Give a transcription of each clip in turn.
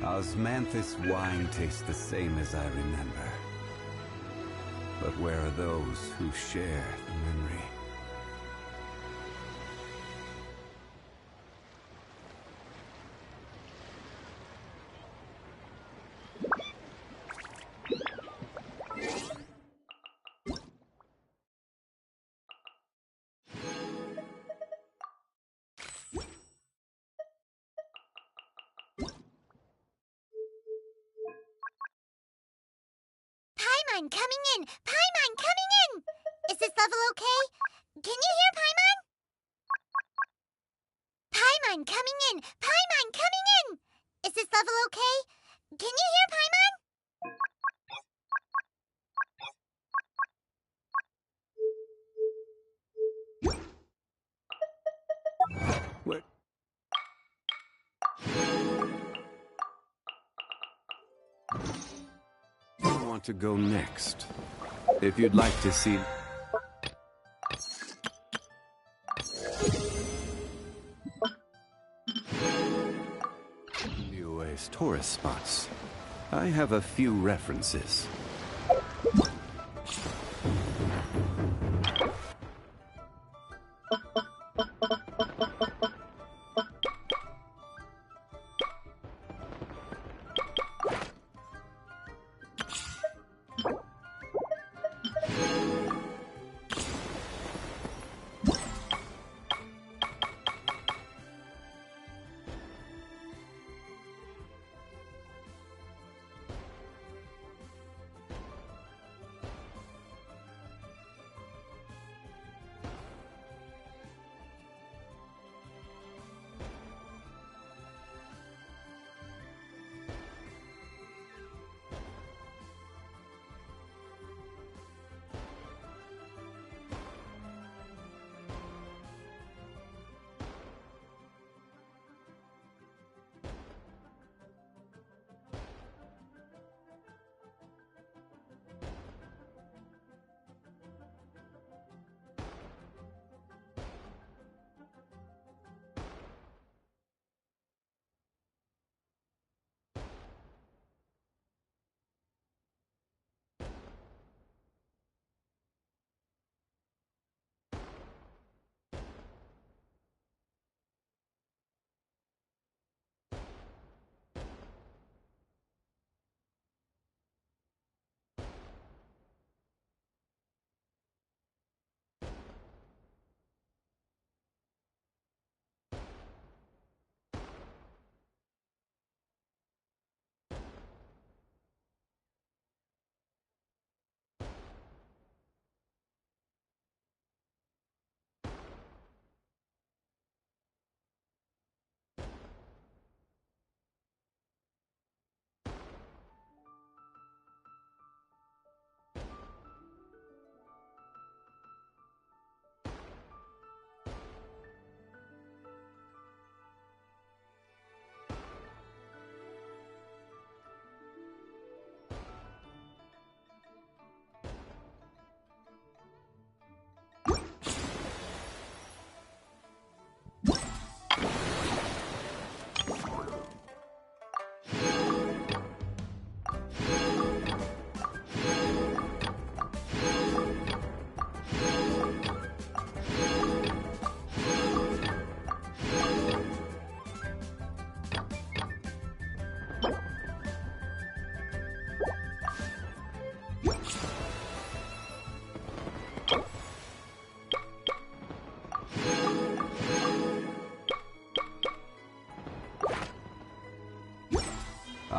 Osmanthus wine tastes the same as I remember. But where are those who share the memory? Paimon coming in! Paimon coming in! Is this level okay? Can you hear Paimon? Paimon coming in! Paimon coming in! Is this level okay? Can you hear Paimon? Where? I want to go next. If you'd like to see... UA's tourist spots. I have a few references.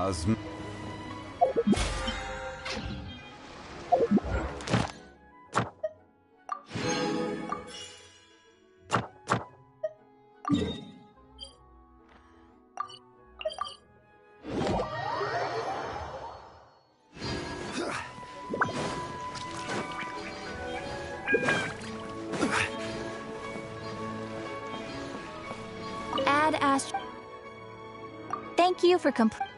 Osm. Add Astro. Thank you for complete.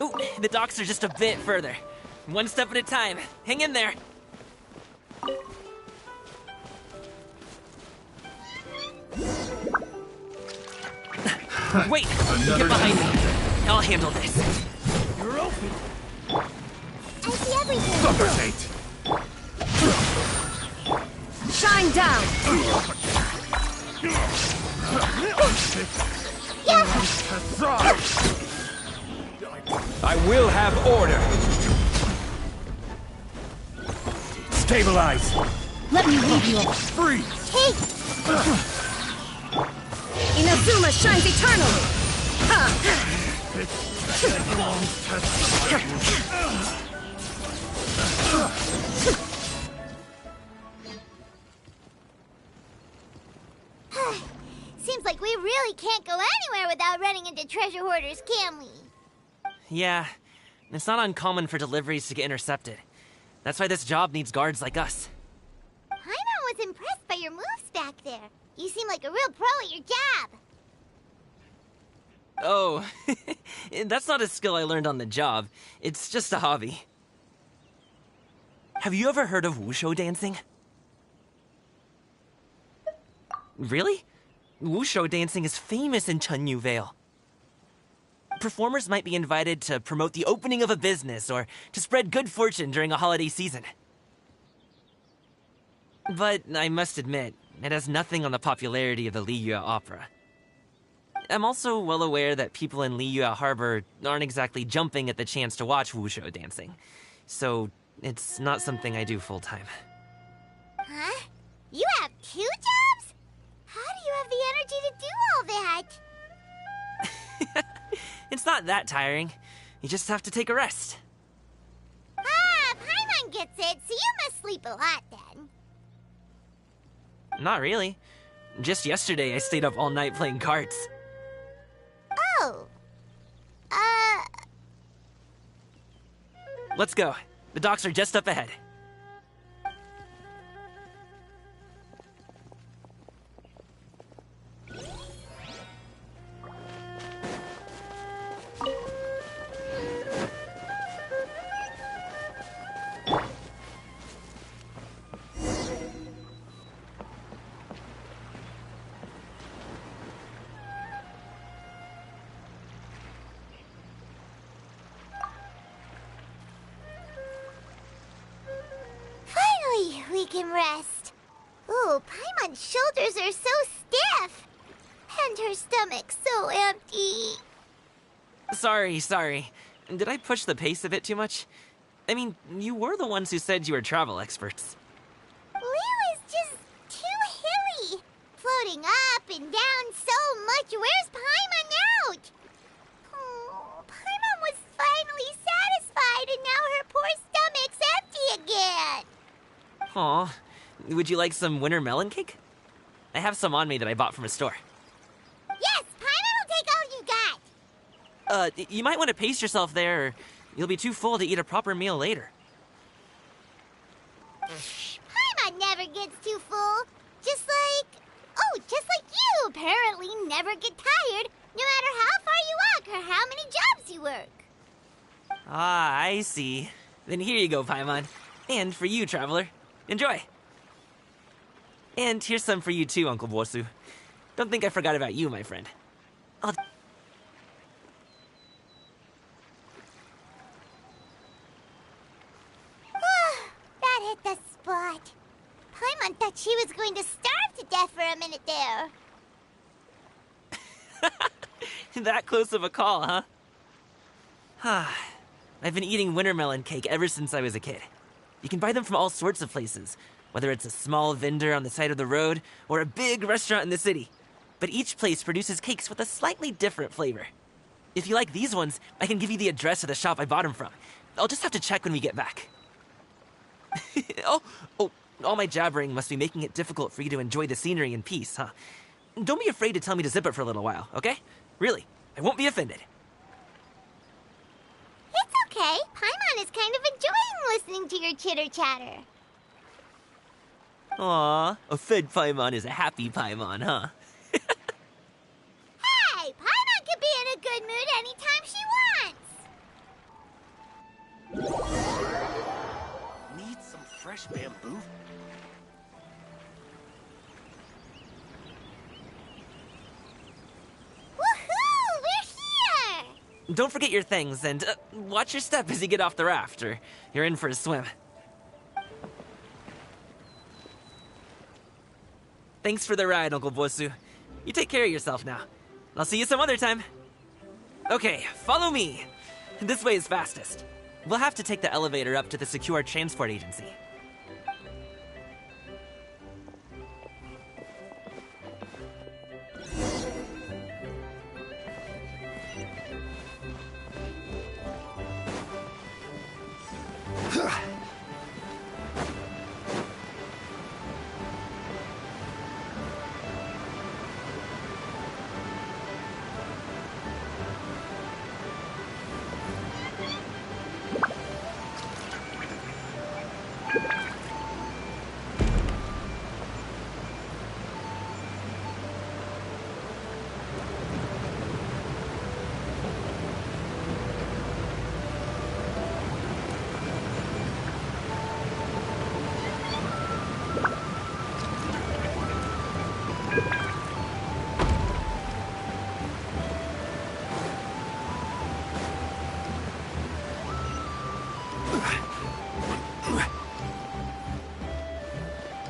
Ooh, the docks are just a bit further. One step at a time. Hang in there. Wait! Get behind me. I'll handle this. You're open. I see everything. Sucker's hate. Shine down! I will have order. Stabilize. Let me lead you all. Freeze. Hey, Inazuma shines eternally! seems like we really can't go anywhere without running into treasure hoarders, can we? Yeah, it's not uncommon for deliveries to get intercepted. That's why this job needs guards like us. Paimon was impressed by your moves back there. You seem like a real pro at your job. Oh, that's not a skill I learned on the job. It's just a hobby. Have you ever heard of wushu dancing? Really? Wushu dancing is famous in Chunyu Vale. Performers might be invited to promote the opening of a business or to spread good fortune during a holiday season. But I must admit, it has nothing on the popularity of the Liyue Opera. I'm also well aware that people in Liyue Harbor aren't exactly jumping at the chance to watch wushu dancing. So, it's not something I do full-time. Huh? You have 2 jobs? How do you have the energy to do all that? It's not that tiring. You just have to take a rest. Ah, Paimon gets it, so you must sleep a lot then. Not really. Just yesterday I stayed up all night playing cards. Oh. Let's go. The docks are just up ahead. Finally, we can rest. Ooh, Paimon's shoulders are so stiff. And her stomach so empty. Sorry. Did I push the pace a bit too much? I mean, you were the ones who said you were travel experts. Liu is just too hilly. Floating up and down so much. Where's Paimon out? Oh, Paimon was finally satisfied and now her poor stomach's empty again. Aw, would you like some winter melon cake? I have some on me that I bought from a store. Yes, Paimon will take all you got. You might want to pace yourself there, or you'll be too full to eat a proper meal later. Paimon never gets too full. Just like you apparently never get tired, no matter how far you walk or how many jobs you work. Ah, I see. Then here you go, Paimon. And for you, traveler. Enjoy. And here's some for you too, Uncle Bosu. Don't think I forgot about you, my friend. I'll... That hit the spot. Paimon thought she was going to starve to death for a minute there. That close of a call, huh? I've been eating wintermelon cake ever since I was a kid. You can buy them from all sorts of places, whether it's a small vendor on the side of the road or a big restaurant in the city. But each place produces cakes with a slightly different flavor. If you like these ones, I can give you the address of the shop I bought them from. I'll just have to check when we get back. Oh, all my jabbering must be making it difficult for you to enjoy the scenery in peace, huh? Don't be afraid to tell me to zip it for a little while, okay? Really, I won't be offended. It's okay. Paimon is kind of enjoying listening to your chitter-chatter. Aw, a fed Paimon is a happy Paimon, huh? Hey, Paimon can be in a good mood anytime she wants. Need some fresh bamboo? Woohoo! We're here! Don't forget your things, and watch your step as you get off the raft, or you're in for a swim. Thanks for the ride, Uncle Bosu. You take care of yourself now. I'll see you some other time. Okay, follow me. This way is fastest. We'll have to take the elevator up to the secure transport agency.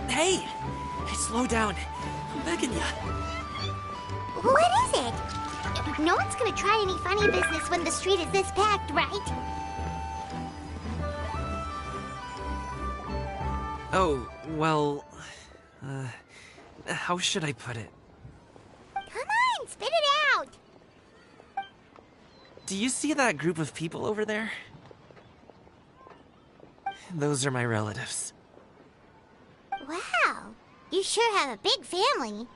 Hey! Slow down. I'm begging ya. What is it? No one's gonna try any funny business when the street is this packed, right? Oh, well... how should I put it? Come on, spit it out! Do you see that group of people over there? Those are my relatives. Wow, you sure have a big family.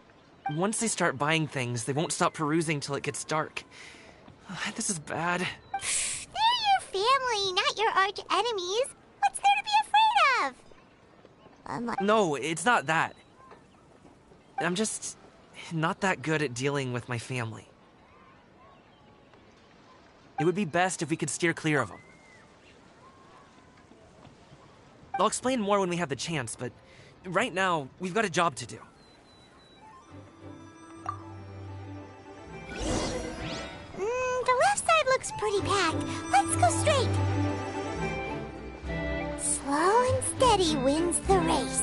Once they start buying things, they won't stop perusing till it gets dark. This is bad. They're your family, not your arch enemies. What's there to be afraid of? No, it's not that. I'm just not that good at dealing with my family. It would be best if we could steer clear of them. I'll explain more when we have the chance, but right now, we've got a job to do. The left side looks pretty packed. Let's go straight. Slow and steady wins the race.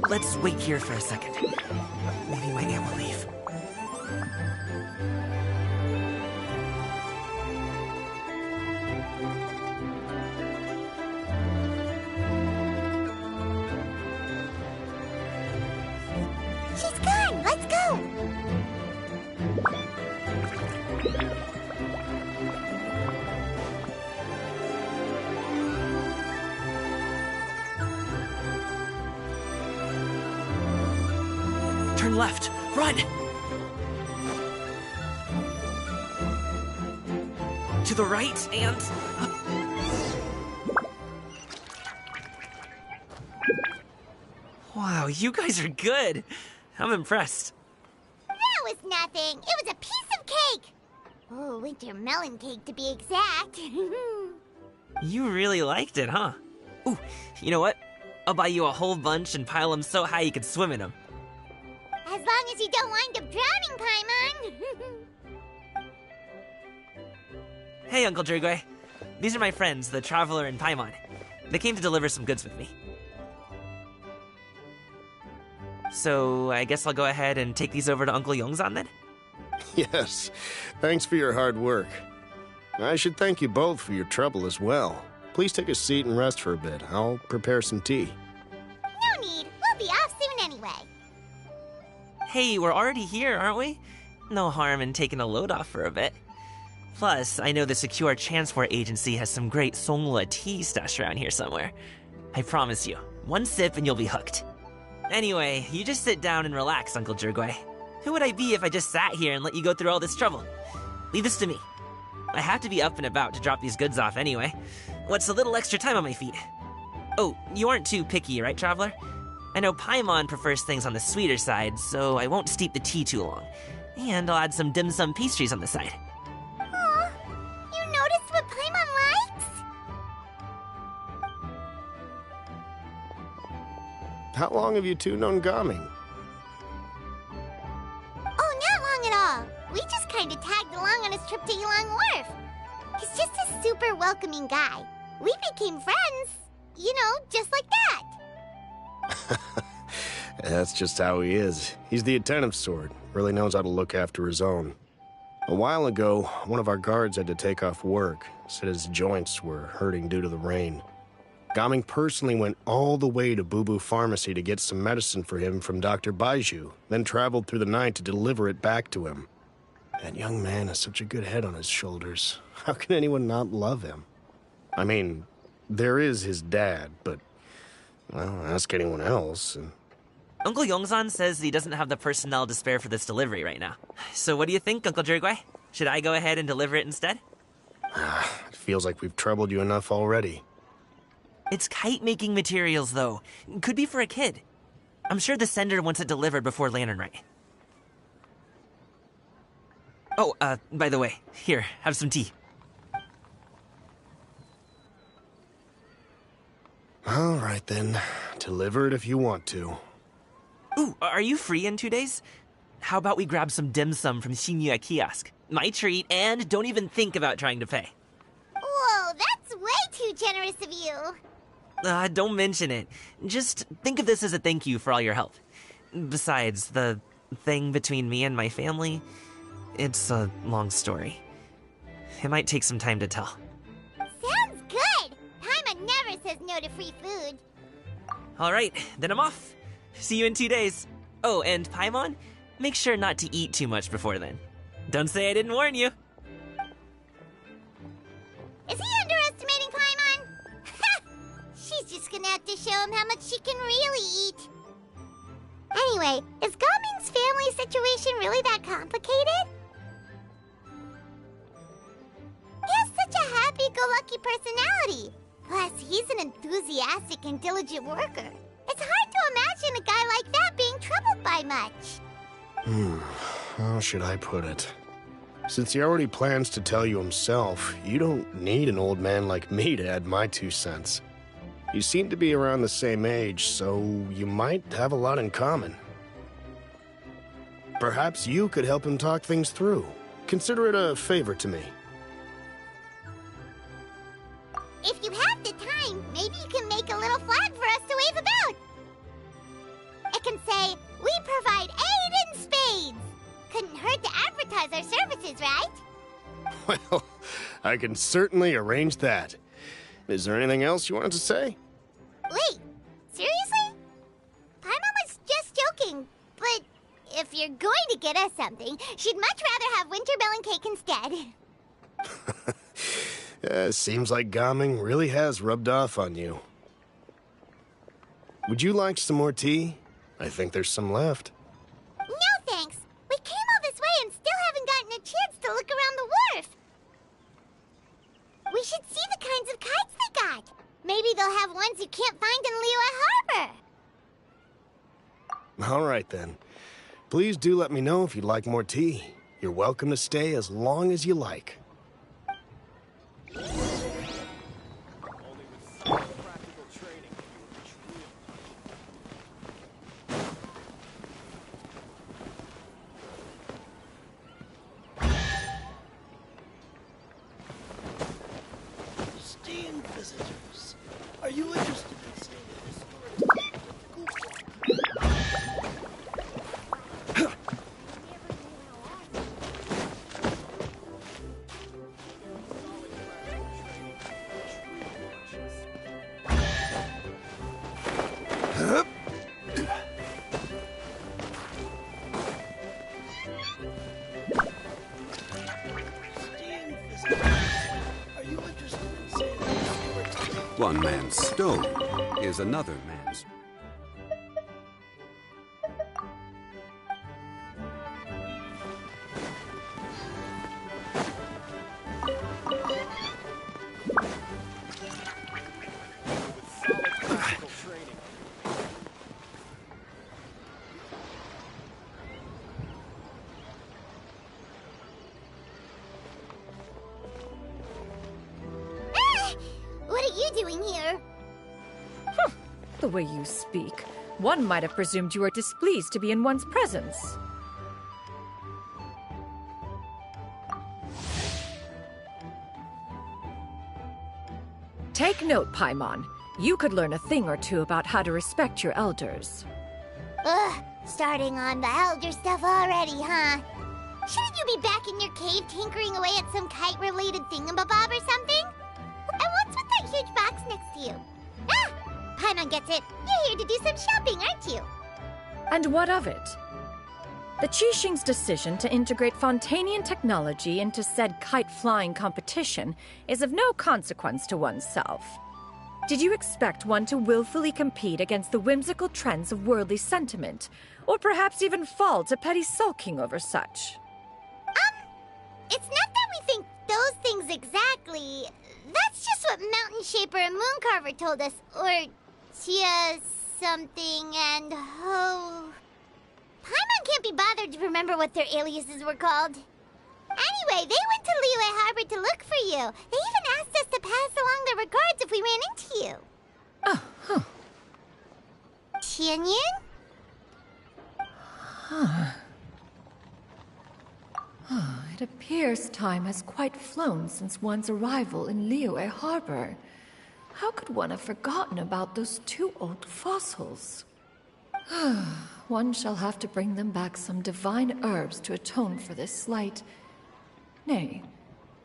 Let's wait here for a second. Maybe my aunt will leave. She's gone. Let's go. Turn left. Run! To the right and up. Wow, you guys are good. I'm impressed. That was nothing. It was a piece of cake. Oh, winter melon cake to be exact. You really liked it, huh? Ooh, you know what? I'll buy you a whole bunch and pile them so high you could swim in them. As long as you don't wind up drowning, Paimon. Hey, Uncle Jirgwe. These are my friends, the Traveler and Paimon. They came to deliver some goods with me. So, I guess I'll go ahead and take these over to Uncle Yongzan then? Yes, thanks for your hard work. I should thank you both for your trouble as well. Please take a seat and rest for a bit. I'll prepare some tea. No need. We'll be off soon anyway. Hey, we're already here, aren't we? No harm in taking a load off for a bit. Plus, I know the Secure Transport Agency has some great Songhua tea stashed around here somewhere. I promise you, one sip and you'll be hooked. Anyway, you just sit down and relax, Uncle Jirgwe. Who would I be if I just sat here and let you go through all this trouble? Leave this to me. I have to be up and about to drop these goods off anyway. What's a little extra time on my feet? Oh, you aren't too picky, right, Traveler? I know Paimon prefers things on the sweeter side, so I won't steep the tea too long. And I'll add some dim sum pastries on the side. Aw, you noticed what Paimon likes? How long have you two known Gaming? Oh, not long at all. We just kind of tagged along on his trip to Yulong Wharf. He's just a super welcoming guy. We became friends, you know, just like that. That's just how he is. He's the attentive sort. Really knows how to look after his own. A while ago, one of our guards had to take off work. Said his joints were hurting due to the rain. Gaming personally went all the way to Boo Boo Pharmacy to get some medicine for him from Dr. Baiju, then traveled through the night to deliver it back to him. That young man has such a good head on his shoulders. How can anyone not love him? I mean, there is his dad, but, well, ask anyone else. And Uncle Yongzan says he doesn't have the personnel to spare for this delivery right now. So what do you think, Uncle Jirgwe? Should I go ahead and deliver it instead? It feels like we've troubled you enough already. It's kite-making materials, though. Could be for a kid. I'm sure the sender wants it delivered before Lantern Rite. Oh, by the way, here, have some tea. All right, then. Deliver it if you want to. Ooh, are you free in 2 days? How about we grab some dim sum from Shinya Kiosk? My treat, and don't even think about trying to pay. Whoa, that's way too generous of you. Don't mention it. Just think of this as a thank you for all your help. Besides, the thing between me and my family, it's a long story. It might take some time to tell. Sounds good. Paimon never says no to free food. All right, then I'm off. See you in 2 days. Oh, and Paimon, make sure not to eat too much before then. Don't say I didn't warn you. Is he underestimating Paimon? She's just gonna have to show him how much she can really eat. Anyway, is Gaming's family situation really that complicated? He has such a happy-go-lucky personality. Plus, he's an enthusiastic and diligent worker. It's hard to imagine a guy like that being troubled by much. How should I put it? Since he already plans to tell you himself, you don't need an old man like me to add my 2 cents. You seem to be around the same age, so you might have a lot in common. Perhaps you could help him talk things through. Consider it a favor to me. If you have the time, maybe you can make a little flag for us to wave about. It can say, "We provide aid in spades." Couldn't hurt to advertise our services, right? Well, I can certainly arrange that. Is there anything else you wanted to say? Wait, seriously? Paimon was just joking, but if you're going to get us something, she'd much rather have winter melon cake instead. Seems like Gaming really has rubbed off on you. Would you like some more tea? I think there's some left. Ooh, Maybe they'll have ones you can't find in Liyue Harbor. All right, then. Please do let me know if you'd like more tea. You're welcome to stay as long as you like. Esteemed visitors, are you interested in seeing the historic One man's stone is another man's. What are you doing here? The way you speak, one might have presumed you were displeased to be in one's presence. Take note, Paimon. You could learn a thing or two about how to respect your elders. Ugh, starting on the elder stuff already, huh? Shouldn't you be back in your cave tinkering away at some kite-related thingamabob or something? And what's with that huge box next to you? Ah! Paimon gets it. You're here to do some shopping, aren't you? And what of it? The Qixing's decision to integrate Fontanian technology into said kite-flying competition is of no consequence to oneself. Did you expect one to willfully compete against the whimsical trends of worldly sentiment, or perhaps even fall to petty sulking over such? It's not that we think those things exactly. That's just what Mountain Shaper and Mooncarver told us. Or Chia something and Ho. Paimon can't be bothered to remember what their aliases were called. Anyway, they went to Liyue Harbor to look for you. They even asked us to pass along their regards if we ran into you. Oh, huh. Tianyun? It appears time has quite flown since one's arrival in Liyue Harbor. How could one have forgotten about those two old fossils? One shall have to bring them back some divine herbs to atone for this slight. Nay,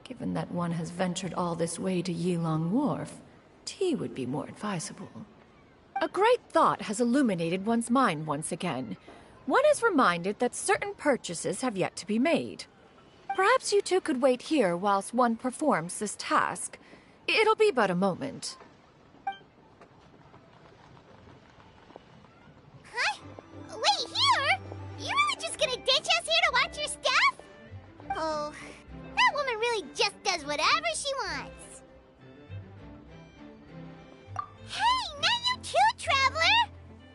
given that one has ventured all this way to Yilong Wharf, tea would be more advisable. A great thought has illuminated one's mind once again. One is reminded that certain purchases have yet to be made. Perhaps you two could wait here whilst one performs this task. It'll be but a moment. Huh? Wait, here? You really just gonna ditch us here to watch your stuff? Oh, that woman really just does whatever she wants. Hey, not you too, Traveler!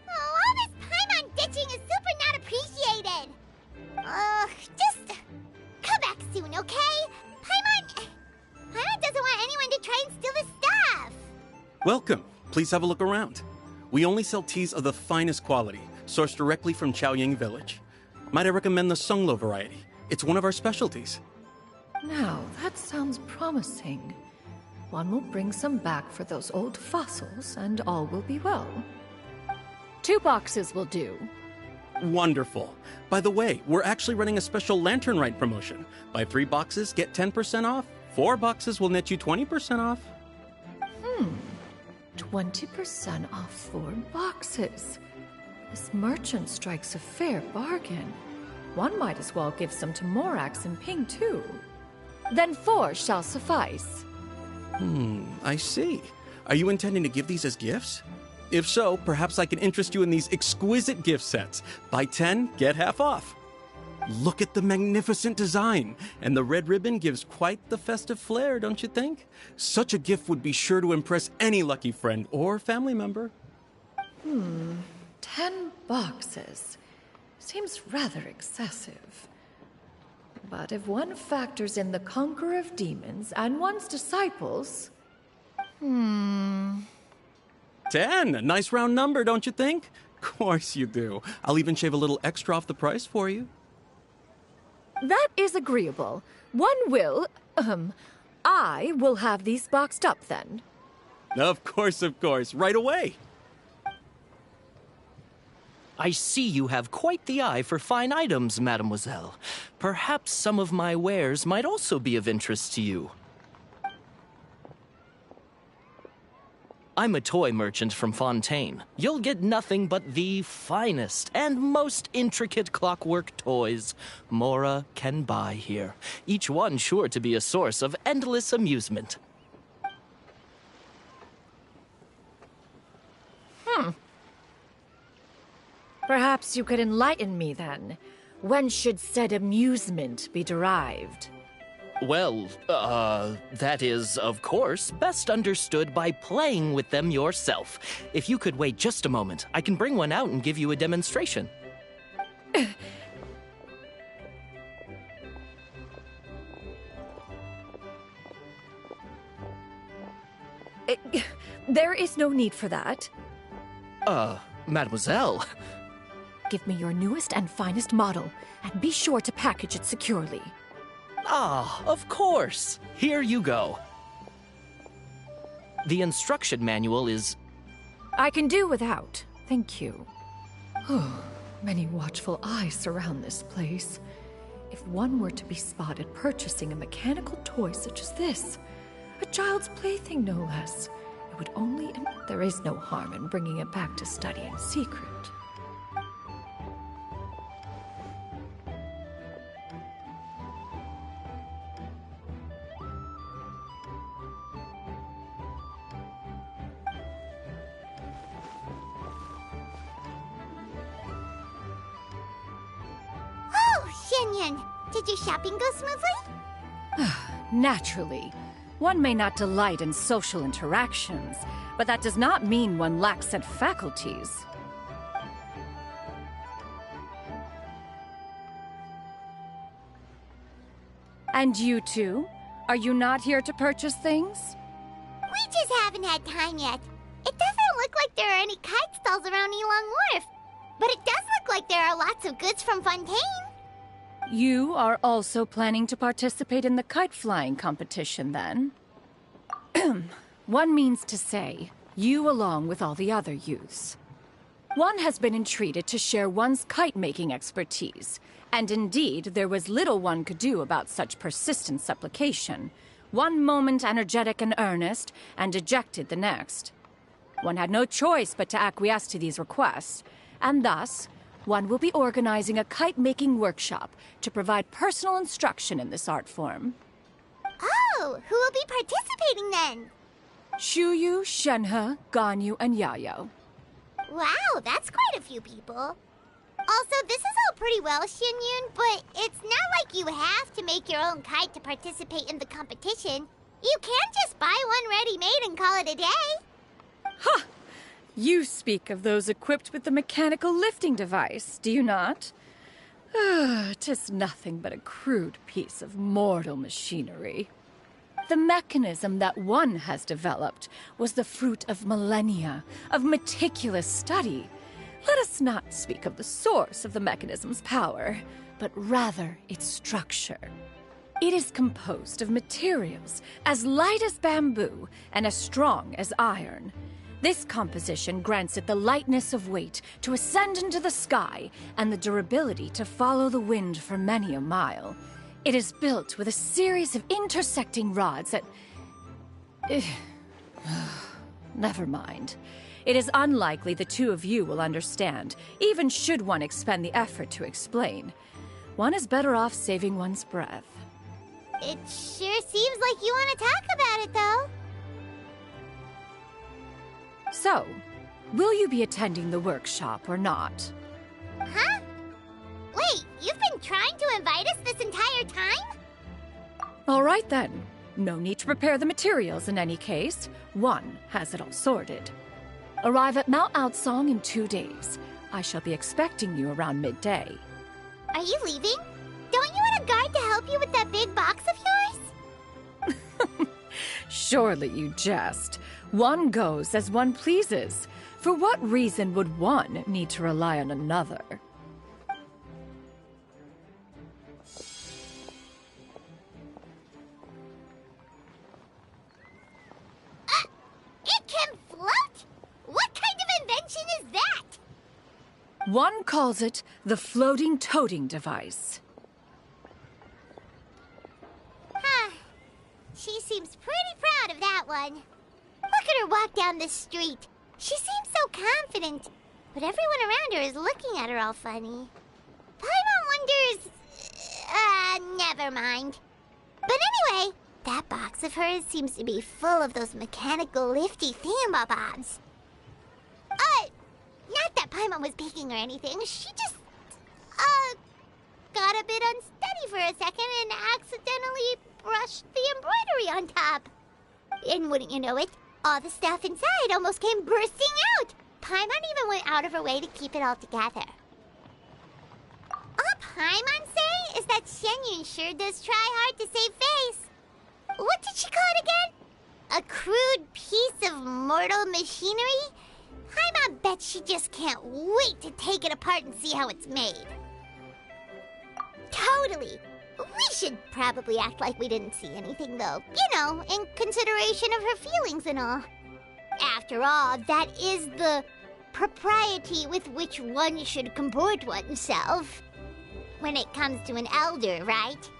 Oh, all this Paimon ditching is super not appreciated. Just come back soon, okay? Paimon doesn't want anyone to try and steal the stuff. Welcome. Please have a look around. We only sell teas of the finest quality, sourced directly from Chaoying Village. Might I recommend the Sunglo variety? It's one of our specialties. Now, that sounds promising. One will bring some back for those old fossils, and all will be well. 2 boxes will do. Wonderful. By the way, we're actually running a special lantern ride promotion. Buy 3 boxes, get 10% off. 4 boxes will net you 20% off. 20% off 4 boxes. This merchant strikes a fair bargain. One might as well give some to Morax and Ping, too. Then 4 shall suffice. I see. Are you intending to give these as gifts? If so, perhaps I can interest you in these exquisite gift sets. Buy 10, get half off. Look at the magnificent design. And the red ribbon gives quite the festive flair, don't you think? Such a gift would be sure to impress any lucky friend or family member. 10 boxes. Seems rather excessive. But if one factors in the conqueror of demons and one's disciples... 10. Nice round number, don't you think? Course you do. I'll even shave a little extra off the price for you. That is agreeable. I will have these boxed up then. Of course, right away. I see you have quite the eye for fine items, mademoiselle. Perhaps some of my wares might also be of interest to you. I'm a toy merchant from Fontaine. You'll get nothing but the finest and most intricate clockwork toys Mora can buy here. Each one sure to be a source of endless amusement. Perhaps you could enlighten me then. When should said amusement be derived? Well, that is, of course, best understood by playing with them yourself. If you could wait just a moment, I can bring one out and give you a demonstration. There is no need for that. Mademoiselle. Give me your newest and finest model, and be sure to package it securely. Ah, of course. Here you go. The instruction manual is... I can do without, thank you. Many watchful eyes surround this place. If one were to be spotted purchasing a mechanical toy such as this, a child's plaything no less, it would only... There is no harm in bringing it back to study in secret. Did your shopping go smoothly? Naturally. One may not delight in social interactions, but that does not mean one lacks said faculties. And you two? Are you not here to purchase things? We just haven't had time yet. It doesn't look like there are any kite stalls around Elong Wharf, but it does look like there are lots of goods from Fontaine. You are also planning to participate in the kite flying competition, then? One means to say, you along with all the other youths. One has been entreated to share one's kite-making expertise, and indeed, there was little one could do about such persistent supplication. One moment energetic and earnest, and dejected the next. One had no choice but to acquiesce to these requests, and thus... one will be organizing a kite-making workshop to provide personal instruction in this art form. Oh, who will be participating then? Shuyu, Shenhe, Ganyu, and Yayo. Wow, that's quite a few people. Also, this is all pretty well, Xinyun, but it's not like you have to make your own kite to participate in the competition. You can just buy one ready-made and call it a day. Ha! You speak of those equipped with the mechanical lifting device, do you not? 'Tis nothing but a crude piece of mortal machinery. The mechanism that one has developed was the fruit of millennia of meticulous study. Let us not speak of the source of the mechanism's power, but rather its structure. It is composed of materials as light as bamboo and as strong as iron. This composition grants it the lightness of weight to ascend into the sky and the durability to follow the wind for many a mile. It is built with a series of intersecting rods that... Never mind. It is unlikely the two of you will understand, even should one expend the effort to explain. One is better off saving one's breath. It sure seems like you want to talk about it, though. So, will you be attending the workshop or not? Huh? Wait, you've been trying to to invite us this entire time? All right then. No need to prepare the materials in any case. One has it all sorted. Arrive at Mount Outsong in 2 days. I shall be expecting you around midday. Are you leaving? Don't you want a guard to help you with that big box of yours? Surely you jest. One goes as one pleases. For what reason would one need to rely on another? It can float? What kind of invention is that? One calls it the floating toting device. Huh. She seems pretty proud of that one. Look at her walk down the street. She seems so confident, but everyone around her is looking at her all funny. Paimon wonders... never mind. But anyway, that box of hers seems to be full of those mechanical lifty thingamabobs. Not that Paimon was peeking or anything. She just, got a bit unsteady for a second and accidentally brushed the embroidery on top. And wouldn't you know it, all the stuff inside almost came bursting out. Paimon even went out of her way to keep it all together. All Paimon say is that Shenyun sure does try hard to save face. What did she call it again? A crude piece of mortal machinery? Paimon bet she just can't wait to take it apart and see how it's made. Totally. We should probably act like we didn't see anything, though. You know, in consideration of her feelings and all. After all, that is the propriety with which one should comport oneself. When it comes to an elder, right?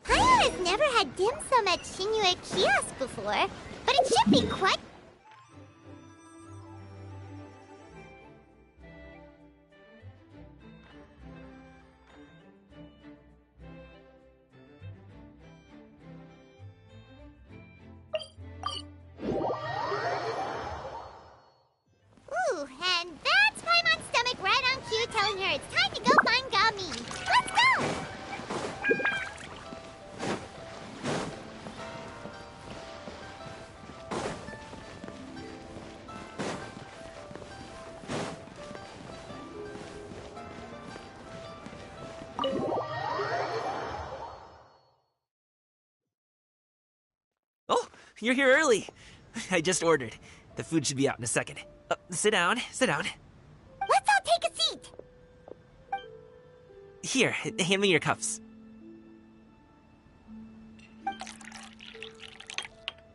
Paimon has never had dim sum at Shinue Kiosk before, but it should be quite... Ooh, and that's Paimon's stomach right on cue telling her it's time to go find Gami. Let's go! Oh, you're here early. I just ordered. The food should be out in a second. Sit down, sit down. Let's all take a seat! Here, hand me your cups.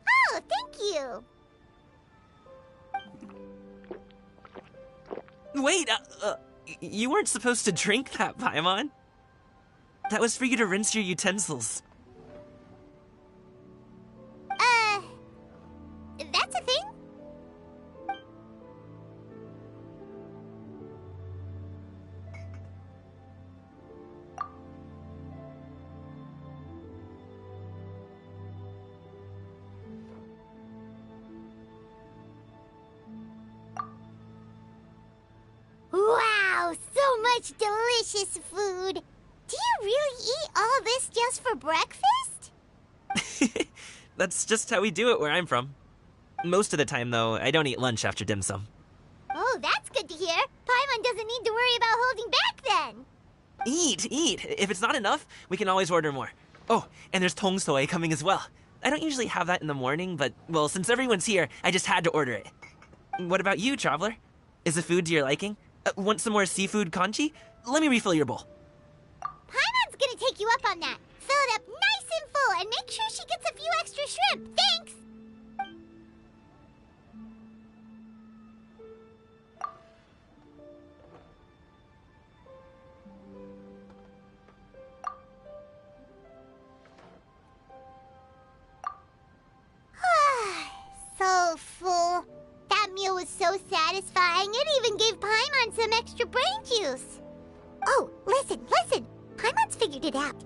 Oh, thank you! Wait, you weren't supposed to drink that, Paimon. That was for you to rinse your utensils. That's a thing? Wow, so much delicious food! Do you really eat all this just for breakfast? That's just how we do it where I'm from. Most of the time, though, I don't eat lunch after dim sum. Oh, that's good to hear. Paimon doesn't need to worry about holding back then. Eat! If it's not enough, we can always order more. Oh, and there's tong soy coming as well. I don't usually have that in the morning, but, well, since everyone's here, I just had to order it. What about you, traveler? Is the food to your liking? Want some more seafood kanchi? Let me refill your bowl. Paimon's gonna take you up on that. Fill it up nice and full and make sure she gets a few extra shrimp. Thanks! So full. That meal was so satisfying, it even gave Paimon some extra brain juice. Oh, listen! Paimon's figured it out.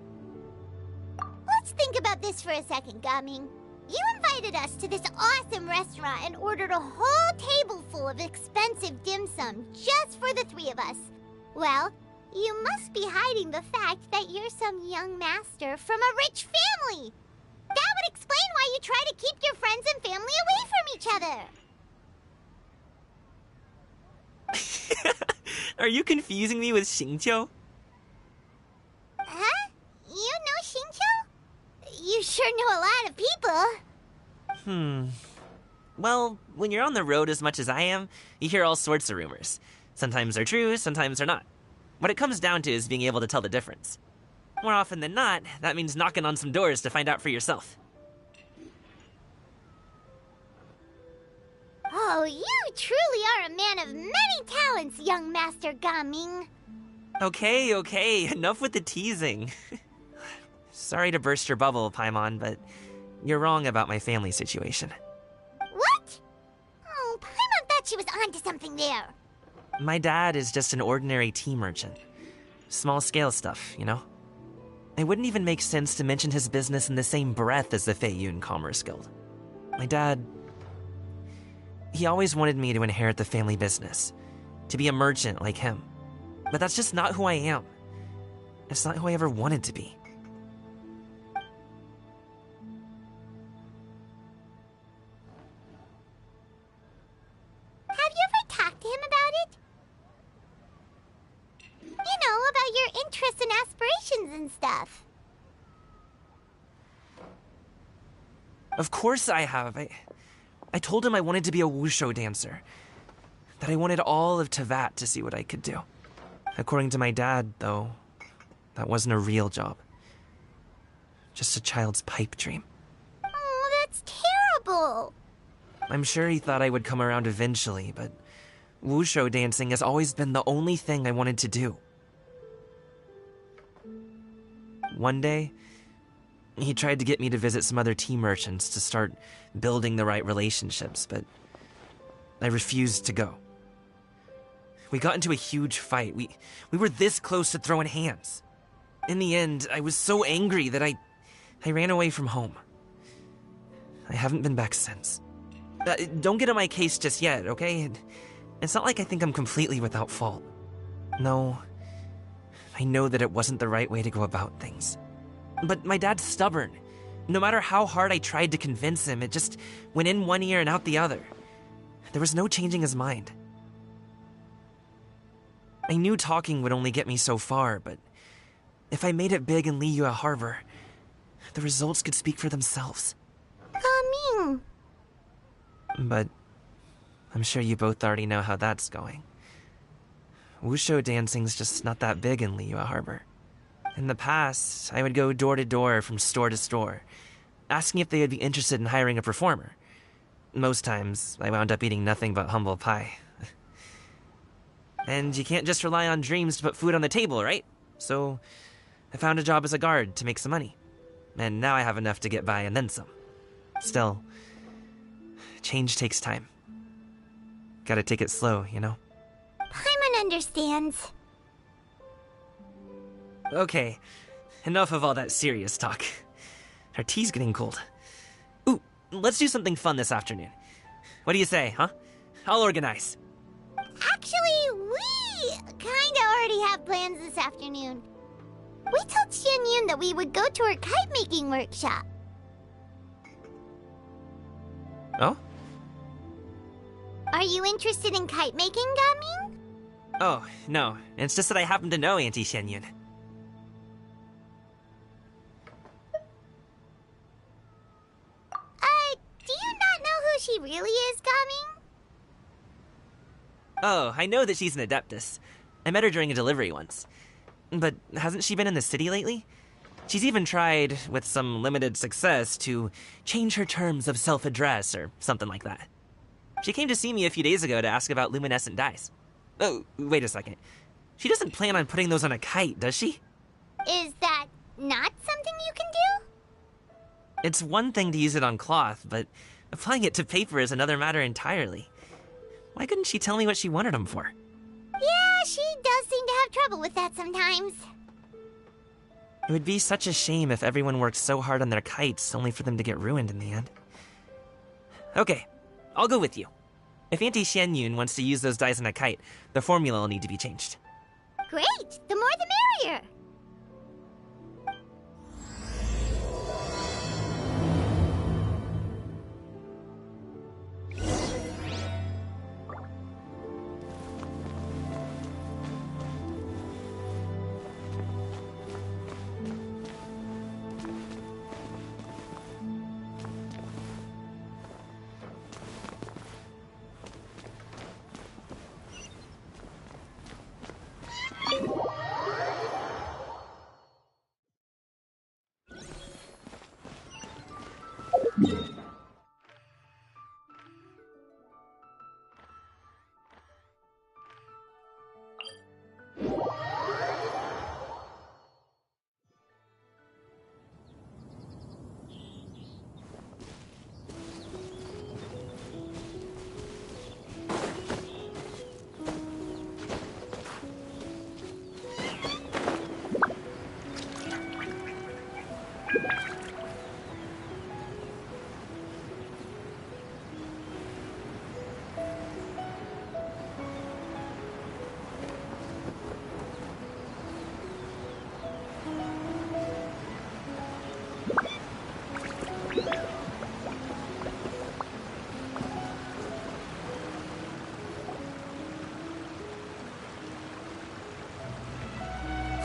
Let's think about this for a second, Gaming. You invited us to this awesome restaurant and ordered a whole table full of expensive dim sum just for the three of us. Well, you must be hiding the fact that you're some young master from a rich family. That would explain why you try to keep your friends and family away from each other. Are you confusing me with Xingqiu? Huh? You know Xingqiu? You sure know a lot of people. Well, when you're on the road as much as I am, you hear all sorts of rumors. Sometimes they're true, sometimes they're not. What it comes down to is being able to tell the difference. More often than not, that means knocking on some doors to find out for yourself. Oh, you truly are a man of many talents, young Master Gaming. Okay, enough with the teasing. Sorry to burst your bubble, Paimon, but you're wrong about my family situation. What? Oh, Paimon thought she was onto something there. My dad is just an ordinary tea merchant. Small-scale stuff, you know? It wouldn't even make sense to mention his business in the same breath as the Feiyun Commerce Guild. My dad... he always wanted me to inherit the family business, to be a merchant like him. But that's just not who I am. It's not who I ever wanted to be. Have you ever talked to him about it? You know, about your interests and aspirations and stuff. Of course I have. I told him I wanted to be a wushu dancer. That I wanted all of Tevat to see what I could do. According to my dad, though, that wasn't a real job. Just a child's pipe dream. Oh, that's terrible. I'm sure he thought I would come around eventually, but wushu dancing has always been the only thing I wanted to do. one day, he tried to get me to visit some other tea merchants to start building the right relationships, but I refused to go. We got into a huge fight. We were this close to throwing hands. In the end, I was so angry that I ran away from home. I haven't been back since. Don't get on my case just yet, okay? It's not like I think I'm completely without fault. No, I know that it wasn't the right way to go about things. But my dad's stubborn. No matter how hard I tried to convince him, it just went in one ear and out the other. There was no changing his mind. I knew talking would only get me so far, but if I made it big in Liyue Harbor, the results could speak for themselves. Coming. But I'm sure you both already know how that's going. Wushu dancing's just not that big in Liyue Harbor. In the past, I would go door to door from store to store, asking if they would be interested in hiring a performer. Most times, I wound up eating nothing but humble pie. And you can't just rely on dreams to put food on the table, right? So I found a job as a guard to make some money. And now I have enough to get by and then some. Still, change takes time. Gotta take it slow, you know? Paimon understands. Okay, enough of all that serious talk. Our tea's getting cold. Ooh, let's do something fun this afternoon. What do you say, huh? I'll organize. Actually, we kinda already have plans this afternoon. We told Xianyun that we would go to her kite-making workshop. Oh? Are you interested in kite-making, Gaming? Oh, no. It's just that I happen to know Auntie Xianyun. Do you not know who she really is, Gaming? Oh, I know that she's an Adeptus. I met her during a delivery once. But hasn't she been in the city lately? She's even tried, with some limited success, to change her terms of self-address or something like that. She came to see me a few days ago to ask about luminescent dyes. Oh, wait a second. She doesn't plan on putting those on a kite, does she? Is that not something you can do? It's one thing to use it on cloth, but applying it to paper is another matter entirely. Why couldn't she tell me what she wanted them for? Yeah, she does seem to have trouble with that sometimes. It would be such a shame if everyone worked so hard on their kites only for them to get ruined in the end. Okay, I'll go with you. If Auntie Xianyun wants to use those dyes on a kite, the formula will need to be changed. Great! The more the merrier!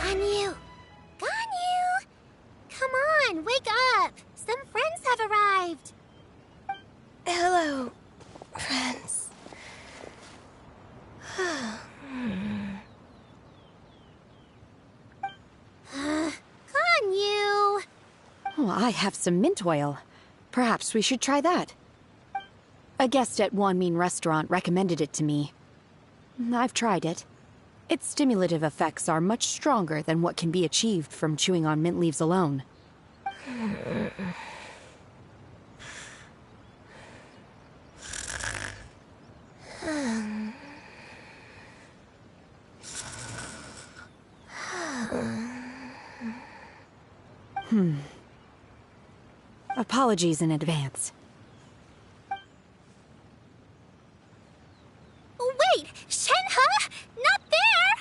Ganyu! Ganyu! Come on, wake up! Some friends have arrived! Hello, friends. Ganyu! Oh, I have some mint oil. Perhaps we should try that. A guest at Wanmin restaurant recommended it to me. I've tried it. Its stimulative effects are much stronger than what can be achieved from chewing on mint leaves alone. Apologies in advance. Wait! Shenhe? Not there!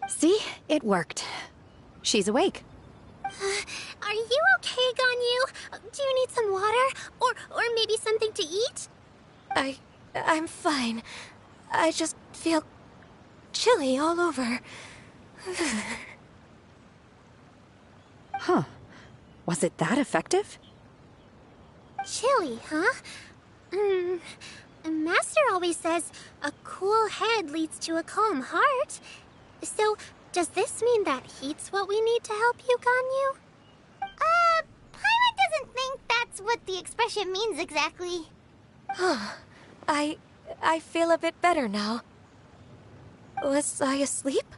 See? It worked. She's awake. Are you okay, Ganyu? Do you need some water? Or maybe something to eat? I'm fine. I just feel chilly all over. Huh. Was it that effective? Chilly, huh? Master always says a cool head leads to a calm heart. So, does this mean that heat's what we need to help you, Ganyu? Paimon doesn't think that's what the expression means exactly. I feel a bit better now. Was I asleep?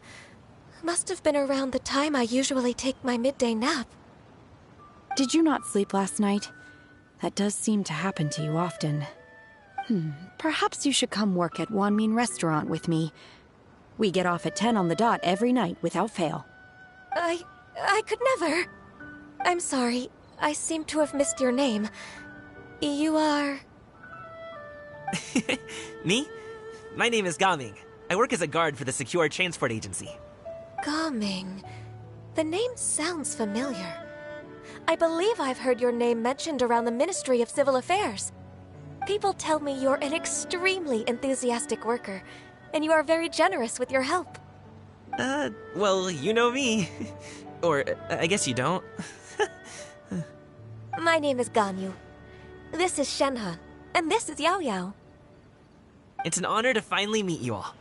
Must have been around the time I usually take my midday nap. Did you not sleep last night? That does seem to happen to you often. Perhaps you should come work at Wanmin Restaurant with me. We get off at 10 on the dot every night without fail. I could never. I'm sorry. I seem to have missed your name. You are... Me? My name is Gaming. I work as a guard for the Secure Transport Agency. Gaming. The name sounds familiar. I believe I've heard your name mentioned around the Ministry of Civil Affairs. People tell me you're an extremely enthusiastic worker, and you are very generous with your help. Well, you know me. Or, I guess you don't. My name is Ganyu. This is Shenhe, and this is Yao Yao. It's an honor to finally meet you all.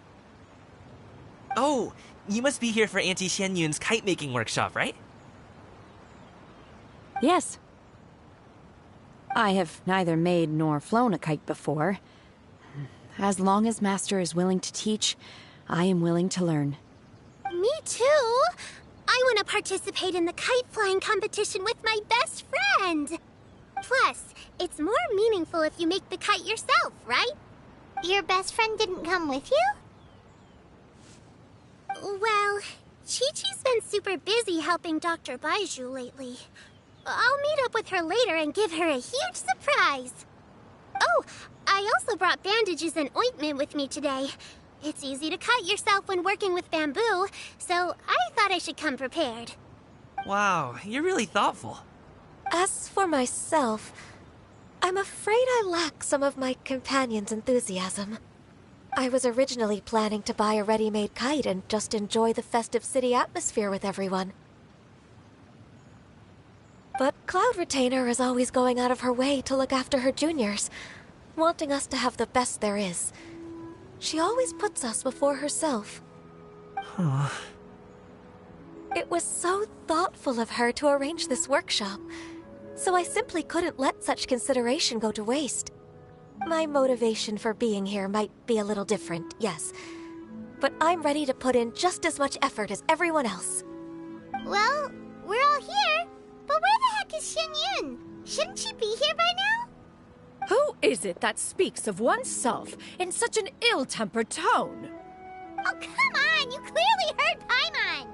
Oh, you must be here for Auntie Xianyun's kite-making workshop, right? Yes. I have neither made nor flown a kite before. As long as Master is willing to teach, I am willing to learn. Me too! I want to participate in the kite flying competition with my best friend! Plus, it's more meaningful if you make the kite yourself, right? Your best friend didn't come with you? Well, Chi-Chi's been super busy helping Dr. Baizhu lately. I'll meet up with her later and give her a huge surprise. Oh, I also brought bandages and ointment with me today. It's easy to cut yourself when working with bamboo, so I thought I should come prepared. Wow, you're really thoughtful. As for myself, I'm afraid I lack some of my companion's enthusiasm. I was originally planning to buy a ready-made kite and just enjoy the festive city atmosphere with everyone. But Cloud Retainer is always going out of her way to look after her juniors, wanting us to have the best there is. She always puts us before herself. Huh. It was so thoughtful of her to arrange this workshop, so I simply couldn't let such consideration go to waste. My motivation for being here might be a little different, yes, but I'm ready to put in just as much effort as everyone else. Well, we're all here, but where the heck is Xianyun? Shouldn't she be here by now? Who is it that speaks of oneself in such an ill-tempered tone? Oh, come on! You clearly heard Paimon!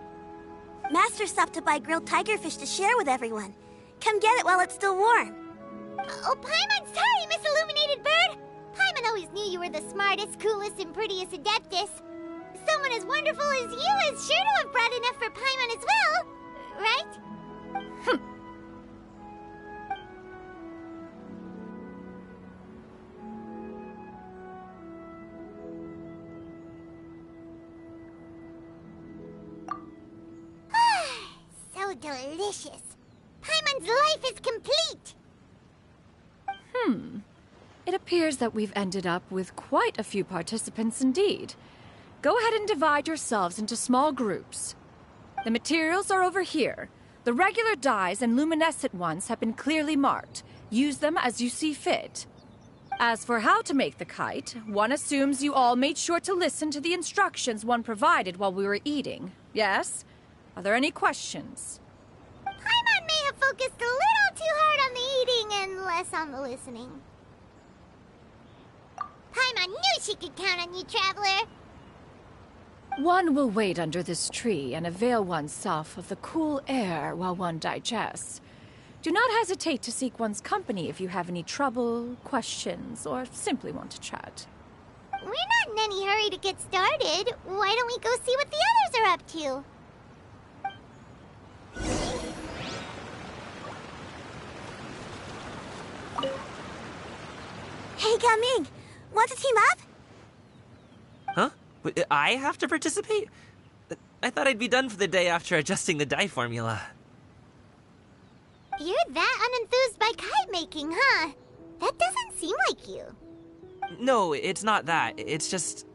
Master stopped to buy grilled tigerfish to share with everyone. Come get it while it's still warm. Oh, Paimon, sorry, Miss Illuminated Bird! Paimon always knew you were the smartest, coolest, and prettiest Adeptus. Someone as wonderful as you is sure to have brought enough for Paimon as well, right? So delicious. Paimon's life is complete. It appears that we've ended up with quite a few participants indeed. Go ahead and divide yourselves into small groups. The materials are over here. The regular dyes and luminescent ones have been clearly marked. Use them as you see fit. As for how to make the kite, one assumes you all made sure to listen to the instructions one provided while we were eating. Yes? Are there any questions? Paimon may have focused a little too hard on the eating and less on the listening. Paimon knew she could count on you, Traveler. One will wait under this tree and avail oneself of the cool air while one digests. Do not hesitate to seek one's company if you have any trouble, questions, or simply want to chat. We're not in any hurry to get started. Why don't we go see what the others are up to? Hey, Gaming! Want to team up? Huh? I have to participate? I thought I'd be done for the day after adjusting the dye formula. You're that unenthused by kite making, huh? That doesn't seem like you. No, it's not that. It's just...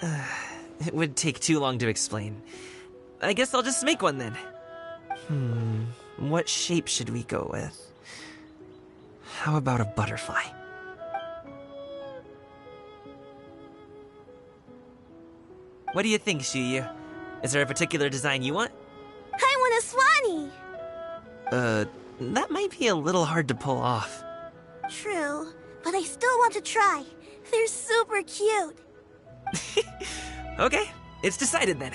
it would take too long to explain. I guess I'll just make one then. What shape should we go with? How about a butterfly? What do you think, Shuyu? Is there a particular design you want? I want a swanee! That might be a little hard to pull off. True, but I still want to try. They're super cute. Okay, it's decided then.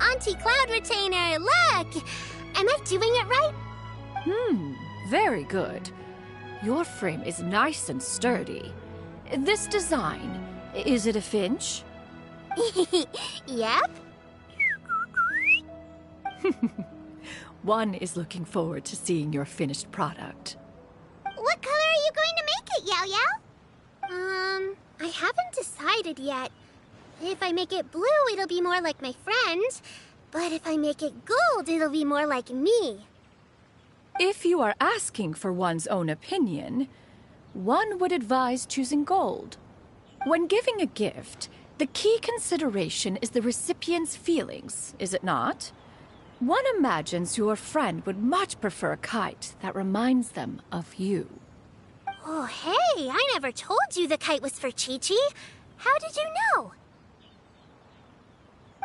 Auntie Cloud Retainer, look! Am I doing it right? Very good. Your frame is nice and sturdy. This design, is it a finch? Yep. One is looking forward to seeing your finished product. What color are you going to make it, Yao Yao? I haven't decided yet. If I make it blue, it'll be more like my friend. But if I make it gold, it'll be more like me. If you are asking for one's own opinion, one would advise choosing gold. When giving a gift, the key consideration is the recipient's feelings, is it not? One imagines your friend would much prefer a kite that reminds them of you. Oh, hey, I never told you the kite was for Chi-Chi. How did you know?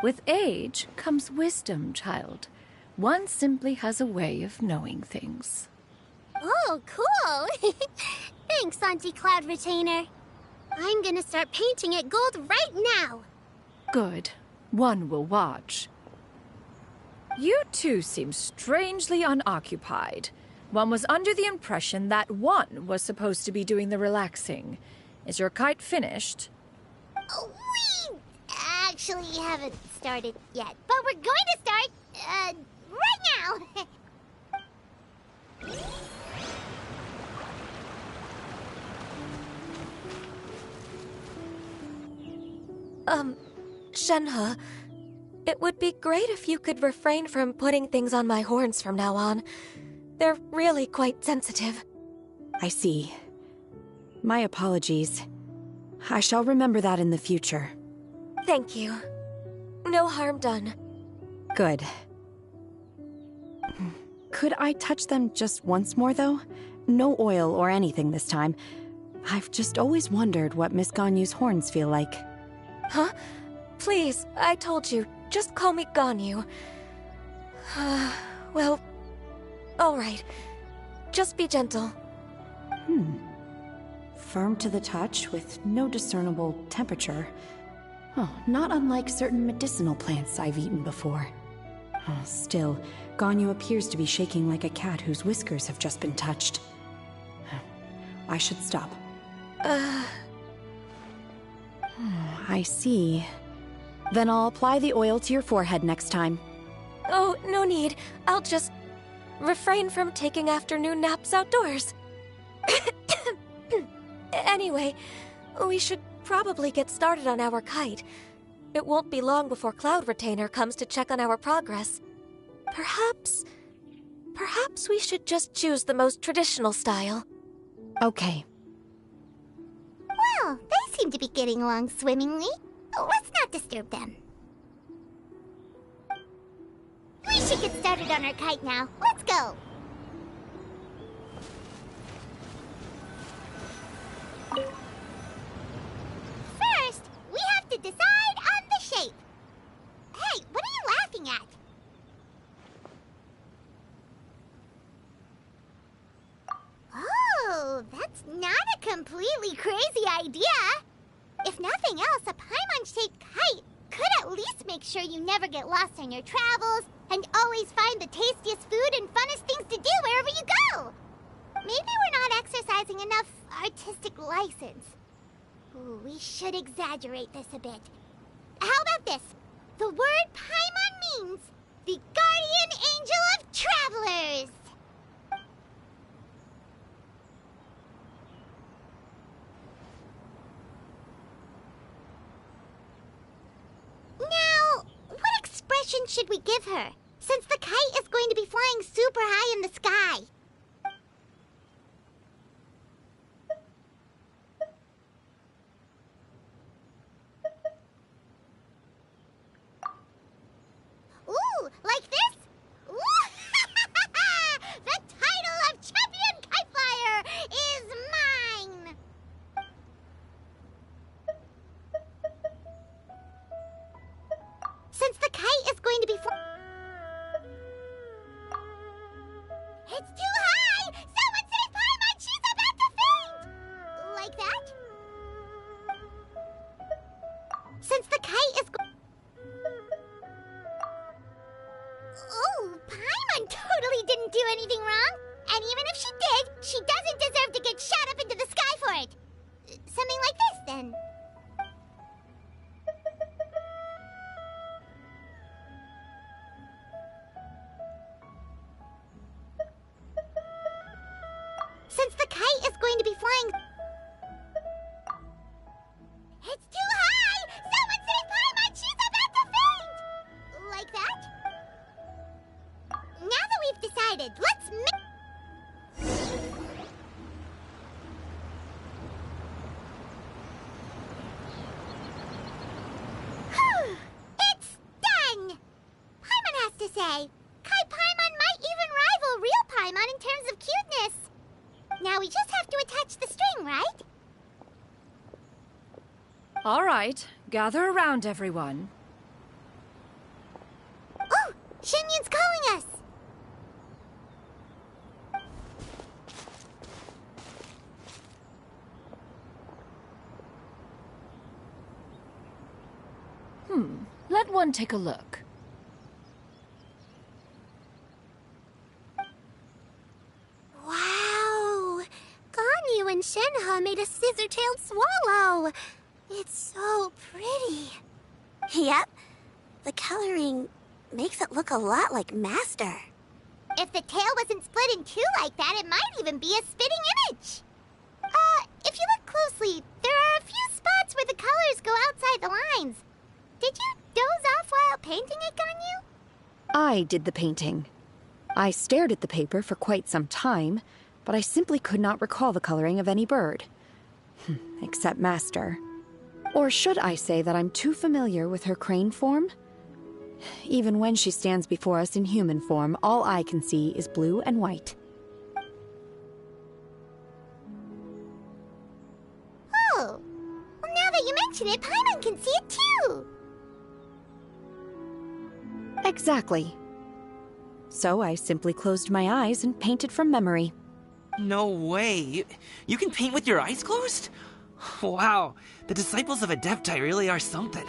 With age comes wisdom, child. One simply has a way of knowing things. Oh, cool. Thanks, Auntie Cloud Retainer. I'm gonna start painting it gold right now. Good. One will watch. You two seem strangely unoccupied. One was under the impression that one was supposed to be doing the relaxing. Is your kite finished? We actually haven't started yet, but we're going to start, right now. Shenhe, it would be great if you could refrain from putting things on my horns from now on. They're really quite sensitive. I see. My apologies. I shall remember that in the future. Thank you. No harm done. Good. Could I touch them just once more, though? No oil or anything this time. I've just always wondered what Miss Ganyu's horns feel like. Huh? Please, I told you. Just call me Ganyu. Well, all right. Just be gentle. Firm to the touch, with no discernible temperature. Oh, not unlike certain medicinal plants I've eaten before. Oh, still, Ganyu appears to be shaking like a cat whose whiskers have just been touched. I should stop. I see. Then I'll apply the oil to your forehead next time. Oh, no need. I'll just refrain from taking afternoon naps outdoors. Anyway, we should probably get started on our kite. It won't be long before Cloud Retainer comes to check on our progress. Perhaps we should just choose the most traditional style. Okay. Well, they seem to be getting along swimmingly. Let's not disturb them. We should get started on our kite now. Let's go! First, we have to decide on the shape. Hey, what are you laughing at? Oh, that's not a completely crazy idea. If nothing else, a Paimon-shaped kite could at least make sure you never get lost on your travels and always find the tastiest food and funnest things to do wherever you go. Maybe we're not exercising enough artistic license. Ooh, we should exaggerate this a bit. How about this? The word Paimon means the guardian angel of travelers. Now, what expression should we give her, since the kite is going to be flying super high in the sky? Ooh, like this? Ooh, the title of Champion Kite Flyer is mine! Since the kite is going to be It's too high! Someone save Paimon! She's about to faint! Like that? Since the kite is Oh, Paimon totally didn't do anything wrong! And even if she did, she doesn't deserve to get shot up into the sky for it! Something like this, then. Since the kite is going to be flying... It's too high! Someone save Paimon! She's about to faint! Like that? Now that we've decided, let's It's done! Paimon has to say, Kai Paimon might even rival real Paimon in terms of cuteness. Now we just have to attach the string, right? All right, gather around, everyone. Oh, Shenyun's calling us! Let one take a look. Wow! Ganyu and Shenhe made a scissor-tailed swallow. It's so pretty. Yep. The coloring makes it look a lot like Master. If the tail wasn't split in two like that, it might even be a spitting image. If you look closely, there are a few spots where the colors go outside the lines. Did you doze off while painting it, Ganyu? I did the painting. I stared at the paper for quite some time, but I simply could not recall the coloring of any bird. Except Master. Or should I say that I'm too familiar with her crane form? Even when she stands before us in human form, all I can see is blue and white. Oh, well, now that you mention it, Paimon can see it too. Exactly. So I simply closed my eyes and painted from memory. No way. You can paint with your eyes closed? Wow, the disciples of Adepti really are something.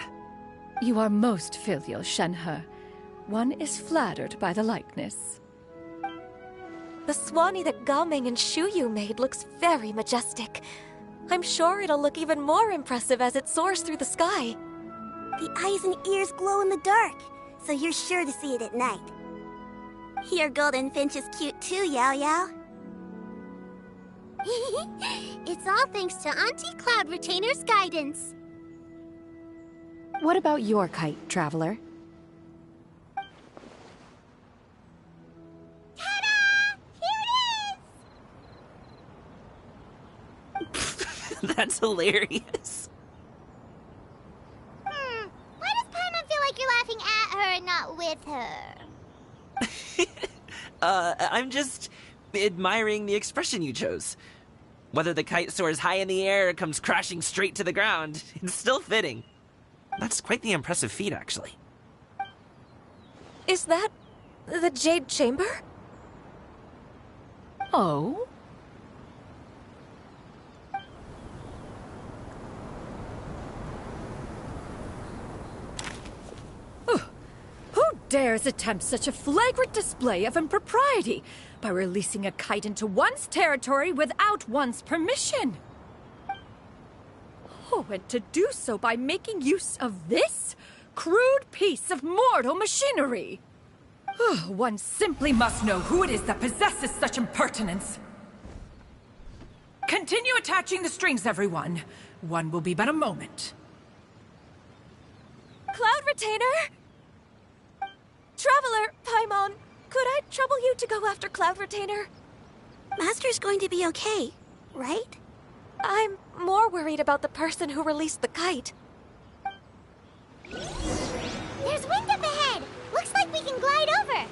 You are most filial, Shenhe. One is flattered by the likeness. The Swanee that Gaming and Shuyu made looks very majestic. I'm sure it'll look even more impressive as it soars through the sky. The eyes and ears glow in the dark, so you're sure to see it at night. Your golden finch is cute too, Yao Yao. It's all thanks to Auntie Cloud Retainer's guidance. What about your kite, Traveler? Ta-da! Here it is! That's hilarious. Why does Paimon feel like you're laughing at her and not with her? I'm just admiring the expression you chose. Whether the kite soars high in the air or comes crashing straight to the ground, it's still fitting. That's quite the impressive feat, actually. Is that the Jade Chamber? Oh? Who dares attempt such a flagrant display of impropriety by releasing a kite into one's territory without one's permission? Oh, and to do so by making use of this crude piece of mortal machinery. One simply must know who it is that possesses such impertinence. Continue attaching the strings, everyone. One will be but a moment. Cloud Retainer! Traveler, Paimon, could I trouble you to go after Cloud Retainer? Master's going to be okay, right? I'm more worried about the person who released the kite. There's wind up ahead! Looks like we can glide over!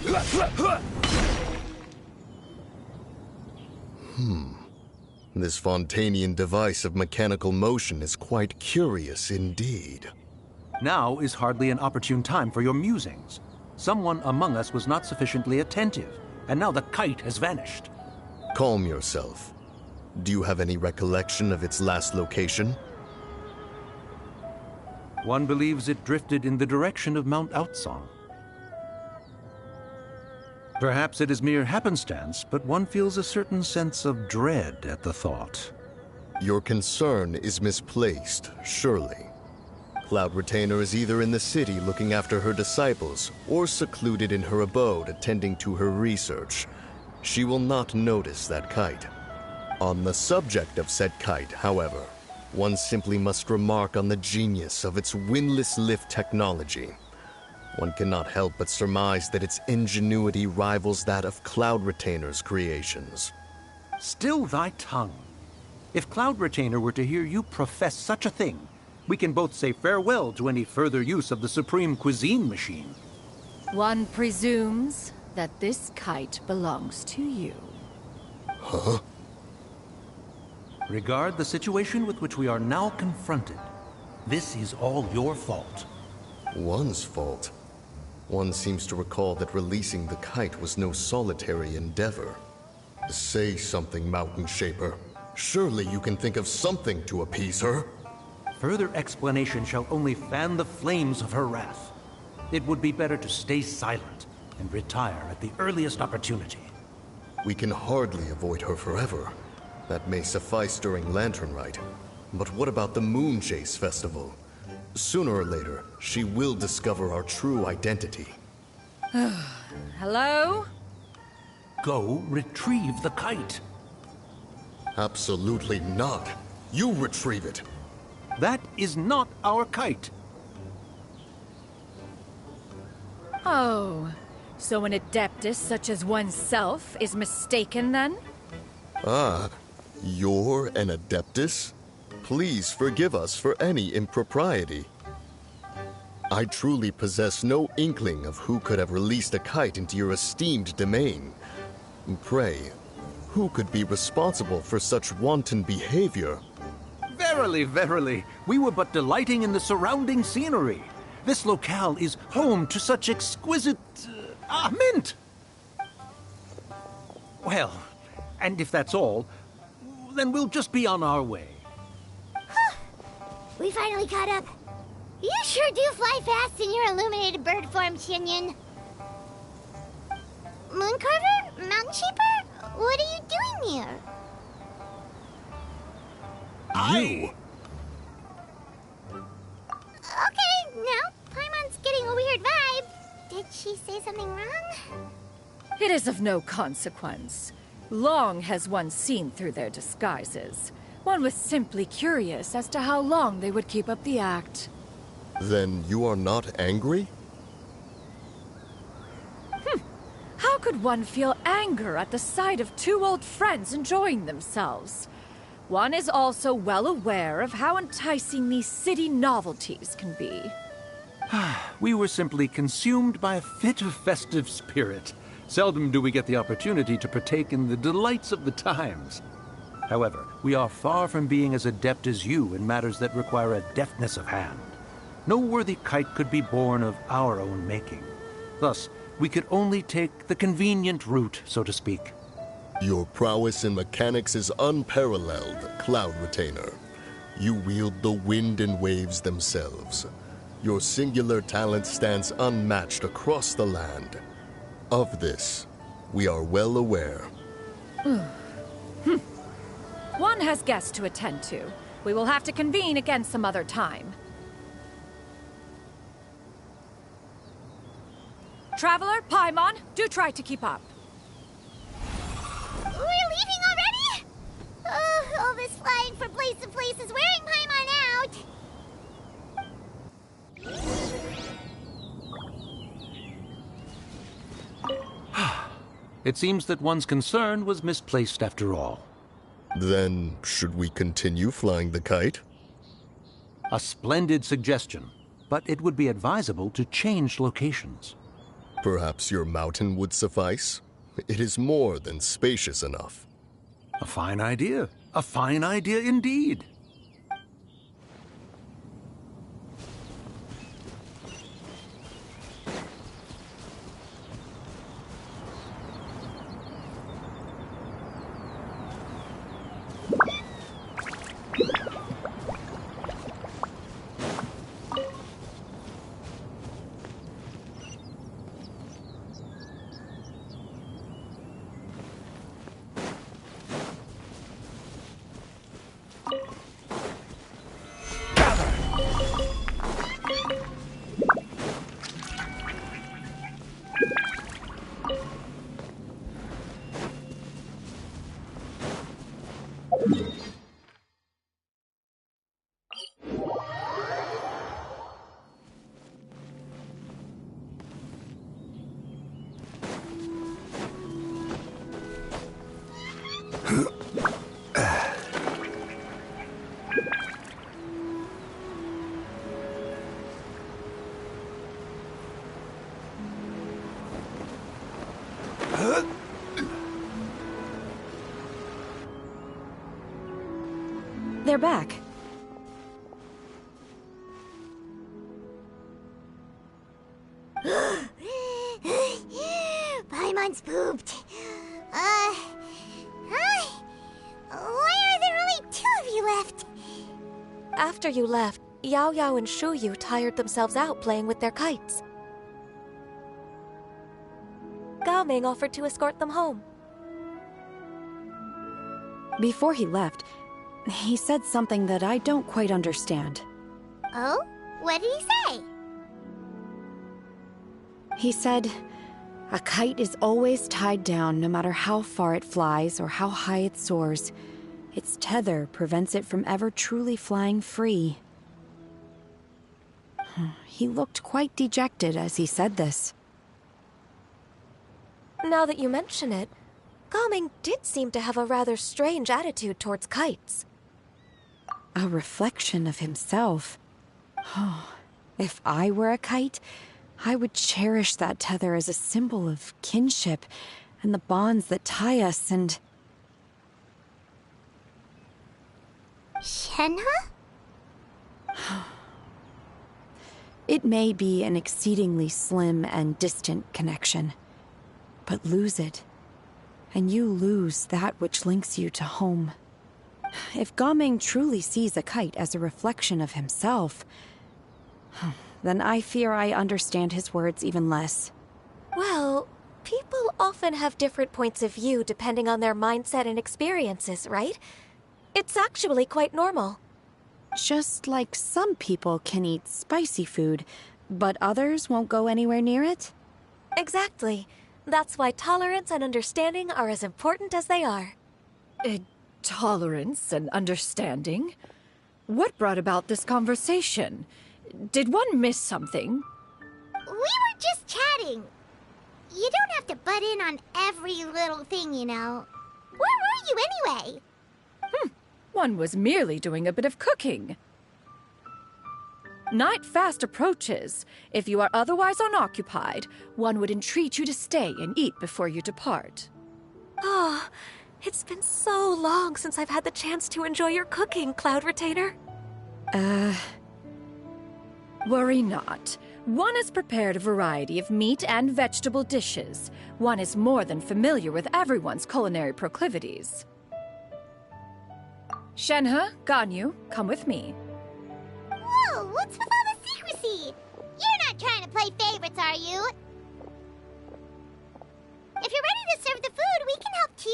It's right there! This Fontanian device of mechanical motion is quite curious indeed. Now is hardly an opportune time for your musings. Someone among us was not sufficiently attentive, and now the kite has vanished. Calm yourself. Do you have any recollection of its last location? One believes it drifted in the direction of Mount Outsong. Perhaps it is mere happenstance, but one feels a certain sense of dread at the thought. Your concern is misplaced, surely. Cloud Retainer is either in the city looking after her disciples, or secluded in her abode attending to her research. She will not notice that kite. On the subject of said kite, however, one simply must remark on the genius of its windless lift technology. One cannot help but surmise that its ingenuity rivals that of Cloud Retainer's creations. Still thy tongue. If Cloud Retainer were to hear you profess such a thing, we can both say farewell to any further use of the Supreme Cuisine Machine. One presumes that this kite belongs to you. Huh? Regard the situation with which we are now confronted. This is all your fault. One's fault? One seems to recall that releasing the kite was no solitary endeavor. Say something, Mountain Shaper. Surely you can think of something to appease her. Further explanation shall only fan the flames of her wrath. It would be better to stay silent and retire at the earliest opportunity. We can hardly avoid her forever. That may suffice during Lantern Rite. But what about the Moon Chase Festival? Sooner or later, she will discover our true identity. Hello? Go retrieve the kite. Absolutely not. You retrieve it. That is not our kite. Oh, so an adeptus such as oneself is mistaken then? Ah, you're an adeptus? Please forgive us for any impropriety. I truly possess no inkling of who could have released a kite into your esteemed domain. Pray, who could be responsible for such wanton behavior? Verily, verily, we were but delighting in the surrounding scenery. This locale is home to such exquisite... mint! Well, and if that's all, then we'll just be on our way. We finally caught up. You sure do fly fast in your illuminated bird form, Shinyan. Mooncarver? Mountain Shaper? What are you doing here? Okay, now Paimon's getting a weird vibe. Did she say something wrong? It is of no consequence. Long has one seen through their disguises. One was simply curious as to how long they would keep up the act. Then you are not angry? How could one feel anger at the sight of two old friends enjoying themselves? One is also well aware of how enticing these city novelties can be. We were simply consumed by a fit of festive spirit. Seldom do we get the opportunity to partake in the delights of the times. However, we are far from being as adept as you in matters that require a deftness of hand. No worthy kite could be born of our own making. Thus, we could only take the convenient route, so to speak. Your prowess in mechanics is unparalleled, Cloud Retainer. You wield the wind and waves themselves. Your singular talent stands unmatched across the land. Of this, we are well aware. One has guests to attend to. We will have to convene again some other time. Traveler, Paimon, do try to keep up. We're leaving already? Oh, all this flying from place to place is wearing Paimon out. It seems that one's concern was misplaced after all. Then, should we continue flying the kite? A splendid suggestion, but it would be advisable to change locations. Perhaps your mountain would suffice? It is more than spacious enough. A fine idea. A fine idea indeed. They're back. Paimon's pooped. Why are there only two of you left? After you left, Yao Yao and Shu Yu tired themselves out playing with their kites. Gao Ming offered to escort them home. Before he left, he said something that I don't quite understand. Oh? What did he say? He said, a kite is always tied down no matter how far it flies or how high it soars. Its tether prevents it from ever truly flying free. He looked quite dejected as he said this. Now that you mention it, Gao Ming did seem to have a rather strange attitude towards kites. A reflection of himself. Oh, if I were a kite, I would cherish that tether as a symbol of kinship and the bonds that tie us, and... Shenhe? It may be an exceedingly slim and distant connection, but lose it, and you lose that which links you to home. If Gaming truly sees a kite as a reflection of himself, then I fear I understand his words even less. Well, people often have different points of view depending on their mindset and experiences, right? It's actually quite normal. Just like some people can eat spicy food, but others won't go anywhere near it? Exactly. That's why tolerance and understanding are as important as they are. Tolerance and understanding? What brought about this conversation? Did one miss something? We were just chatting. You don't have to butt in on every little thing, you know. Where were you anyway? One was merely doing a bit of cooking. Night fast approaches. If you are otherwise unoccupied, one would entreat you to stay and eat before you depart. Oh, it's been so long since I've had the chance to enjoy your cooking, Cloud Retainer. Worry not. One has prepared a variety of meat and vegetable dishes. One is more than familiar with everyone's culinary proclivities. Shenhe, Ganyu, come with me. Whoa, what's with all the secrecy? You're not trying to play favorites, are you? If you're ready to serve the food, we can help too.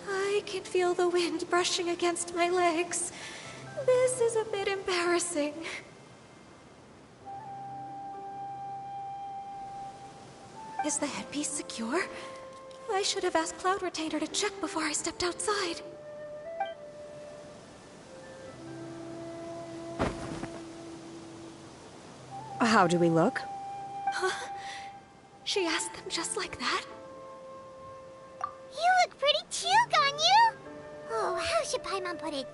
I can feel the wind brushing against my legs. This is a bit embarrassing. Is the headpiece secure? I should have asked Cloud Retainer to check before I stepped outside. How do we look? Huh? She asked them just like that? You look pretty too, Ganyu! Oh, how should Paimon put it?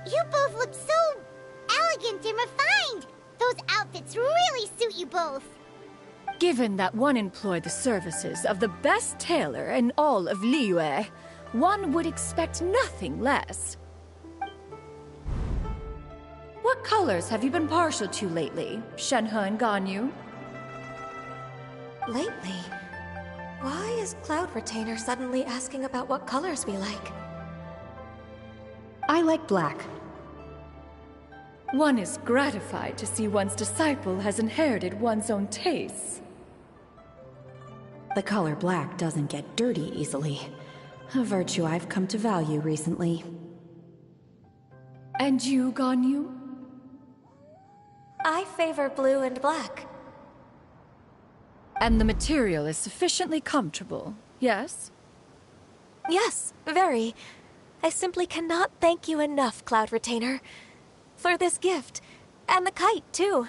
You both look so elegant and refined. Those outfits really suit you both. Given that one employed the services of the best tailor in all of Liyue, one would expect nothing less. What colors have you been partial to lately, Shenhe and Ganyu? Lately? Why is Cloud Retainer suddenly asking about what colors we like? I like black. One is gratified to see one's disciple has inherited one's own tastes. The color black doesn't get dirty easily. A virtue I've come to value recently. And you, Ganyu? I favor blue and black. And the material is sufficiently comfortable, yes? Yes, very. I simply cannot thank you enough, Cloud Retainer. For this gift. And the kite, too.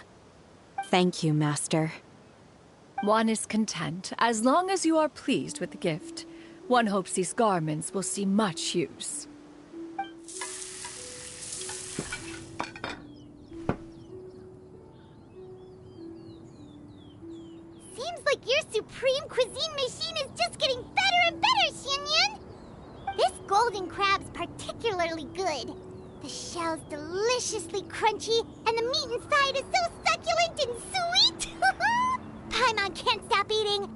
Thank you, Master. One is content, as long as you are pleased with the gift. One hopes these garments will see much use. Seems like your supreme cuisine machine is just getting better and better, Xianyun! This golden crab's particularly good. The shell's deliciously crunchy, and the meat inside is so succulent and sweet! Paimon can't stop eating.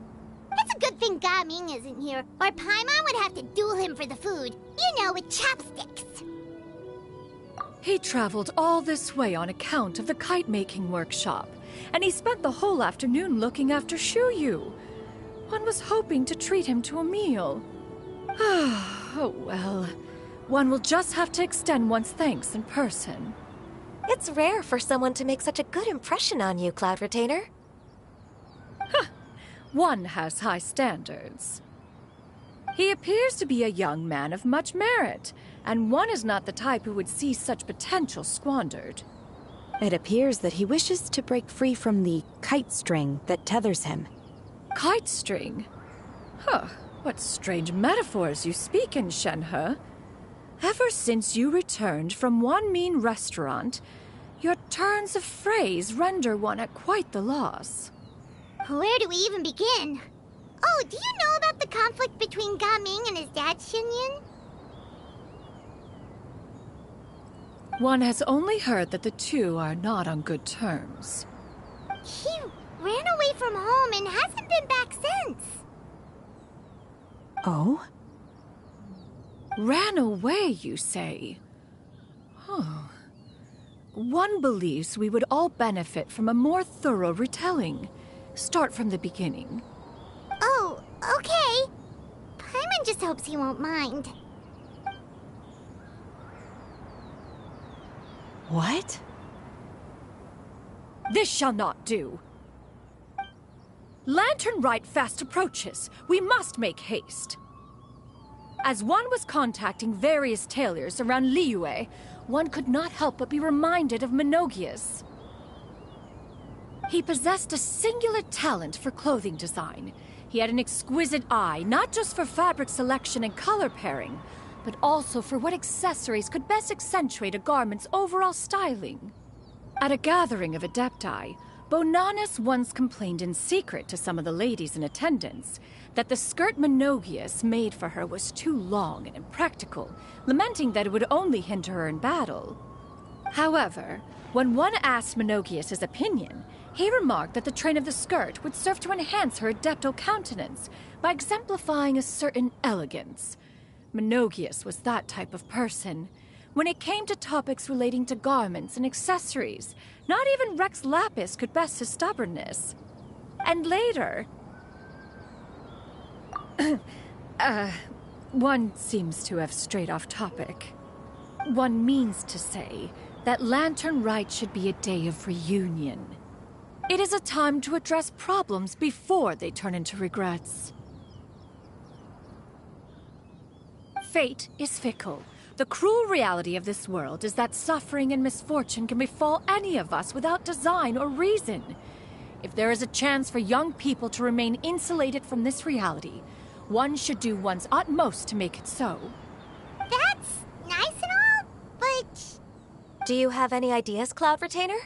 It's a good thing Gaming isn't here, or Paimon would have to duel him for the food. You know, with chopsticks. He traveled all this way on account of the kite-making workshop, and he spent the whole afternoon looking after Shuyu. One was hoping to treat him to a meal. Oh well, one will just have to extend one's thanks in person. It's rare for someone to make such a good impression on you, Cloud Retainer. One has high standards. He appears to be a young man of much merit, and one is not the type who would see such potential squandered. It appears that he wishes to break free from the kite string that tethers him. Kite string? Huh, what strange metaphors you speak in, Shenhe. Ever since you returned from One Mean Restaurant, your turns of phrase render one at quite the loss. Where do we even begin? Oh, do you know about the conflict between Gaming and his dad, Xinyan? One has only heard that the two are not on good terms. He ran away from home and hasn't been back since. Oh? Ran away, you say? Huh. One believes we would all benefit from a more thorough retelling. Start from the beginning. Oh, okay. Paimon just hopes he won't mind. What? This shall not do. Lantern Rite fast approaches. We must make haste. As one was contacting various tailors around Liyue, one could not help but be reminded of Menogias. He possessed a singular talent for clothing design. He had an exquisite eye, not just for fabric selection and color pairing, but also for what accessories could best accentuate a garment's overall styling. At a gathering of Adepti, Bonanis once complained in secret to some of the ladies in attendance that the skirt Menogias made for her was too long and impractical, lamenting that it would only hinder her in battle. However, when one asked Menogias his opinion, he remarked that the train of the skirt would serve to enhance her adeptal countenance by exemplifying a certain elegance. Menogias was that type of person. When it came to topics relating to garments and accessories, not even Rex Lapis could best his stubbornness. And later... one seems to have strayed off topic. One means to say that Lantern Rite should be a day of reunion. It is a time to address problems before they turn into regrets. Fate is fickle. The cruel reality of this world is that suffering and misfortune can befall any of us without design or reason. If there is a chance for young people to remain insulated from this reality, one should do one's utmost to make it so. That's nice and all, but... Do you have any ideas, Cloud Retainer?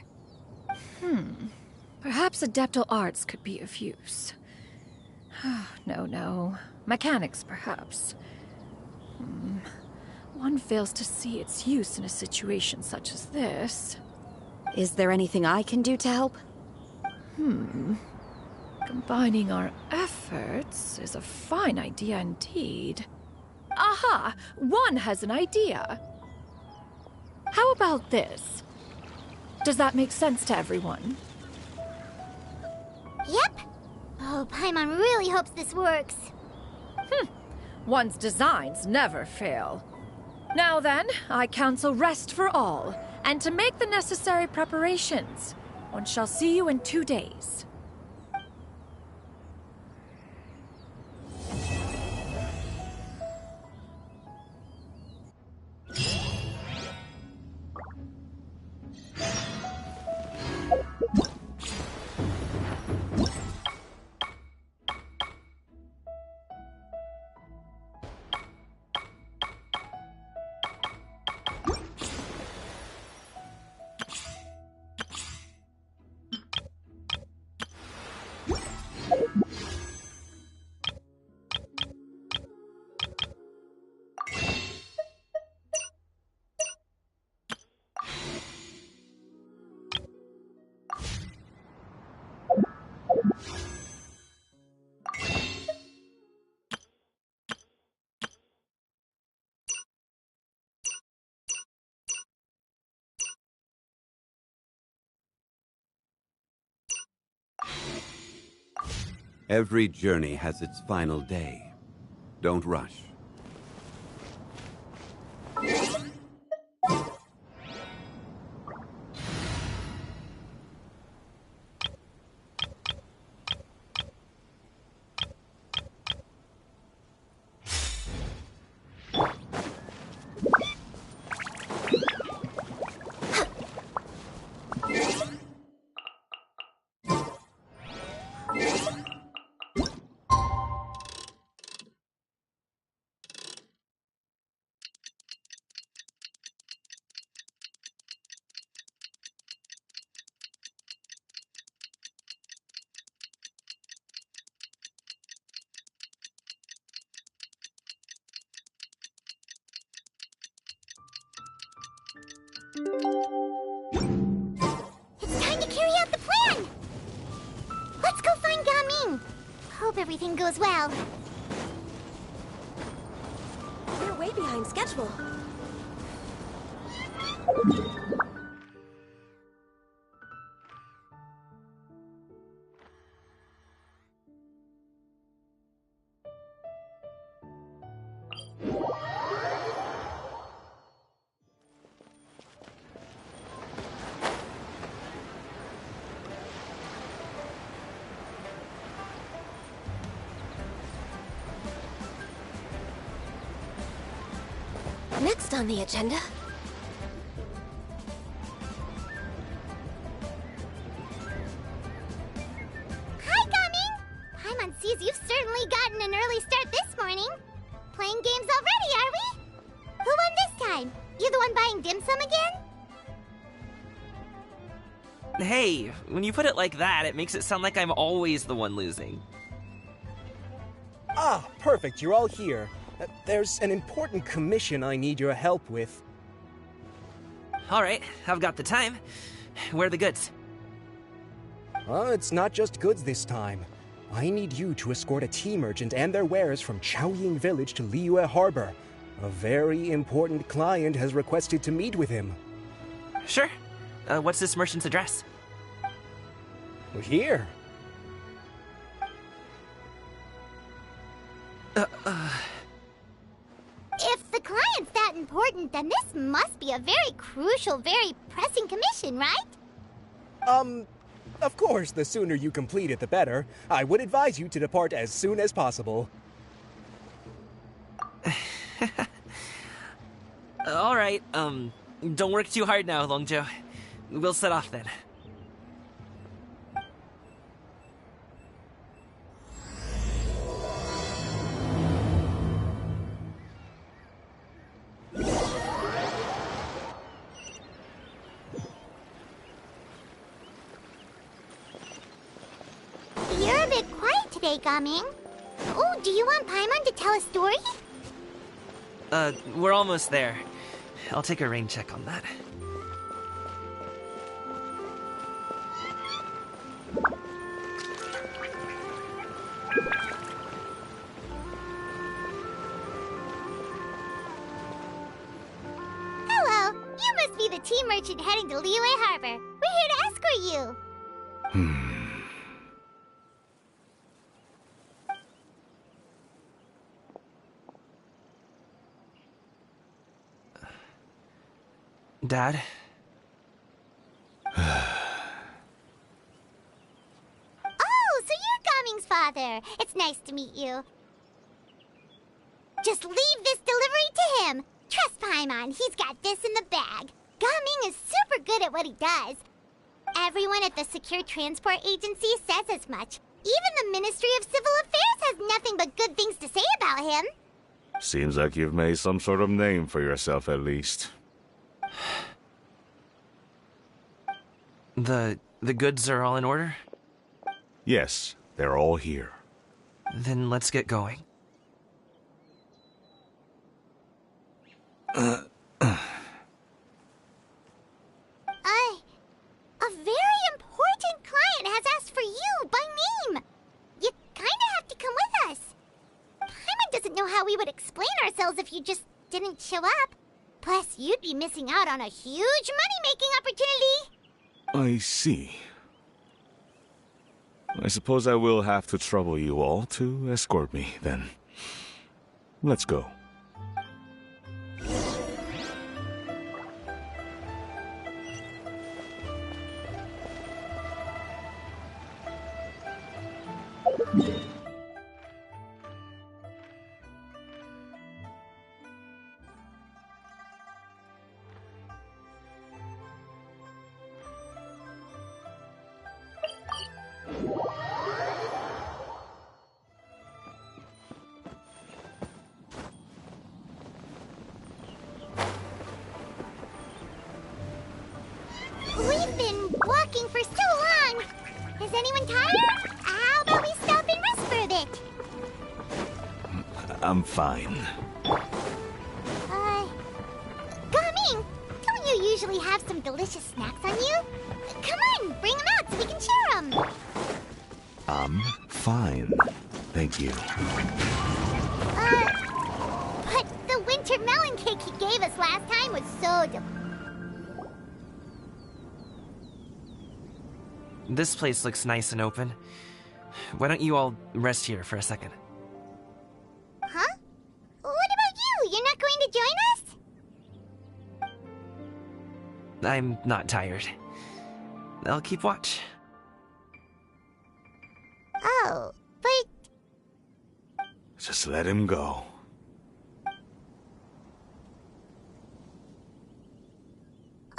Perhaps adeptal arts could be of use. No. Mechanics, perhaps. One fails to see its use in a situation such as this. Is there anything I can do to help? Combining our efforts is a fine idea indeed. Aha! One has an idea. How about this? Does that make sense to everyone? Yep. Oh, Paimon really hopes this works. One's designs never fail. Now then, I counsel rest for all, and to make the necessary preparations. One shall see you in 2 days. Every journey has its final day. Don't rush. It's time to carry out the plan! Let's go find Gaming! Hope everything goes well. We're way behind schedule. Next on the agenda. Hi, Gaming! Paimon sees you've certainly gotten an early start this morning. Playing games already, are we? Who won this time? You the one buying dim sum again? Hey, when you put it like that, it makes it sound like I'm always the one losing. Ah, perfect. You're all here. There's an important commission I need your help with. Alright, I've got the time. Where are the goods? It's not just goods this time. I need you to escort a tea merchant and their wares from Chaoying Village to Liyue Harbor. A very important client has requested to meet with him. Sure. What's this merchant's address? Here. If the client's that important, then this must be a very crucial, very pressing commission, right? Of course, the sooner you complete it, the better. I would advise you to depart as soon as possible. Alright, don't work too hard now, Longjo. We'll set off then. You're a bit quiet today, Gaming. Oh, do you want Paimon to tell a story? We're almost there. I'll take a rain check on that. Hello, you must be the tea merchant heading to Liyue Harbor. We're here to escort you. Dad? Oh, so you're Gaming's father. It's nice to meet you. Just leave this delivery to him. Trust Paimon, he's got this in the bag. Gaming is super good at what he does. Everyone at the Secure Transport Agency says as much. Even the Ministry of Civil Affairs has nothing but good things to say about him. Seems like you've made some sort of name for yourself at least. The goods are all in order? Yes, they're all here. Then let's get going. A very important client has asked for you by name. You kinda have to come with us. Paimon doesn't know how we would explain ourselves if you just didn't show up. Plus, you'd be missing out on a huge money-making opportunity. I see. I suppose I will have to trouble you all to escort me, then. Let's go. We've been walking for so long. Is anyone tired? How about we stop and rest for a bit? I'm fine. Gaming, don't usually have some delicious snacks on you? Come on, bring them out so we can share them. Fine. Thank you. But the winter melon cake he gave us last time was so This place looks nice and open. Why don't you all rest here for a second? Huh? What about you? You're not going to join us? I'm not tired. I'll keep watch. Oh, but... Just let him go.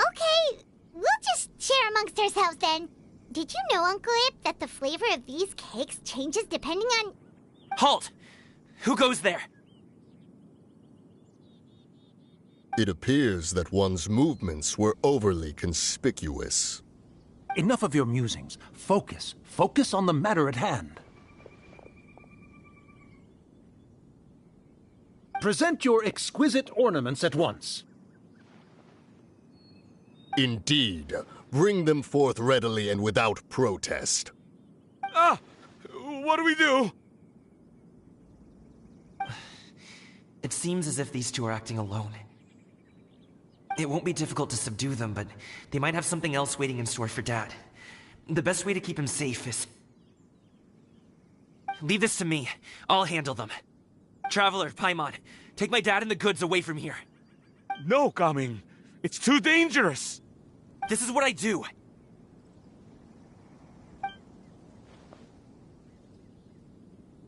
Okay, we'll just share amongst ourselves then. Did you know, Uncle Ip, that the flavor of these cakes changes depending on... Halt! Who goes there? It appears that one's movements were overly conspicuous. Enough of your musings. Focus. Focus on the matter at hand. Present your exquisite ornaments at once. Indeed. Bring them forth readily and without protest. Ah! What do we do? It seems as if these two are acting alone. It won't be difficult to subdue them, but they might have something else waiting in store for Dad. The best way to keep him safe is... Leave this to me. I'll handle them. Traveler, Paimon, take my dad and the goods away from here. No, Gaming. It's too dangerous. This is what I do.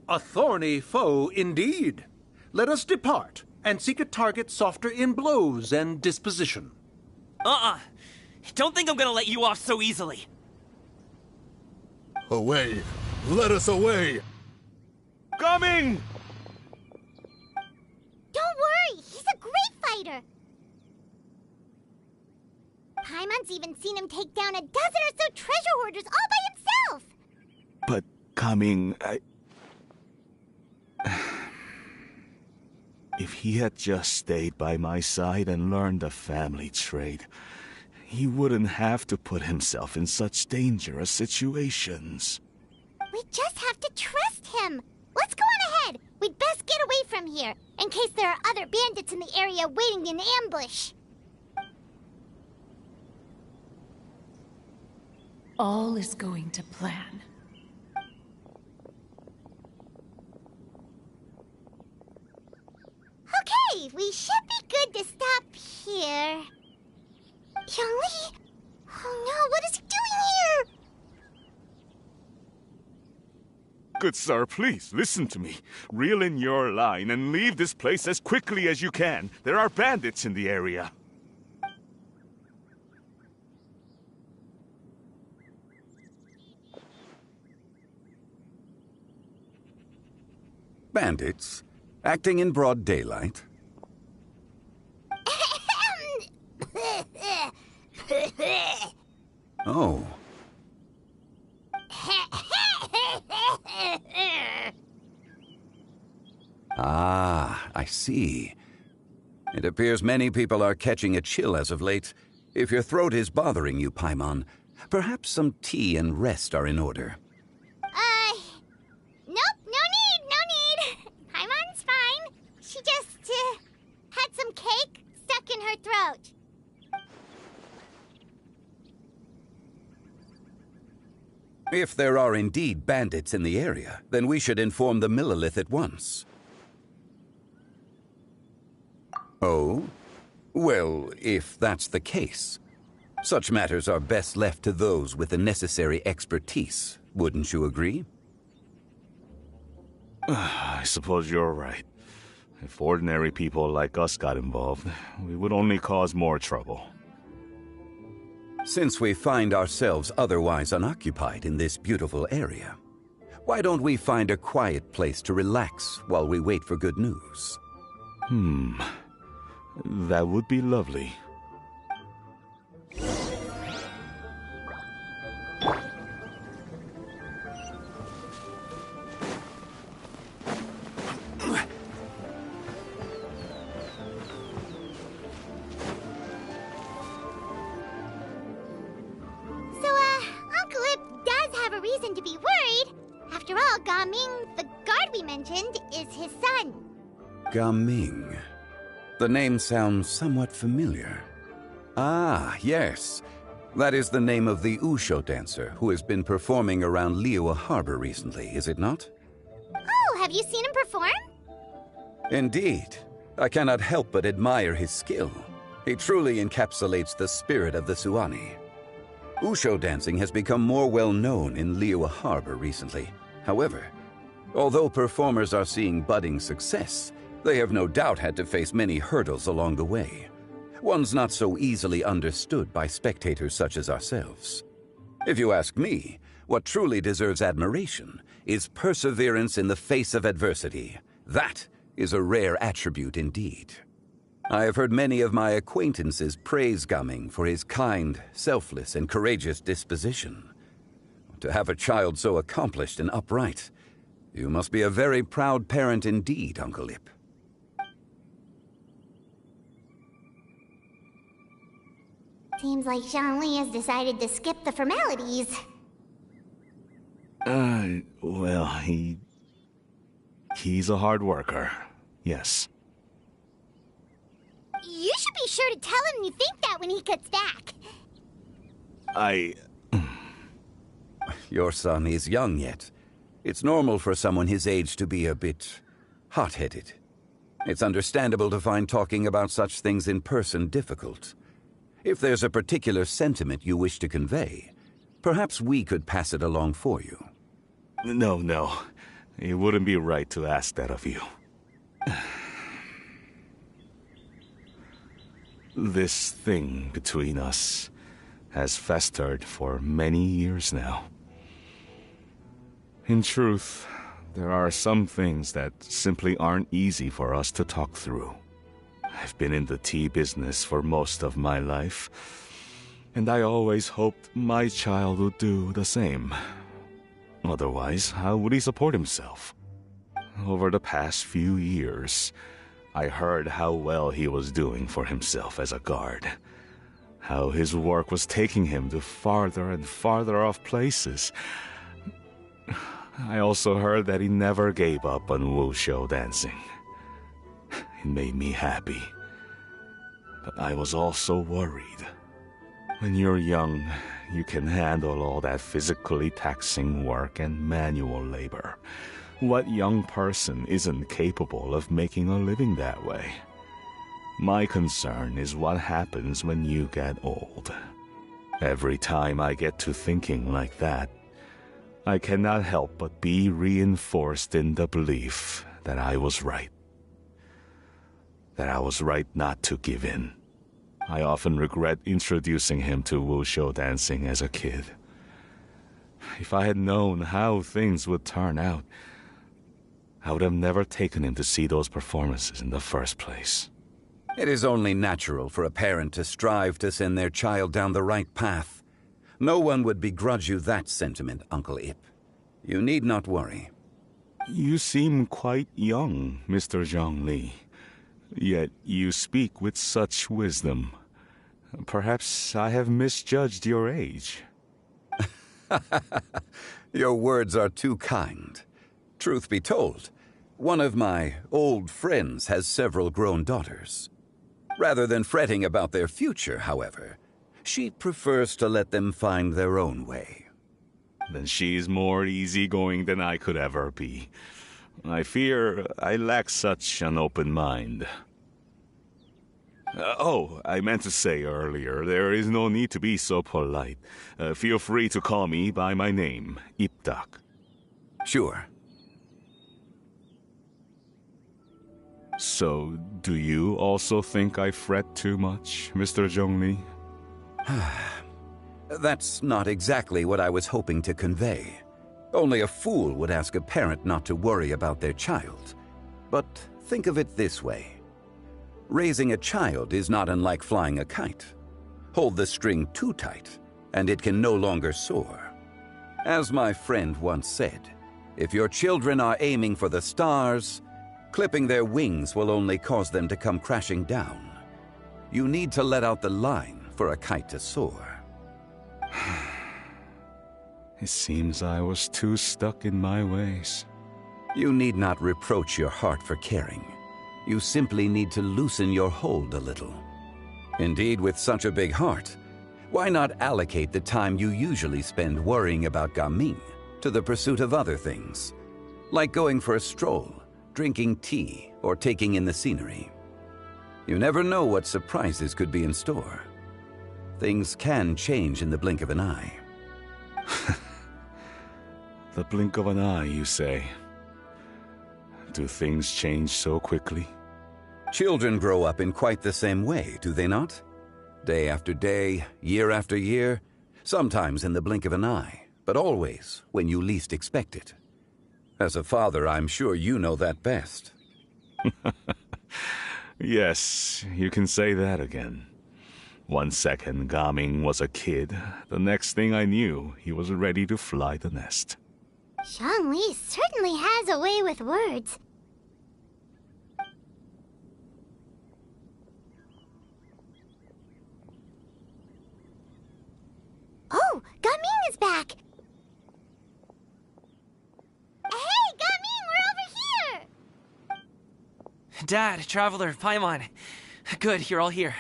A thorny foe indeed. Let us depart and seek a target softer in blows and disposition. Don't think I'm gonna let you off so easily. Away! Let us away! Coming! Don't worry, he's a great fighter. Paimon's even seen him take down a dozen or so treasure hoarders all by himself. But, Gaming, If he had just stayed by my side and learned the family trade, he wouldn't have to put himself in such dangerous situations. We just have to trust him. Let's go on ahead. We'd best get away from here, in case there are other bandits in the area waiting in ambush. All is going to plan. Okay, we should be good to stop here. Youngli? Oh no, what is he doing here? Good sir, please, listen to me. Reel in your line and leave this place as quickly as you can. There are bandits in the area. Bandits? Acting in broad daylight? Oh. Ah, I see. It appears many people are catching a chill as of late. If your throat is bothering you, Paimon, perhaps some tea and rest are in order. Nope, no need. Paimon's fine. She just, had some cake stuck in her throat. If there are indeed bandits in the area, then we should inform the Millelith at once. Oh? Well, if that's the case, such matters are best left to those with the necessary expertise. Wouldn't you agree? I suppose you're right. If ordinary people like us got involved, we would only cause more trouble. Since we find ourselves otherwise unoccupied in this beautiful area, why don't we find a quiet place to relax while we wait for good news? That would be lovely. to be worried. After all, Gaming, the guard we mentioned, is his son. Gaming. The name sounds somewhat familiar. Ah, yes. That is the name of the Wushu dancer who has been performing around Liyue Harbor recently, is it not? Oh, have you seen him perform? Indeed. I cannot help but admire his skill. He truly encapsulates the spirit of the Suani. Wushu dancing has become more well known in Liyue Harbor recently. However, although performers are seeing budding success, they have no doubt had to face many hurdles along the way. Ones not so easily understood by spectators such as ourselves. If you ask me, what truly deserves admiration is perseverance in the face of adversity. That is a rare attribute indeed. I have heard many of my acquaintances praise Gaming for his kind, selfless, and courageous disposition. To have a child so accomplished and upright, you must be a very proud parent indeed, Uncle Ip. Seems like Zhongli has decided to skip the formalities. Well, he's a hard worker. Yes. You should be sure to tell him you think that when he gets back. Your son is young yet. It's normal for someone his age to be a bit hot-headed. It's understandable to find talking about such things in person difficult. If there's a particular sentiment you wish to convey, perhaps we could pass it along for you. No. It wouldn't be right to ask that of you. This thing between us has festered for many years now. In truth, there are some things that simply aren't easy for us to talk through. I've been in the tea business for most of my life, and I always hoped my child would do the same. Otherwise, how would he support himself? Over the past few years, I heard how well he was doing for himself as a guard. How his work was taking him to farther and farther off places. I also heard that he never gave up on Wushu dancing. It made me happy. But I was also worried. When you're young, you can handle all that physically taxing work and manual labor. What young person isn't capable of making a living that way? My concern is what happens when you get old. Every time I get to thinking like that, I cannot help but be reinforced in the belief that I was right. That I was right not to give in. I often regret introducing him to Wushu dancing as a kid. If I had known how things would turn out, I would have never taken him to see those performances in the first place. It is only natural for a parent to strive to send their child down the right path. No one would begrudge you that sentiment, Uncle Ip. You need not worry. You seem quite young, Mr. Zhongli. Yet you speak with such wisdom. Perhaps I have misjudged your age. Your words are too kind. Truth be told, one of my old friends has several grown daughters. Rather than fretting about their future, however, she prefers to let them find their own way. Then she's more easygoing than I could ever be. I fear I lack such an open mind. I meant to say earlier, there is no need to be so polite. Feel free to call me by my name, Ipdak. Sure. So, do you also think I fret too much, Mr. Zhongli? That's not exactly what I was hoping to convey. Only a fool would ask a parent not to worry about their child. But think of it this way. Raising a child is not unlike flying a kite. Hold the string too tight, and it can no longer soar. As my friend once said, if your children are aiming for the stars, clipping their wings will only cause them to come crashing down. You need to let out the line for a kite to soar. It seems I was too stuck in my ways. You need not reproach your heart for caring. You simply need to loosen your hold a little. Indeed, with such a big heart, why not allocate the time you usually spend worrying about Gaming to the pursuit of other things, like going for a stroll, drinking tea, or taking in the scenery? You never know what surprises could be in store. Things can change in the blink of an eye. The blink of an eye, you say? Do things change so quickly? Children grow up in quite the same way, do they not? Day after day, year after year, sometimes in the blink of an eye, but always when you least expect it. As a father, I'm sure you know that best. Yes, you can say that again. 1 second, Gaming was a kid. The next thing I knew, he was ready to fly the nest. Zhongli certainly has a way with words. Oh, Gaming is back! Hey, Gaming, we're over here! Dad, Traveler, Paimon. Good, you're all here.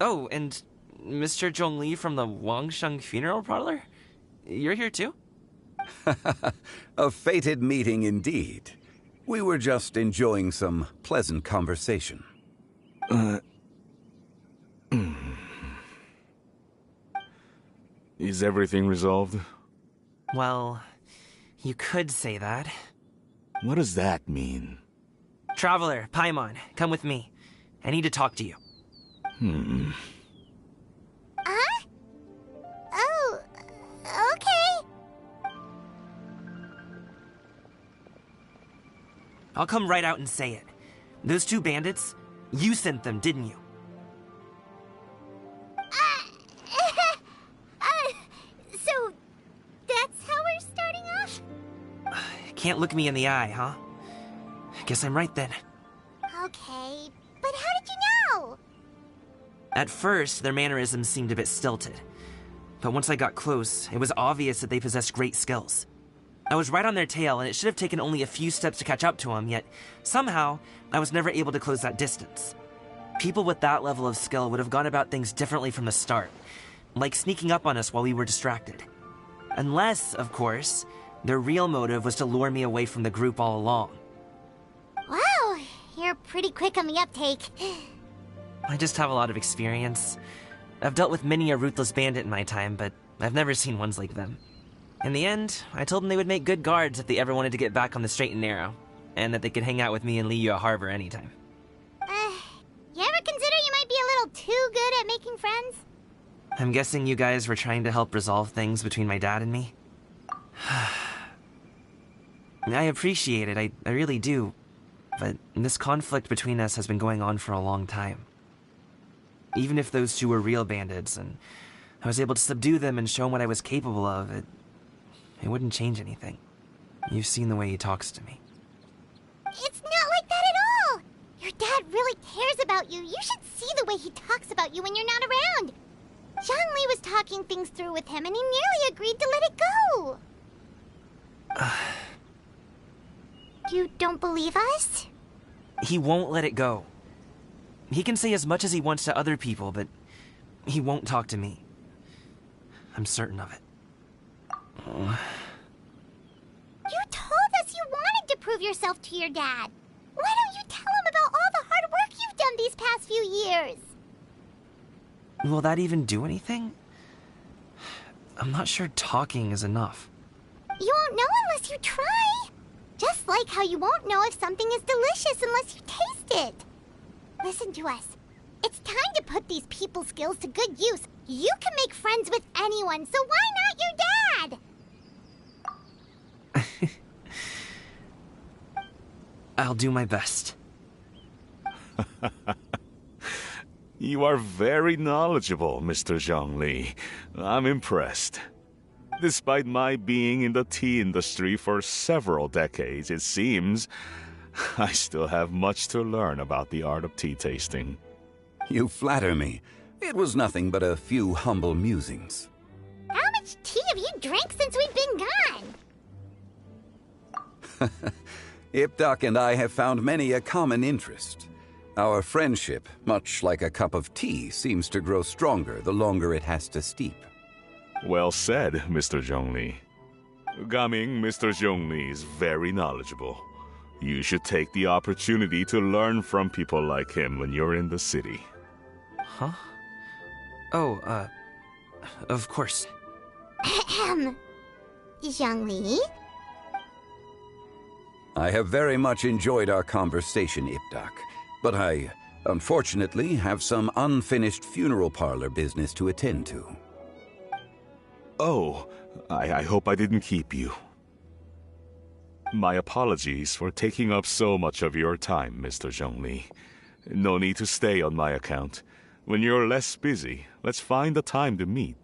Oh, and Mr. Zhongli from the Wangsheng Funeral Parlor? You're here too? A fated meeting indeed. We were just enjoying some pleasant conversation. Is everything resolved? Well, you could say that. What does that mean? Traveler, Paimon, come with me. I need to talk to you. Huh? Oh, okay. I'll come right out and say it. Those two bandits, you sent them, didn't you? So, that's how we're starting off? Can't look me in the eye, huh? Guess I'm right then. Okay, but how did you know? At first, their mannerisms seemed a bit stilted. But once I got close, it was obvious that they possessed great skills. I was right on their tail, and it should have taken only a few steps to catch up to them, yet somehow, I was never able to close that distance. People with that level of skill would have gone about things differently from the start, like sneaking up on us while we were distracted. Unless, of course, their real motive was to lure me away from the group all along. Wow, you're pretty quick on the uptake. I just have a lot of experience. I've dealt with many a ruthless bandit in my time, but I've never seen ones like them. In the end, I told them they would make good guards if they ever wanted to get back on the straight and narrow, and that they could hang out with me in Liyue Harbor anytime. You ever consider you might be a little too good at making friends? I'm guessing you guys were trying to help resolve things between my dad and me? I appreciate it, I really do. But this conflict between us has been going on for a long time. Even if those two were real bandits, and I was able to subdue them and show him what I was capable of, it wouldn't change anything. You've seen the way he talks to me. It's not like that at all! Your dad really cares about you. You should see the way he talks about you when you're not around. Zhongli was talking things through with him, and he nearly agreed to let it go. You don't believe us? He won't let it go. He can say as much as he wants to other people, but he won't talk to me. I'm certain of it. You told us you wanted to prove yourself to your dad. Why don't you tell him about all the hard work you've done these past few years? Will that even do anything? I'm not sure talking is enough. You won't know unless you try. Just like how you won't know if something is delicious unless you taste it. Listen to us. It's time to put these people skills to good use. You can make friends with anyone, so why not your dad? I'll do my best. You are very knowledgeable, Mr. Zhongli. I'm impressed. Despite my being in the tea industry for several decades, it seems I still have much to learn about the art of tea tasting. You flatter me. It was nothing but a few humble musings. How much tea have you drank since we've Ipdak and I have found many a common interest. Our friendship, much like a cup of tea, seems to grow stronger the longer it has to steep. Well said, Mr. Zhongli. Gaming, Mr. Zhongli is very knowledgeable. You should take the opportunity to learn from people like him when you're in the city. Huh? Oh, of course. Zhongli? I have very much enjoyed our conversation, Ipdak, but I, unfortunately, have some unfinished funeral parlor business to attend to. Oh, I hope I didn't keep you. My apologies for taking up so much of your time, Mr. Zhongli. No need to stay on my account. When you're less busy, let's find a time to meet.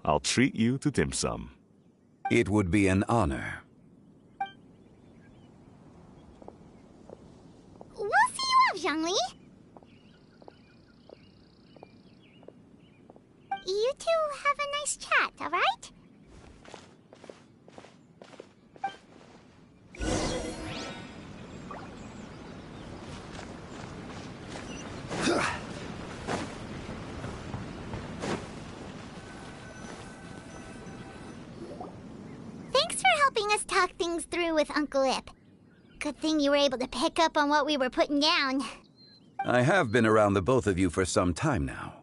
I'll treat you to dim sum. It would be an honor. We'll see you off, Zhongli. You two have a nice chat, all right? Thanks for helping us talk things through with Uncle Ip. Good thing you were able to pick up on what we were putting down. I have been around the both of you for some time now.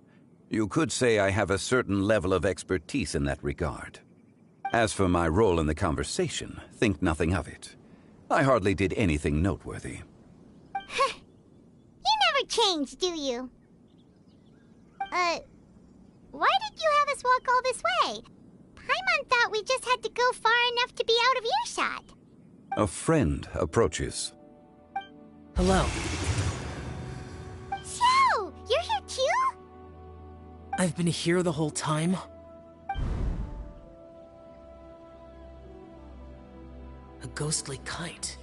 You could say I have a certain level of expertise in that regard. As for my role in the conversation, think nothing of it. I hardly did anything noteworthy. You never change, do you? Why did you have us walk all this way? Paimon thought we just had to go far enough to be out of earshot. A friend approaches. Hello. So, you're here too? I've been here the whole time? A ghostly kite.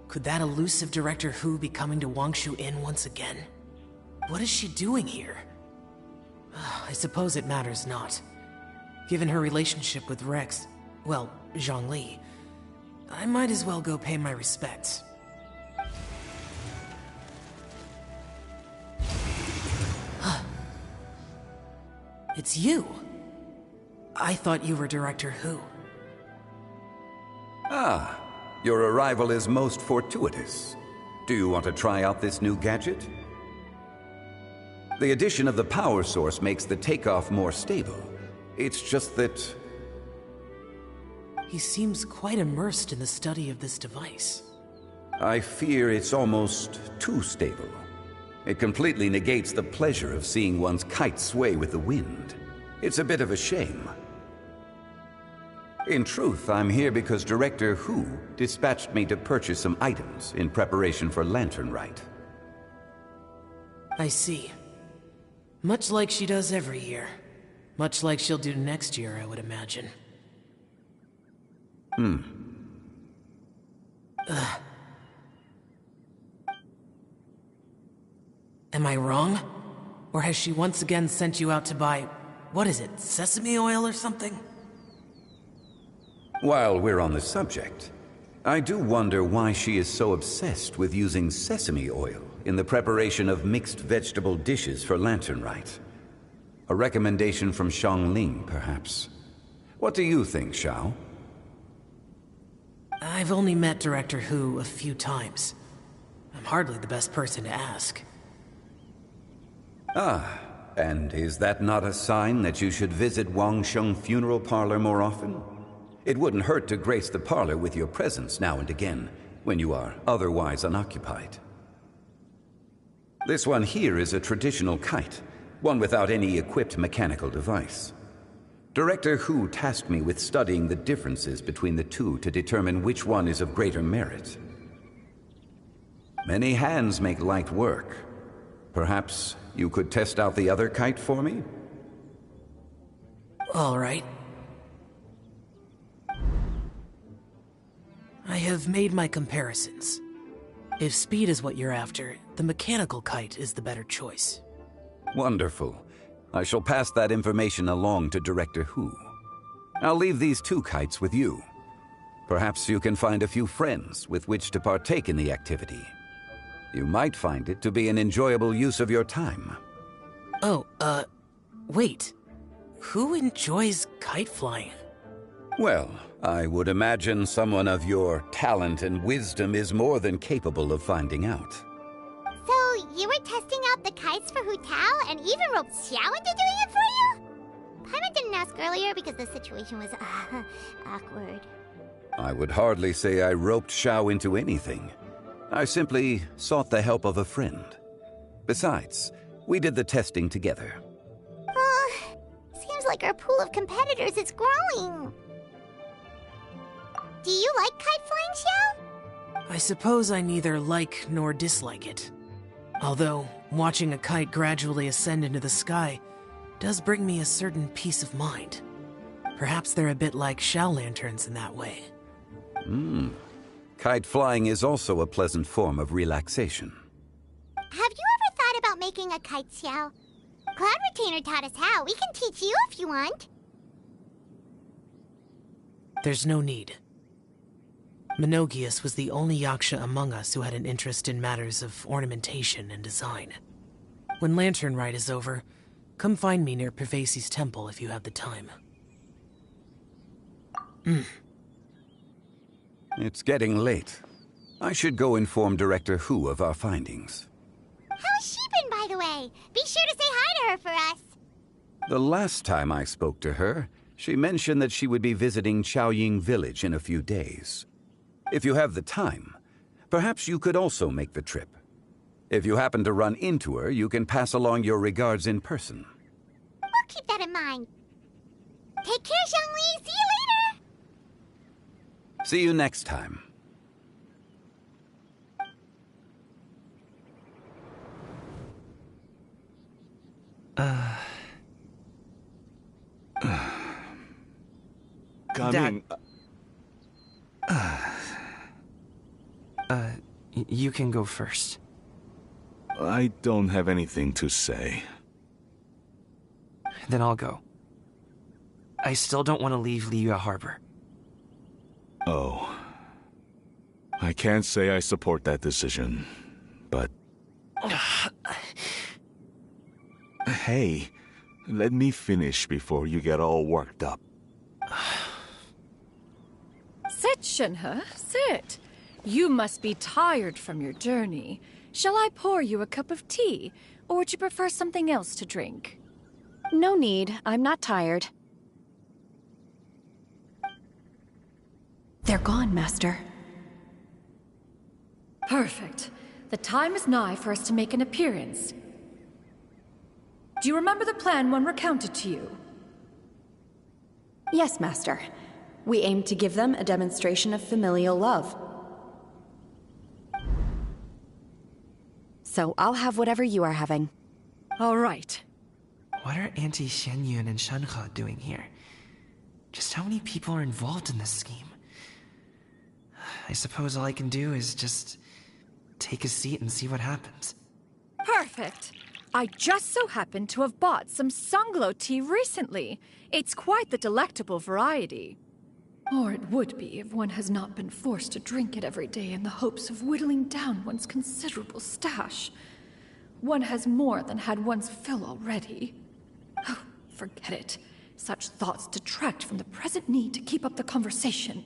Could that elusive Director Hu be coming to Wangshu Inn once again? What is she doing here? I suppose it matters not. Given her relationship with Rex, well, Zhongli, I might as well go pay my respects. It's you! I thought you were Director Hu. Ah, your arrival is most fortuitous. Do you want to try out this new gadget? The addition of the power source makes the takeoff more stable. It's just that... He seems quite immersed in the study of this device. I fear it's almost too stable. It completely negates the pleasure of seeing one's kite sway with the wind. It's a bit of a shame. In truth, I'm here because Director Hu dispatched me to purchase some items in preparation for Lantern Rite. I see. Much like she does every year. Much like she'll do next year, I would imagine. Am I wrong? Or has she once again sent you out to buy... what is it, sesame oil or something? While we're on the subject, I do wonder why she is so obsessed with using sesame oil in the preparation of mixed vegetable dishes for Lantern Rite. A recommendation from Xiangling, perhaps. What do you think, Xiao? I've only met Director Hu a few times. I'm hardly the best person to ask. Ah, and is that not a sign that you should visit Wangsheng Funeral Parlor more often? It wouldn't hurt to grace the parlor with your presence now and again, when you are otherwise unoccupied. This one here is a traditional kite, one without any equipped mechanical device. Director Hu tasked me with studying the differences between the two to determine which one is of greater merit. Many hands make light work. Perhaps you could test out the other kite for me? All right. I have made my comparisons. If speed is what you're after, the mechanical kite is the better choice. Wonderful. I shall pass that information along to Director Hu. I'll leave these two kites with you. Perhaps you can find a few friends with which to partake in the activity. You might find it to be an enjoyable use of your time. Oh, wait. Who enjoys kite flying? Well, I would imagine someone of your talent and wisdom is more than capable of finding out. So, you were testing out the kites for Hu Tao and even roped Xiao into doing it for you? Paimon didn't ask earlier because the situation was, awkward. I would hardly say I roped Xiao into anything. I simply sought the help of a friend. Besides, we did the testing together. Seems like our pool of competitors is growing. Do you like kite flying, Xiao? I suppose I neither like nor dislike it. Although, watching a kite gradually ascend into the sky does bring me a certain peace of mind. Perhaps they're a bit like Xiao lanterns in that way. Kite flying is also a pleasant form of relaxation. Have you ever thought about making a kite, Xiao? Cloud Retainer taught us how. We can teach you if you want. There's no need. Menogias was the only Yaksha among us who had an interest in matters of ornamentation and design. When Lantern Rite is over, come find me near Pervasi's temple if you have the time. It's getting late. I should go inform Director Hu of our findings. How's she been, by the way? Be sure to say hi to her for us. The last time I spoke to her, she mentioned that she would be visiting Chaoying Village in a few days. If you have the time, perhaps you could also make the trip. If you happen to run into her, you can pass along your regards in person. We'll keep that in mind. Take care, Zhongli. See you later. See you next time. Coming. You can go first. I don't have anything to say. Then I'll go. I still don't want to leave Liyue Harbor. Oh. I can't say I support that decision, but... Hey, let me finish before you get all worked up. Sit, Shenhe, sit. You must be tired from your journey. Shall I pour you a cup of tea, or would you prefer something else to drink? No need. I'm not tired. They're gone, Master. Perfect. The time is nigh for us to make an appearance. Do you remember the plan one recounted to you? Yes, Master. We aim to give them a demonstration of familial love. So I'll have whatever you are having. All right. What are Auntie Xianyun and Shenhe doing here? Just how many people are involved in this scheme? I suppose all I can do is just take a seat and see what happens. Perfect. I just so happen to have bought some Sunglow tea recently. It's quite the delectable variety. Or it would be if one has not been forced to drink it every day in the hopes of whittling down one's considerable stash. One has more than had one's fill already. Oh, forget it. Such thoughts detract from the present need to keep up the conversation.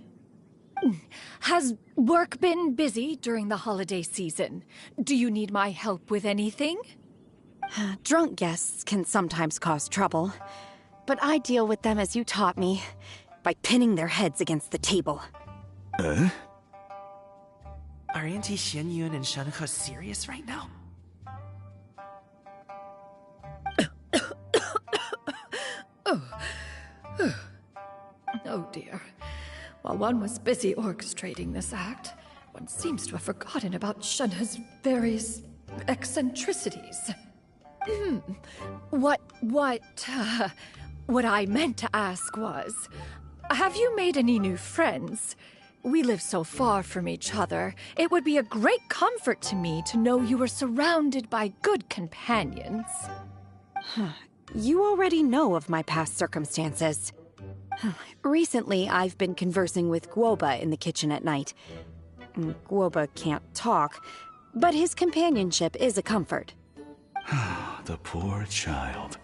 Has work been busy during the holiday season? Do you need my help with anything? Drunk guests can sometimes cause trouble, but I deal with them as you taught me, by pinning their heads against the table. Are Auntie Xianyun and Shenhe serious right now? Oh dear. While one was busy orchestrating this act, one seems to have forgotten about Shenhe's various eccentricities. What I meant to ask was, have you made any new friends? We live so far from each other. It would be a great comfort to me to know you were surrounded by good companions. You already know of my past circumstances. Recently, I've been conversing with Guoba in the kitchen at night. Guoba can't talk, but his companionship is a comfort. The poor child.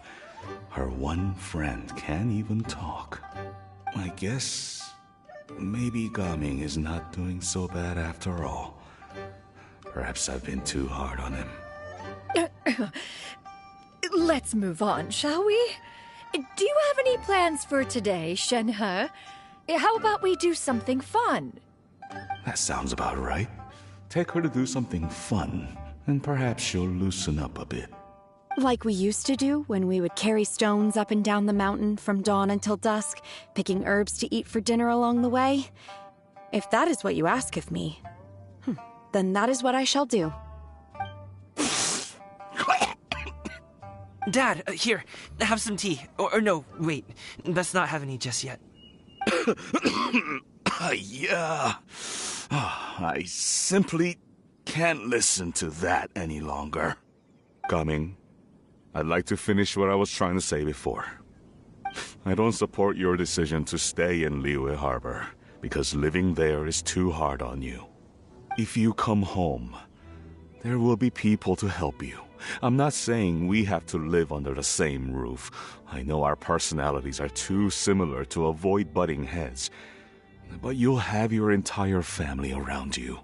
Her one friend can't even talk. I guess maybe Gaming is not doing so bad after all. Perhaps I've been too hard on him. Let's move on, shall we? Do you have any plans for today, Shenhe? How about we do something fun? That sounds about right. Take her to do something fun, and perhaps she'll loosen up a bit. Like we used to do when we would carry stones up and down the mountain from dawn until dusk, picking herbs to eat for dinner along the way? If that is what you ask of me, then that is what I shall do. Dad, here, have some tea. Or no, wait, let's not have any just yet. Yeah. I simply can't listen to that any longer. Coming. I'd like to finish what I was trying to say before. I don't support your decision to stay in Liyue Harbor, because living there is too hard on you. If you come home, there will be people to help you. I'm not saying we have to live under the same roof. I know our personalities are too similar to avoid butting heads. But you'll have your entire family around you.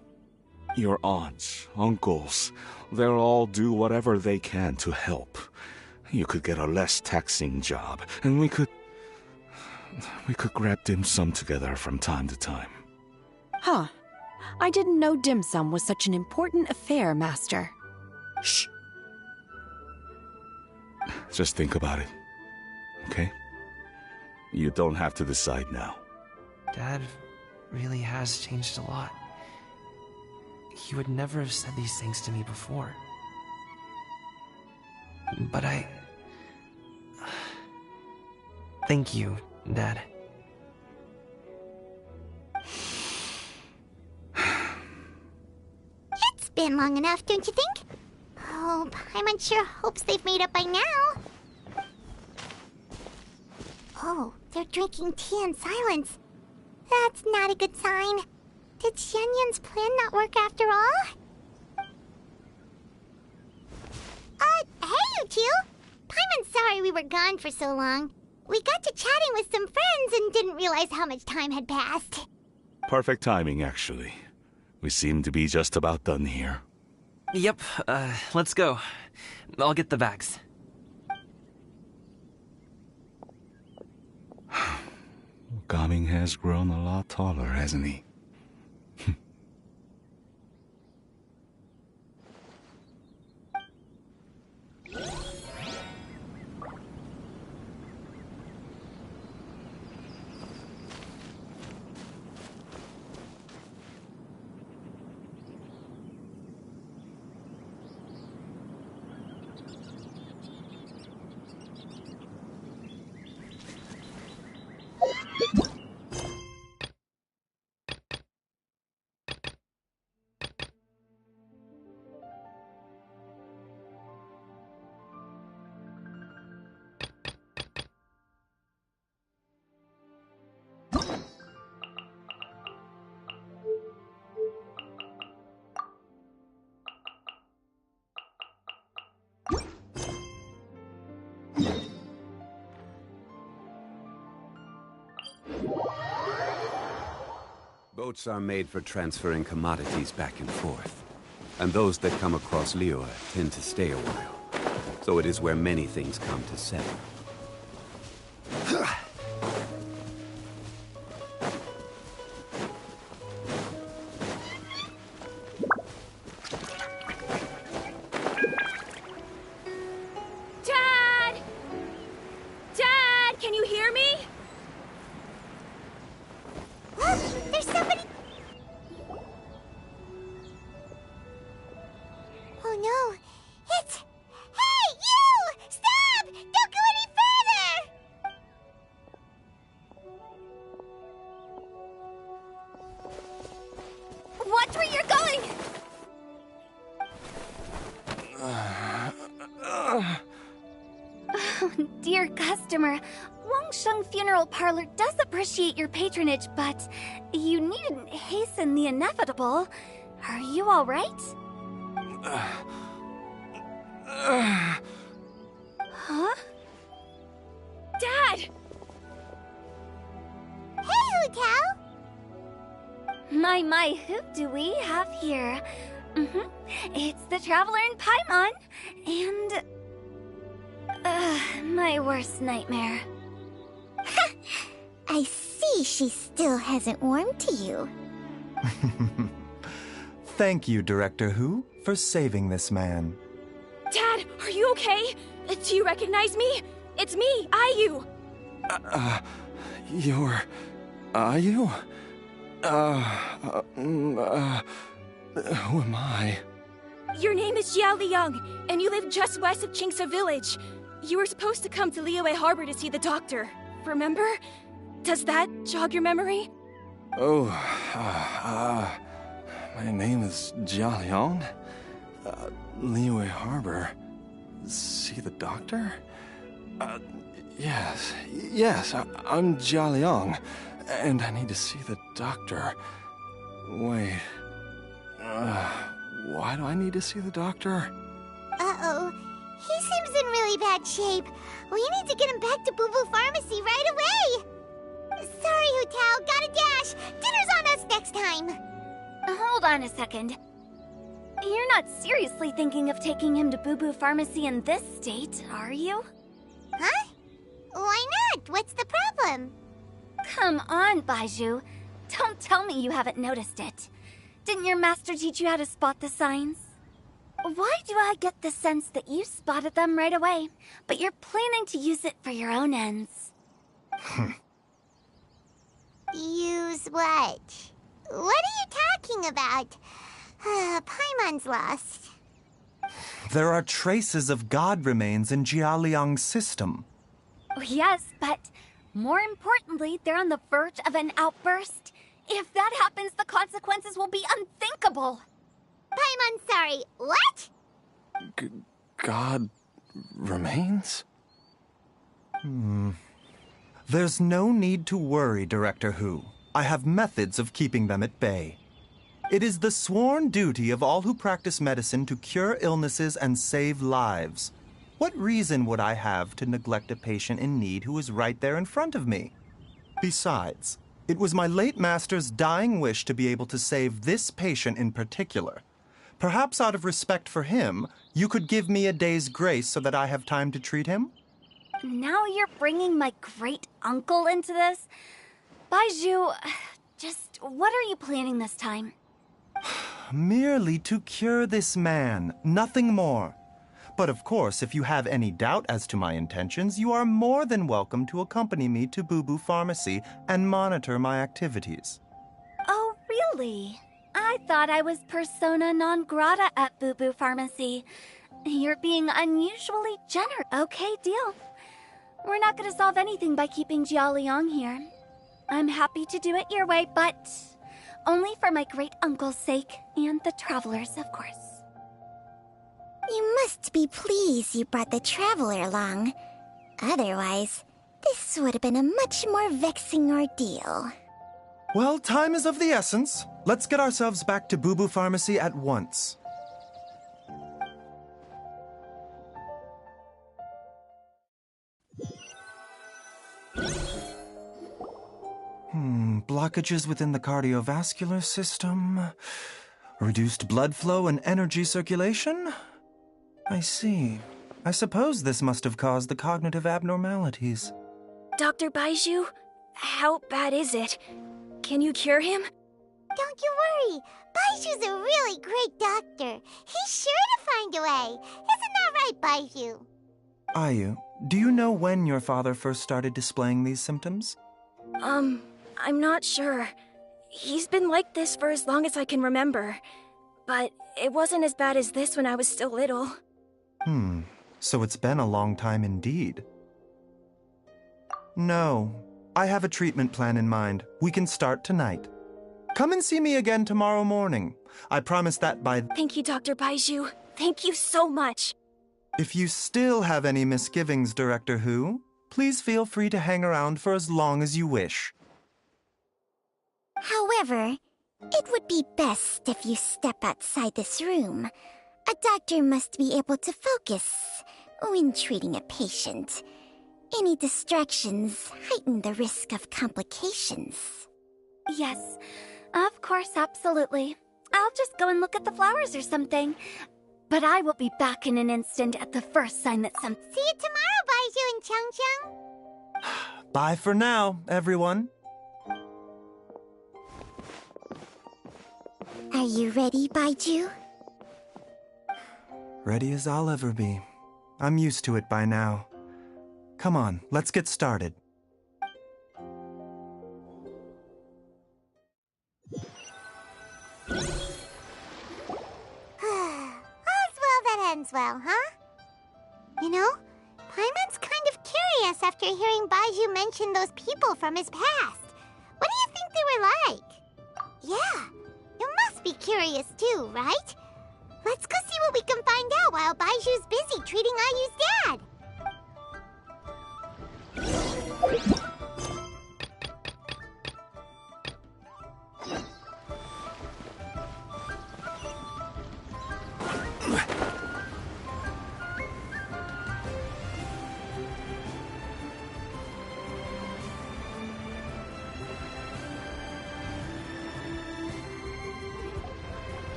Your aunts, uncles, they'll all do whatever they can to help. You could get a less taxing job, and we could grab dim sum together from time to time. Huh. I didn't know dim sum was such an important affair, Master. Shh. Just think about it, okay? You don't have to decide now. Dad really has changed a lot. He would never have said these things to me before. But thank you, Dad. It's been long enough, don't you think? Oh, Paimon sure hopes they've made up by now. Oh, they're drinking tea in silence. That's not a good sign. Did Xianyun's plan not work after all? Hey, you two! Paimon's sorry we were gone for so long. We got to chatting with some friends and didn't realize how much time had passed. Perfect timing, actually. We seem to be just about done here. Yep, let's go. I'll get the bags. Gaming has grown a lot taller, hasn't he? Boats are made for transferring commodities back and forth. And those that come across Liyue tend to stay a while. So it is where many things come to settle. Dad! Dad, can you hear me? There's somebody... Oh no, it's... Hey, you! Stop! Don't go any further! Watch where you're going! Dear customer, Wangsheng Funeral Parlor does appreciate your patronage, but you needn't hasten the inevitable. Are you all right? Huh? Dad! Hey, Hu Tao! My, who do we have here? It's the Traveler in Paimon, and... my worst nightmare. I see she still hasn't warmed to you. Thank you, Director Hu, for saving this man. Dad, are you okay? Do you recognize me? It's me, Ayu. You're... Ayu? Who am I? Your name is Jia Liang, and you live just west of Qingse Village. You were supposed to come to Liyue Harbor to see the doctor. Remember? Does that jog your memory? Oh, my name is Jia Liang. Liyue Harbor. See the doctor? Yes, I'm Jia Liang, and I need to see the doctor. Wait, why do I need to see the doctor? Uh-oh. He seems in really bad shape. We need to get him back to Boo Boo Pharmacy right away. Sorry, Hu Tao. Gotta dash. Dinner's on us next time. Hold on a second. You're not seriously thinking of taking him to Boo Boo Pharmacy in this state, are you? Huh? Why not? What's the problem? Come on, Baizhu. Don't tell me you haven't noticed it. Didn't your master teach you how to spot the signs? Why do I get the sense that you spotted them right away, but you're planning to use it for your own ends? Use what? What are you talking about? Paimon's lost. There are traces of god remains in Jia Liang's system. Yes, but more importantly, they're on the verge of an outburst. If that happens, the consequences will be unthinkable. Paimon, sorry, what? God remains? There's no need to worry, Director Hu. I have methods of keeping them at bay. It is the sworn duty of all who practice medicine to cure illnesses and save lives. What reason would I have to neglect a patient in need who is right there in front of me? Besides, it was my late master's dying wish to be able to save this patient in particular. Perhaps out of respect for him, you could give me a day's grace so that I have time to treat him? Now you're bringing my great-uncle into this? Baizhu, just what are you planning this time? Merely to cure this man, nothing more. But of course, if you have any doubt as to my intentions, you are more than welcome to accompany me to Boo Boo Pharmacy and monitor my activities. Oh, really? I thought I was persona non grata at Boo Boo Pharmacy. You're being unusually generous. Okay, deal. We're not going to solve anything by keeping Jia Liang here. I'm happy to do it your way, but only for my great-uncle's sake and the travelers, of course. You must be pleased you brought the traveler along. Otherwise, this would have been a much more vexing ordeal. Well, time is of the essence. Let's get ourselves back to Boo Boo Pharmacy at once. Blockages within the cardiovascular system, reduced blood flow and energy circulation? I see. I suppose this must have caused the cognitive abnormalities. Dr. Baizhu, how bad is it? Can you cure him? Don't you worry. Baizhu's a really great doctor. He's sure to find a way. Isn't that right, Baizhu? Ayu, do you know when your father first started displaying these symptoms? I'm not sure. He's been like this for as long as I can remember. But it wasn't as bad as this when I was still little. So it's been a long time indeed. No, I have a treatment plan in mind. We can start tonight. Come and see me again tomorrow morning. I promise that by... Thank you, Dr. Baizhu. Thank you so much. If you still have any misgivings, Director Who, please feel free to hang around for as long as you wish. However, it would be best if you step outside this room. A doctor must be able to focus when treating a patient. Any distractions heighten the risk of complications. Yes, of course, absolutely. I'll just go and look at the flowers or something. But I will be back in an instant at the first sign that some— See you tomorrow, Baiju and Chung Chung. Bye for now, everyone. Are you ready, Baiju? Ready as I'll ever be. I'm used to it by now. Come on, let's get started. All's well that ends well, huh? You know, Paimon's kind of curious after hearing Baiju mention those people from his past. What do you think they were like? Yeah, you must be curious too, right? Let's go see what we can find out while Baiju's busy treating Ayu's dad.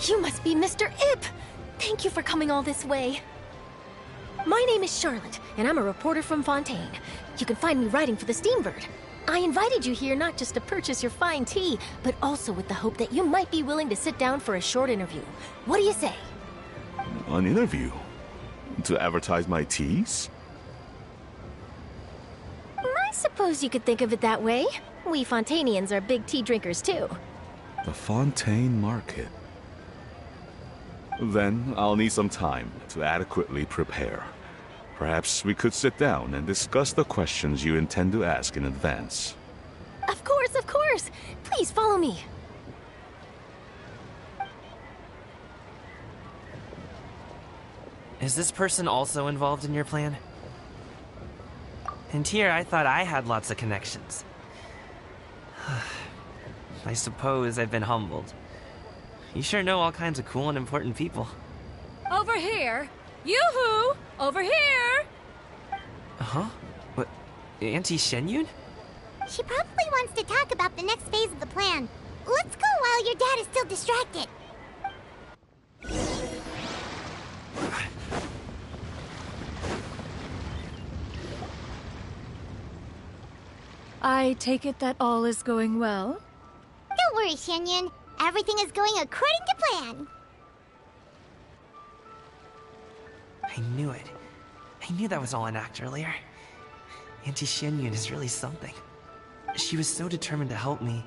You must be Mr. Ip! Thank you for coming all this way. My name is Charlotte, and I'm a reporter from Fontaine. You can find me writing for the Steambird. I invited you here not just to purchase your fine tea, but also with the hope that you might be willing to sit down for a short interview. What do you say? An interview? To advertise my teas? I suppose you could think of it that way. We Fontainians are big tea drinkers, too. The Fontaine Market. Then I'll need some time to adequately prepare. Perhaps we could sit down and discuss the questions you intend to ask in advance. Of course, of course! Please follow me. Is this person also involved in your plan? And here I thought I had lots of connections. I suppose I've been humbled. You sure know all kinds of cool and important people. Over here! Yoo-hoo! Over here! Huh? What? Auntie Shenyun? She probably wants to talk about the next phase of the plan. Let's go while your dad is still distracted. I take it that all is going well? Don't worry, Shenyun. Everything is going according to plan. I knew it. I knew that was all an act earlier. Auntie Shenyun is really something. She was so determined to help me.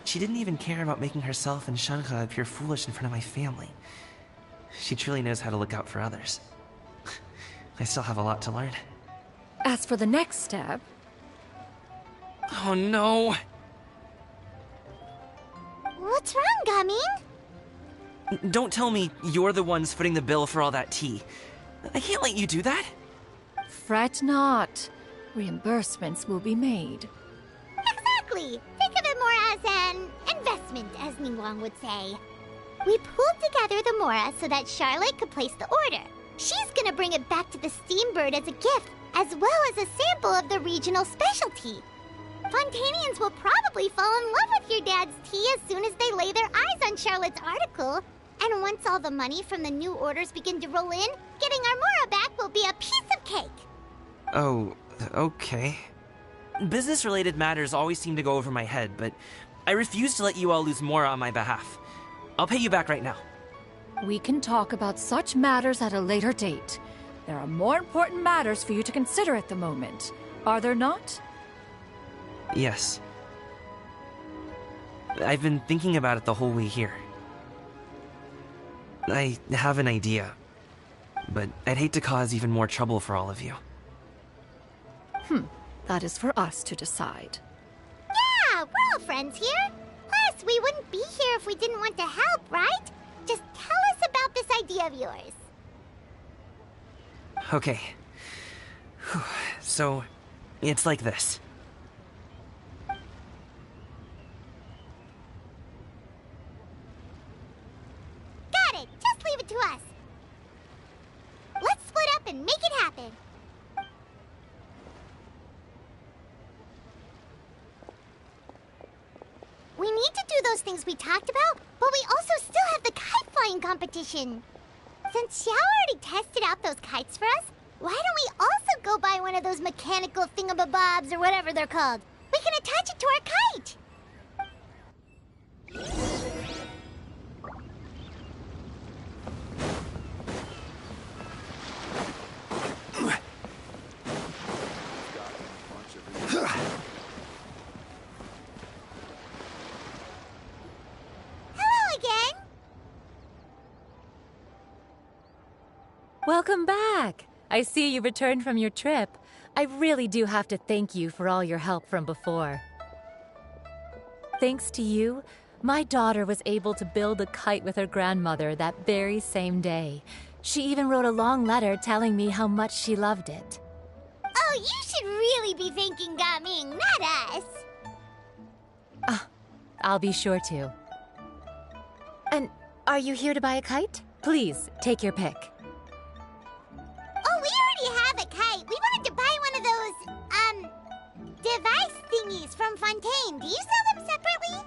She didn't even care about making herself and Shanhe appear foolish in front of my family. She truly knows how to look out for others. I still have a lot to learn. As for the next step... Oh no! What's wrong, Gaming? Don't tell me you're the ones footing the bill for all that tea. I can't let you do that. Fret not. Reimbursements will be made. Exactly! Think of it more as an investment, as Ningguang would say. We pooled together the Mora so that Charlotte could place the order. She's gonna bring it back to the Steambird as a gift, as well as a sample of the regional specialty. Fontainians will probably fall in love with your dad's tea as soon as they lay their eyes on Charlotte's article. And once all the money from the new orders begin to roll in, getting our Mora back will be a piece of cake. Oh, okay. Business-related matters always seem to go over my head, but I refuse to let you all lose Mora on my behalf. I'll pay you back right now. We can talk about such matters at a later date. There are more important matters for you to consider at the moment, are there not? Yes. I've been thinking about it the whole way here. I have an idea, but I'd hate to cause even more trouble for all of you. That is for us to decide. Yeah, we're all friends here. Plus, course, we wouldn't be here if we didn't want to help, right? Just tell us about this idea of yours. Okay. So, it's like this. Got it! Just leave it to us. Let's split up and make it happen. We need to do those things we talked about, but we also still have the kite flying competition. Since Xiao already tested out those kites for us, why don't we also go buy one of those mechanical thingamabobs or whatever they're called? We can attach it to our kite. Hello again. Welcome back. I see you returned from your trip. I really do have to thank you for all your help from before. Thanks to you, my daughter was able to build a kite with her grandmother that very same day. She even wrote a long letter telling me how much she loved it. Oh, you should really be thanking Gaming, not us. I'll be sure to. And are you here to buy a kite? Please, take your pick. Oh, we already have a kite. We wanted to buy one of those, device thingies from Fontaine. Do you sell them separately?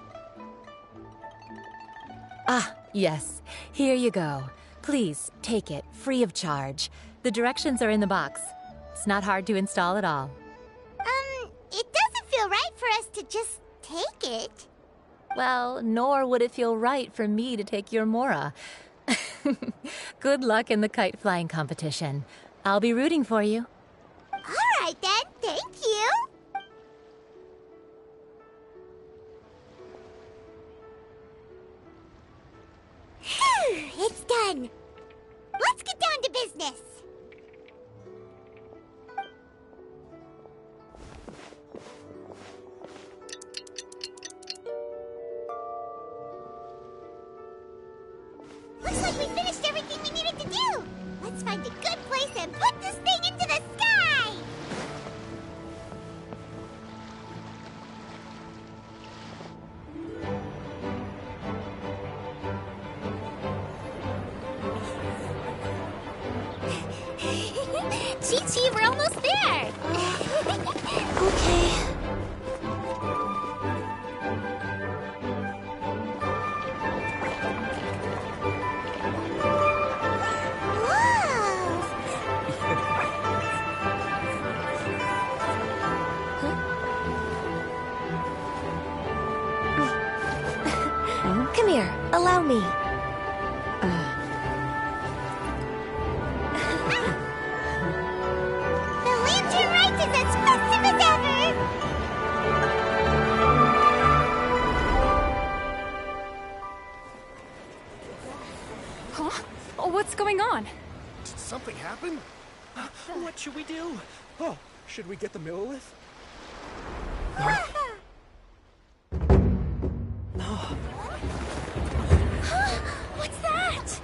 Yes. Here you go. Please, take it, free of charge. The directions are in the box. It's not hard to install at all. It doesn't feel right for us to just take it. Well, nor would it feel right for me to take your Mora. Good luck in the kite flying competition. I'll be rooting for you. All right, then. Thank you. Phew, it's done. Let's get down to business. Looks like we finished everything we needed to do. Let's find a good place and put this thing into the sky. Chi-Chi, we're almost there. Okay. Come here, allow me. The lantern rite is as festive as ever. Huh? Oh, what's going on? Did something happen? What should we do? Oh, should we get the Millilith? What's that?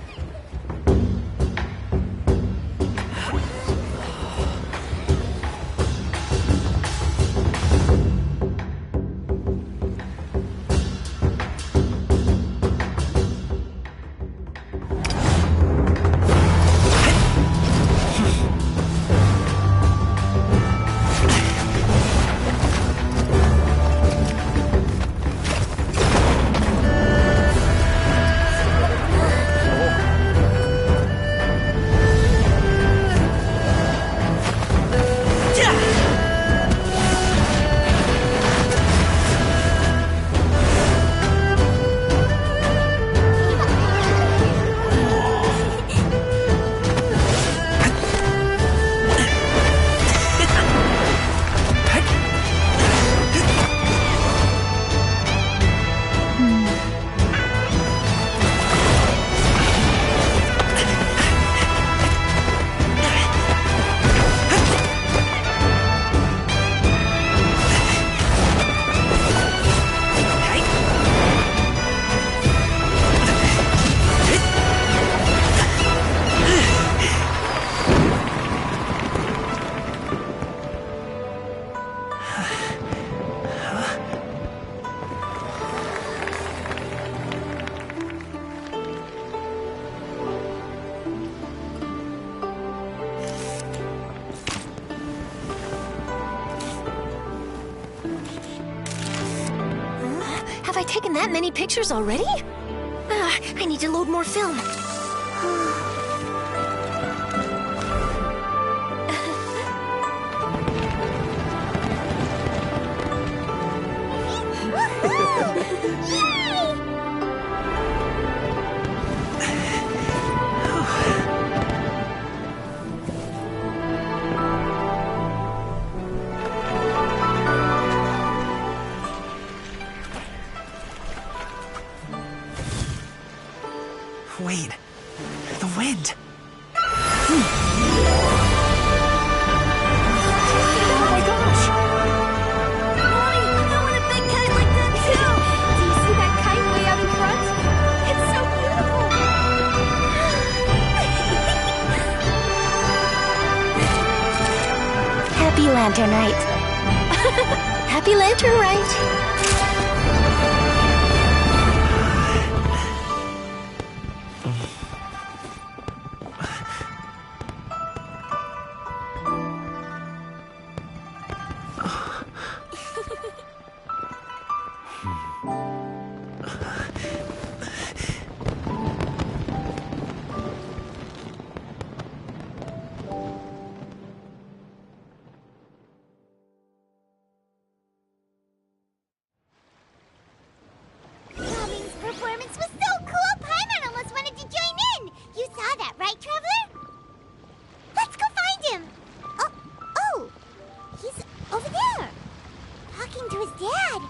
taken that many pictures already? I need to load more film. Wait, the wind. Oh my gosh! Mommy, I want a big kite like that too! Do you see that kite way out in front? It's so beautiful! Happy Lantern Rite. Happy Lantern Rite. Robin's performance was so cool, Paimon almost wanted to join in. You saw that, right, Traveler? Let's go find him. Oh, he's over there, talking to his dad.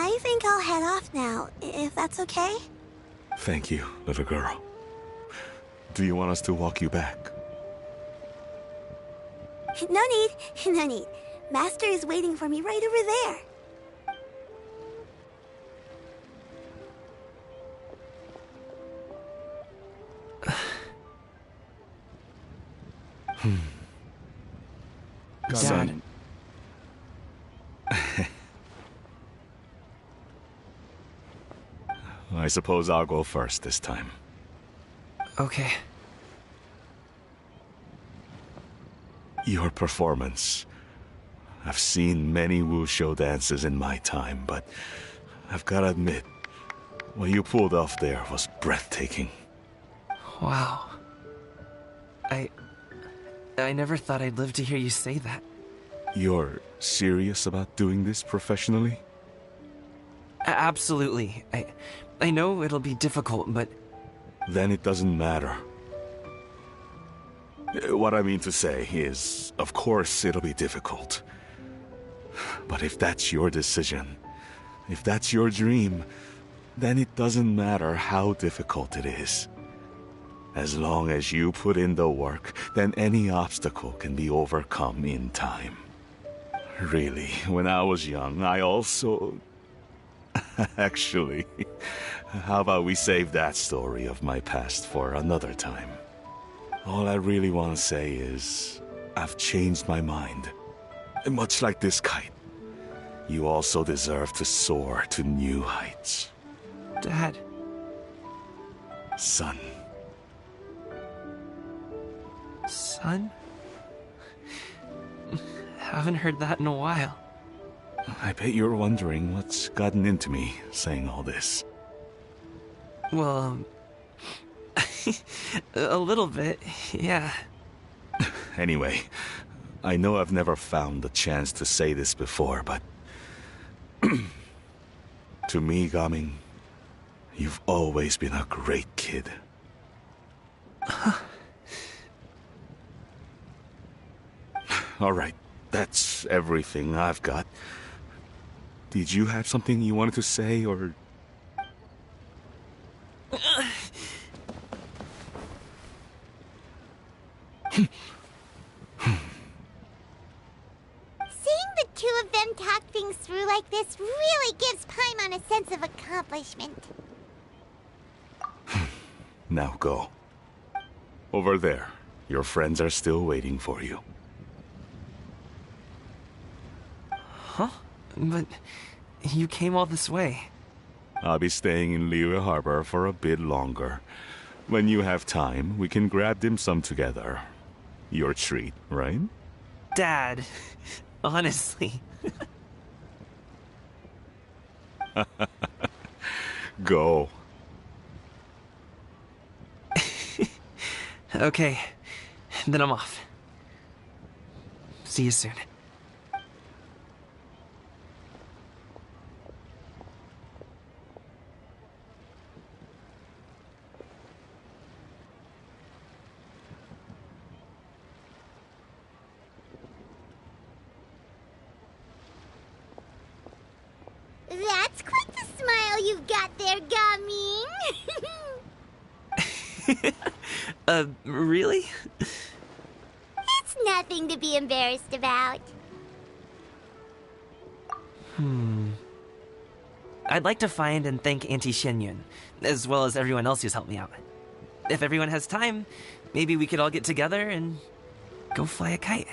I think I'll head off now, if that's okay. Thank you, little girl. Do you want us to walk you back? No need. Master is waiting for me right over there. Dad. I suppose I'll go first this time. Okay. Your performance. I've seen many wushou dances in my time, but I've gotta admit, what you pulled off there was breathtaking. Wow. I never thought I'd live to hear you say that. You're serious about doing this professionally? Absolutely. I know it'll be difficult, but... Then it doesn't matter. What I mean to say is, of course it'll be difficult. But if that's your decision, if that's your dream, then it doesn't matter how difficult it is. As long as you put in the work, then any obstacle can be overcome in time. Really, when I was young, I also... Actually, how about we save that story of my past for another time? All I really want to say is, I've changed my mind. Much like this kite, you also deserve to soar to new heights. Dad. Son. Son? Haven't heard that in a while. I bet you're wondering what's gotten into me saying all this. Well, a little bit, yeah. Anyway, I know I've never found the chance to say this before, but... to me, Gaming, you've always been a great kid. Alright, that's everything I've got. Did you have something you wanted to say, or... Seeing the two of them talk things through like this really gives Paimon a sense of accomplishment. Now go. Over there, Your friends are still waiting for you. Huh? But you came all this way. I'll be staying in Liyue Harbor for a bit longer. When you have time, we can grab dim sum together. Your treat, right? Dad, honestly. Go. Okay, then I'm off. See you soon. That's quite the smile you've got there, Gaming. Really? It's nothing to be embarrassed about. I'd like to find and thank Auntie Xinyun, as well as everyone else who's helped me out. If everyone has time, maybe we could all get together and go fly a kite.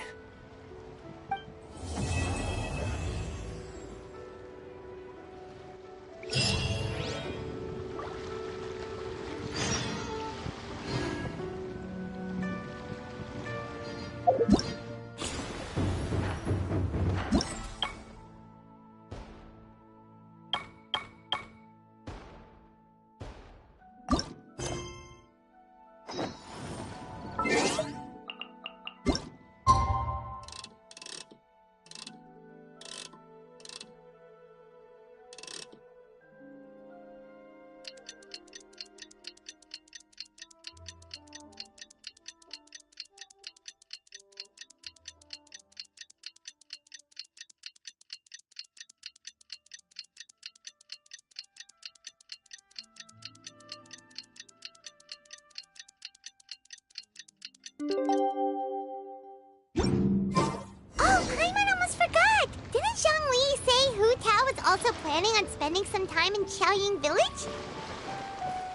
Also planning on spending some time in Qiaoying Village?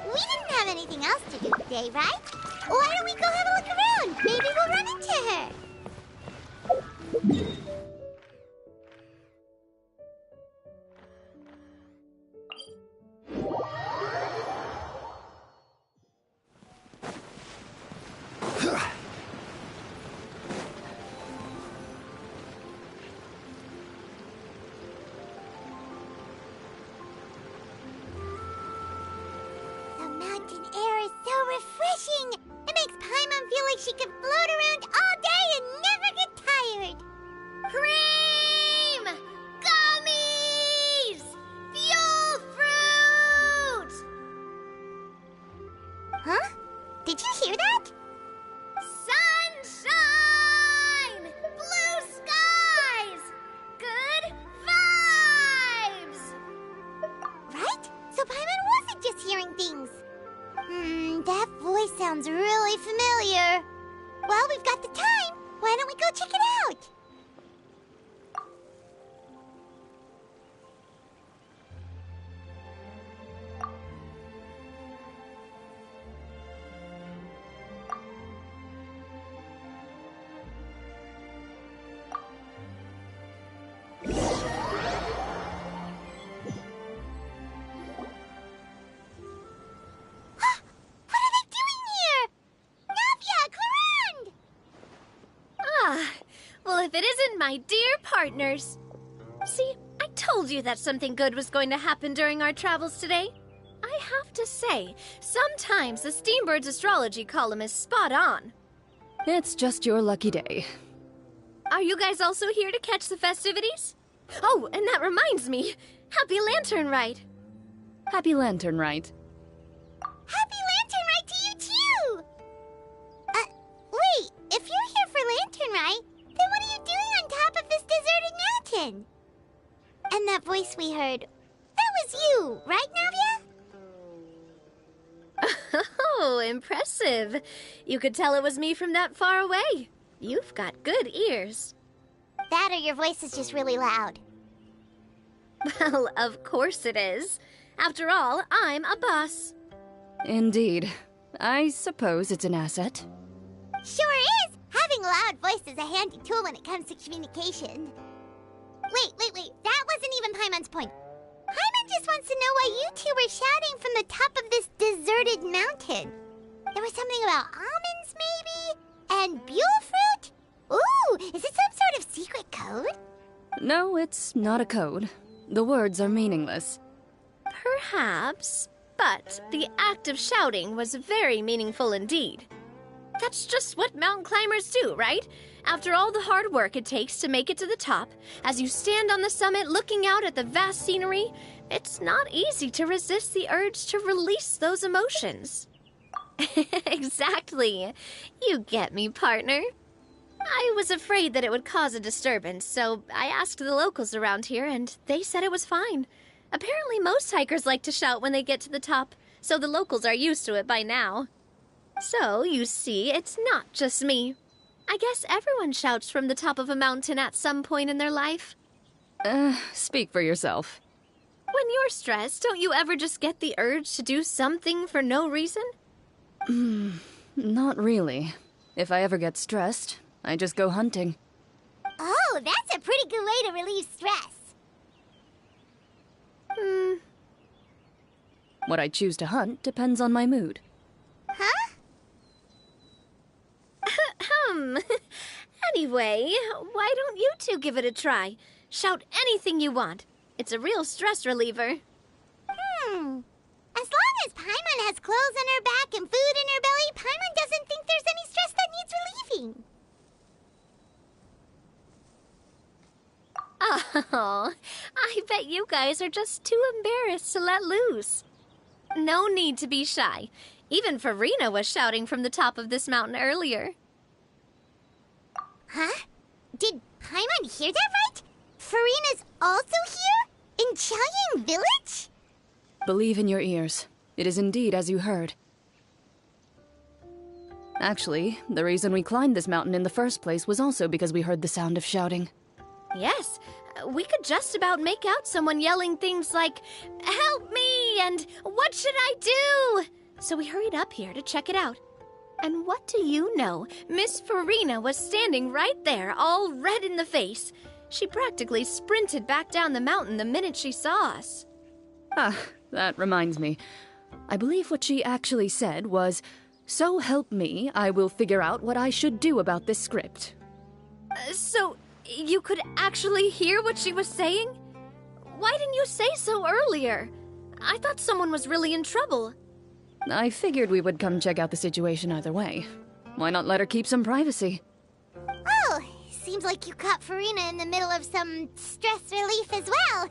We didn't have anything else to do today, right? Why don't we go have a look around? Maybe we'll run into her. It makes Paimon feel like she could float around all day and never get tired. Cream! Gummies! Fuel fruit! Huh? Did you hear that? Sunshine! Blue skies! Good vibes! Right? So Paimon wasn't just hearing things. That voice sounds really familiar. Well, we've got the time. Why don't we go check it out? If it isn't my dear partners. See, I told you that something good was going to happen during our travels today. I have to say, sometimes the Steambird's astrology column is spot on. It's just your lucky day. Are you guys also here to catch the festivities? Oh, and that reminds me. Happy Lantern Rite. Happy Lantern Rite. Happy Lantern Rite to you, too! Wait, if you're here for Lantern Rite, then what are you doing on top of this deserted mountain? And that voice we heard, that was you, right, Navia? Oh, impressive. You could tell it was me from that far away. You've got good ears. That or your voice is just really loud. Well, of course it is. After all, I'm a boss. Indeed. I suppose it's an asset. Sure is! Having a loud voice is a handy tool when it comes to communication. Wait. That wasn't even Paimon's point. Paimon just wants to know why you two were shouting from the top of this deserted mountain. There was something about almonds, maybe? And buell fruit? Ooh, is it some sort of secret code? No, it's not a code. The words are meaningless. Perhaps, but the act of shouting was very meaningful indeed. That's just what mountain climbers do, right? After all the hard work it takes to make it to the top, as you stand on the summit looking out at the vast scenery, it's not easy to resist the urge to release those emotions. Exactly. You get me, partner. I was afraid that it would cause a disturbance, so I asked the locals around here, and they said it was fine. Apparently most hikers like to shout when they get to the top, so the locals are used to it by now. So, you see, it's not just me. I guess everyone shouts from the top of a mountain at some point in their life. Speak for yourself. When you're stressed, don't you ever just get the urge to do something for no reason? Not really. If I ever get stressed, I just go hunting. Oh, that's a pretty good way to relieve stress. What I choose to hunt depends on my mood. Huh? Anyway, why don't you two give it a try? Shout anything you want. It's a real stress reliever. As long as Paimon has clothes on her back and food in her belly, Paimon doesn't think there's any stress that needs relieving. Oh, I bet you guys are just too embarrassed to let loose. No need to be shy. Even Farina was shouting from the top of this mountain earlier. Huh? Did Paimon hear that right? Farina's also here? In Chaoying Village? Believe in your ears. It is indeed as you heard. Actually, the reason we climbed this mountain in the first place was also because we heard the sound of shouting. Yes, we could just about make out someone yelling things like, "Help me!" and "What should I do?" So we hurried up here to check it out. And what do you know? Miss Farina was standing right there, all red in the face. She practically sprinted back down the mountain the minute she saw us. Ah, that reminds me. I believe what she actually said was, "So help me, I will figure out what I should do about this script." So, you could actually hear what she was saying? Why didn't you say so earlier? I thought someone was really in trouble. I figured we would come check out the situation either way. Why not let her keep some privacy? Oh, seems like you caught Farina in the middle of some stress relief as well.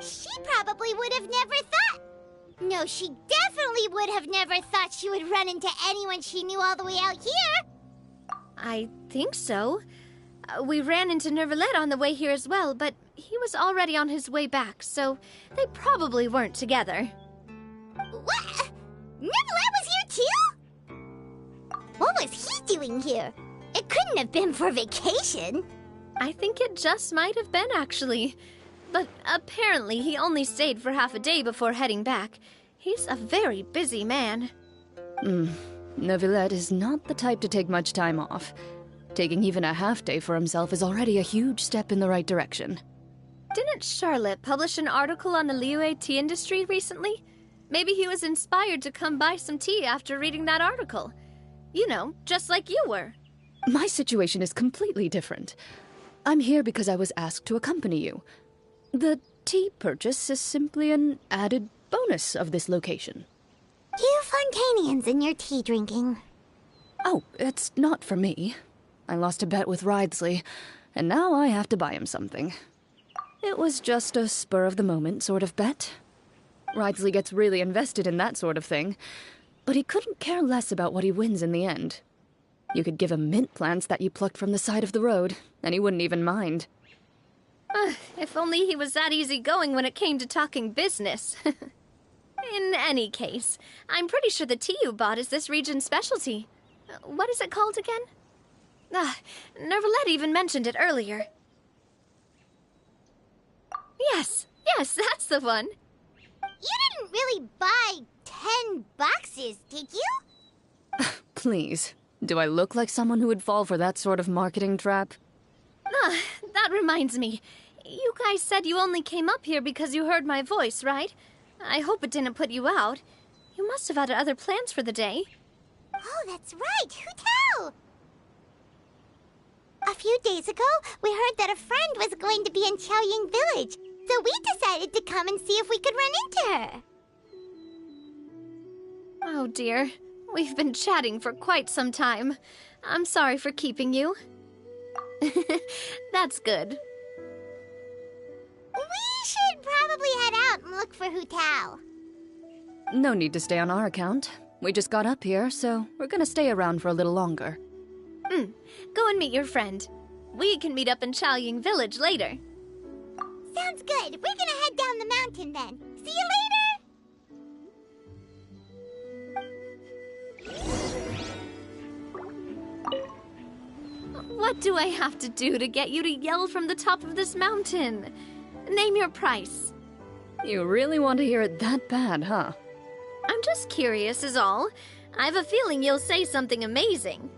She probably would have never thought. No, she definitely would have never thought she would run into anyone she knew all the way out here. I think so. We ran into Nervalet on the way here as well, but he was already on his way back, so they probably weren't together. What? Nervalet was here too? What was he doing here? It couldn't have been for vacation. I think it just might have been, actually. But apparently he only stayed for half a day before heading back. He's a very busy man. Neuvillette is not the type to take much time off. Taking even a half day for himself is already a huge step in the right direction. Didn't Charlotte publish an article on the Liyue tea industry recently? Maybe he was inspired to come buy some tea after reading that article. You know, just like you were. My situation is completely different. I'm here because I was asked to accompany you. The tea purchase is simply an added bonus of this location. You Fontanians and your tea drinking. Oh, it's not for me. I lost a bet with Wriothesley, and now I have to buy him something. It was just a spur-of-the-moment sort of bet. Wriothesley gets really invested in that sort of thing, but he couldn't care less about what he wins in the end. You could give him mint plants that you plucked from the side of the road, and he wouldn't even mind. If only he was that easygoing when it came to talking business. In any case, I'm pretty sure the tea you bought is this region's specialty. What is it called again? Nervalet even mentioned it earlier. Yes, that's the one. You didn't really buy 10 boxes, did you? Please, Do I look like someone who would fall for that sort of marketing trap? Ah, that reminds me. You guys said you only came up here because you heard my voice, right? I hope it didn't put you out. You must have had other plans for the day. Oh, that's right. Who tell? A few days ago, we heard that a friend was going to be in Chaoying Village, so we decided to come and see if we could run into her. Oh dear. We've been chatting for quite some time. I'm sorry for keeping you. That's good. We should probably head out and look for Hu Tao. No need to stay on our account. We just got up here, so we're gonna stay around for a little longer. Go and meet your friend. We can meet up in Chaoying Village later. Sounds good. We're gonna head down the mountain then. See you later! What do I have to do to get you to yell from the top of this mountain? Name your price. You really want to hear it that bad, huh? I'm just curious is all. I have a feeling you'll say something amazing.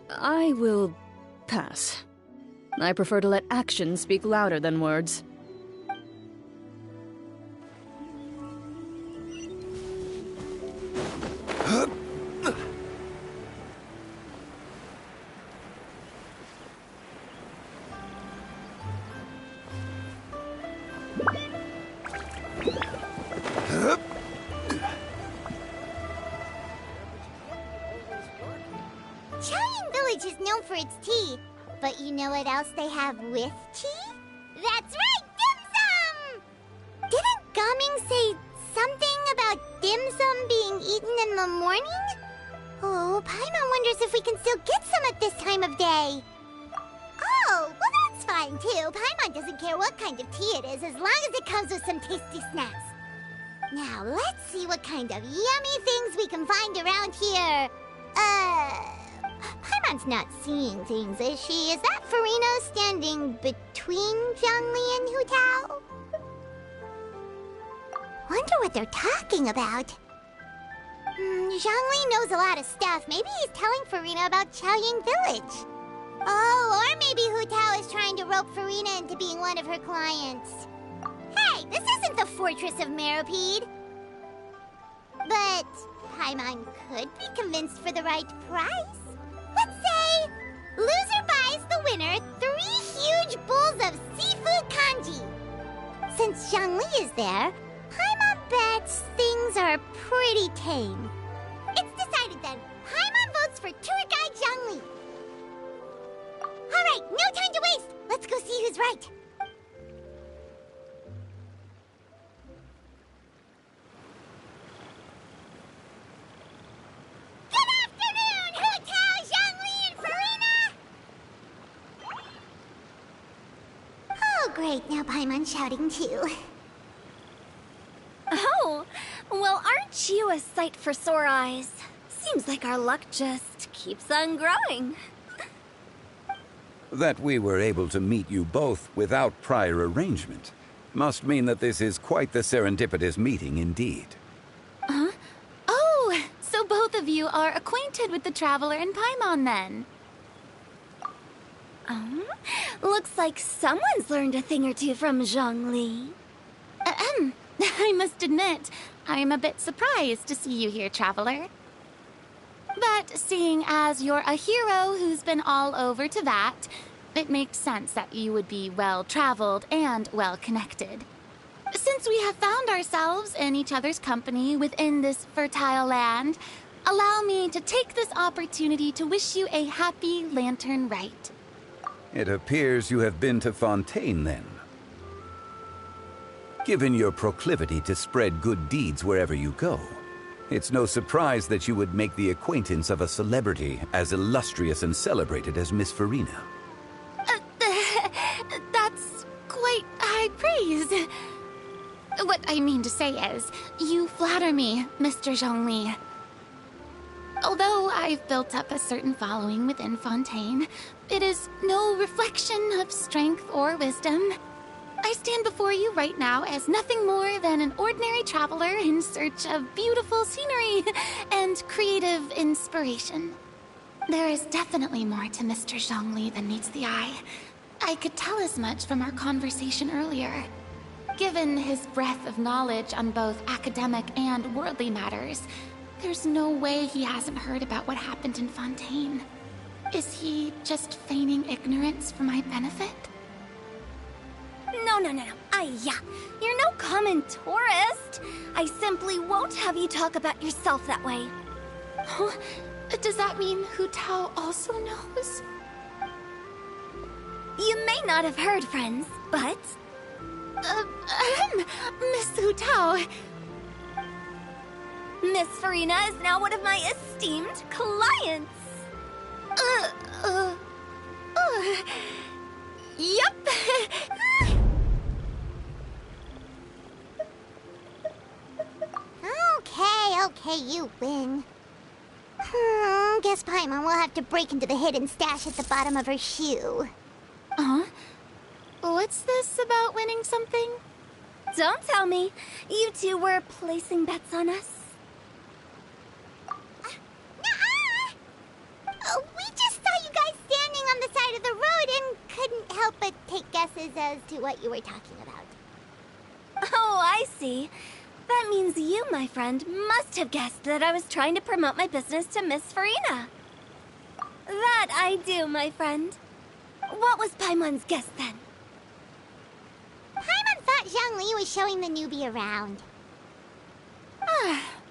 I will pass. I prefer to let actions speak louder than words. Chaoying Village is known for its tea, but you know what else they have with tea? That's right, dim sum! Didn't Gaming say something about dim sum being eaten in the morning? Oh, Paimon wonders if we can still get some at this time of day. Oh, well that's fine too. Paimon doesn't care what kind of tea it is as long as it comes with some tasty snacks. Now, let's see what kind of yummy things we can find around here. Paimon's not seeing things, is she? Is that Furino standing between Zhongli and Hu Tao? Wonder what they're talking about. Zhongli knows a lot of stuff. Maybe he's telling Furina about Chaoying Village. Oh, or maybe Hu Tao is trying to rope Furina into being one of her clients. Hey, this isn't the Fortress of Meropide. But Paimon could be convinced for the right price. Let's say, loser buys the winner 3 huge bowls of seafood kanji. Since Zhongli is there, Paimon bets things are pretty tame. It's decided then. Paimon votes for tour guide Zhongli. All right, no time to waste. Let's go see who's right. Great, now Paimon's shouting too. Oh, well, aren't you a sight for sore eyes? Seems like our luck just keeps on growing. That we were able to meet you both without prior arrangement must mean that this is quite the serendipitous meeting indeed. Huh? Oh, so both of you are acquainted with the Traveler and Paimon then? Looks like someone's learned a thing or two from Zhongli. I must admit, I am a bit surprised to see you here, Traveler. But seeing as you're a hero who's been all over Teyvat, it makes sense that you would be well-traveled and well-connected. Since we have found ourselves in each other's company within this fertile land, allow me to take this opportunity to wish you a happy lantern rite. It appears you have been to Fontaine, then. Given your proclivity to spread good deeds wherever you go, it's no surprise that you would make the acquaintance of a celebrity as illustrious and celebrated as Miss Furina. That's quite high praise. What I mean to say is, you flatter me, Mr. Zhongli. Although I've built up a certain following within Fontaine, it is no reflection of strength or wisdom. I stand before you right now as nothing more than an ordinary traveler in search of beautiful scenery and creative inspiration. There is definitely more to Mr. Zhongli than meets the eye. I could tell as much from our conversation earlier. Given his breadth of knowledge on both academic and worldly matters, there's no way he hasn't heard about what happened in Fontaine. Is he just feigning ignorance for my benefit? No. You're no common tourist. I simply won't have you talk about yourself that way. Huh? Does that mean Hu Tao also knows? You may not have heard, friends, but... Miss Hu Tao. Miss Farina is now one of my esteemed clients. Yep. Okay, you win. Guess Paimon will have to break into the hidden stash at the bottom of her shoe. Huh? What's this about winning something? Don't tell me. You two were placing bets on us. We just saw you guys standing on the side of the road and couldn't help but take guesses as to what you were talking about. Oh, I see. That means you, my friend, must have guessed that I was trying to promote my business to Miss Farina. That I do, my friend. What was Paimon's guess then? Paimon thought Zhongli was showing the newbie around.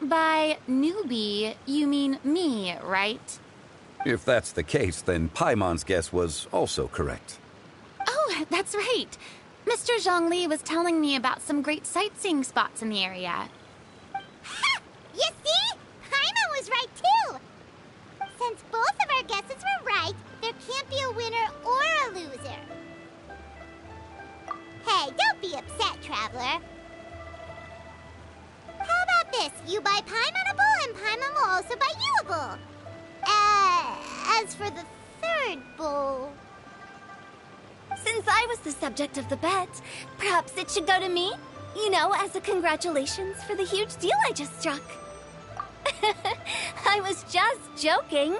By newbie, you mean me, right? If that's the case, then Paimon's guess was also correct. Oh, that's right. Mr. Zhongli was telling me about some great sightseeing spots in the area. Ha! You see? Paimon was right too! Since both of our guesses were right, there can't be a winner or a loser. Hey, don't be upset, Traveler. How about this? You buy Paimon a bowl and Paimon will also buy you a bowl. As for the third bowl... Since I was the subject of the bet, perhaps it should go to me? You know, as a congratulations for the huge deal I just struck. I was just joking.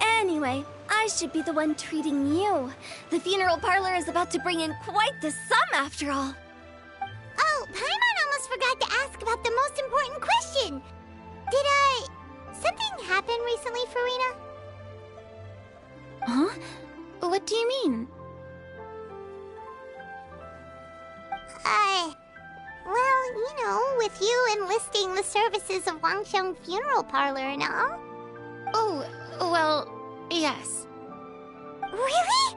Anyway, I should be the one treating you. The funeral parlor is about to bring in quite the sum after all. Oh, Paimon almost forgot to ask about the most important question. Something happen recently, Farina? Huh? What do you mean? Well, you know, with you enlisting the services of Wangsheng Funeral Parlor and all. Oh, well, yes. Really?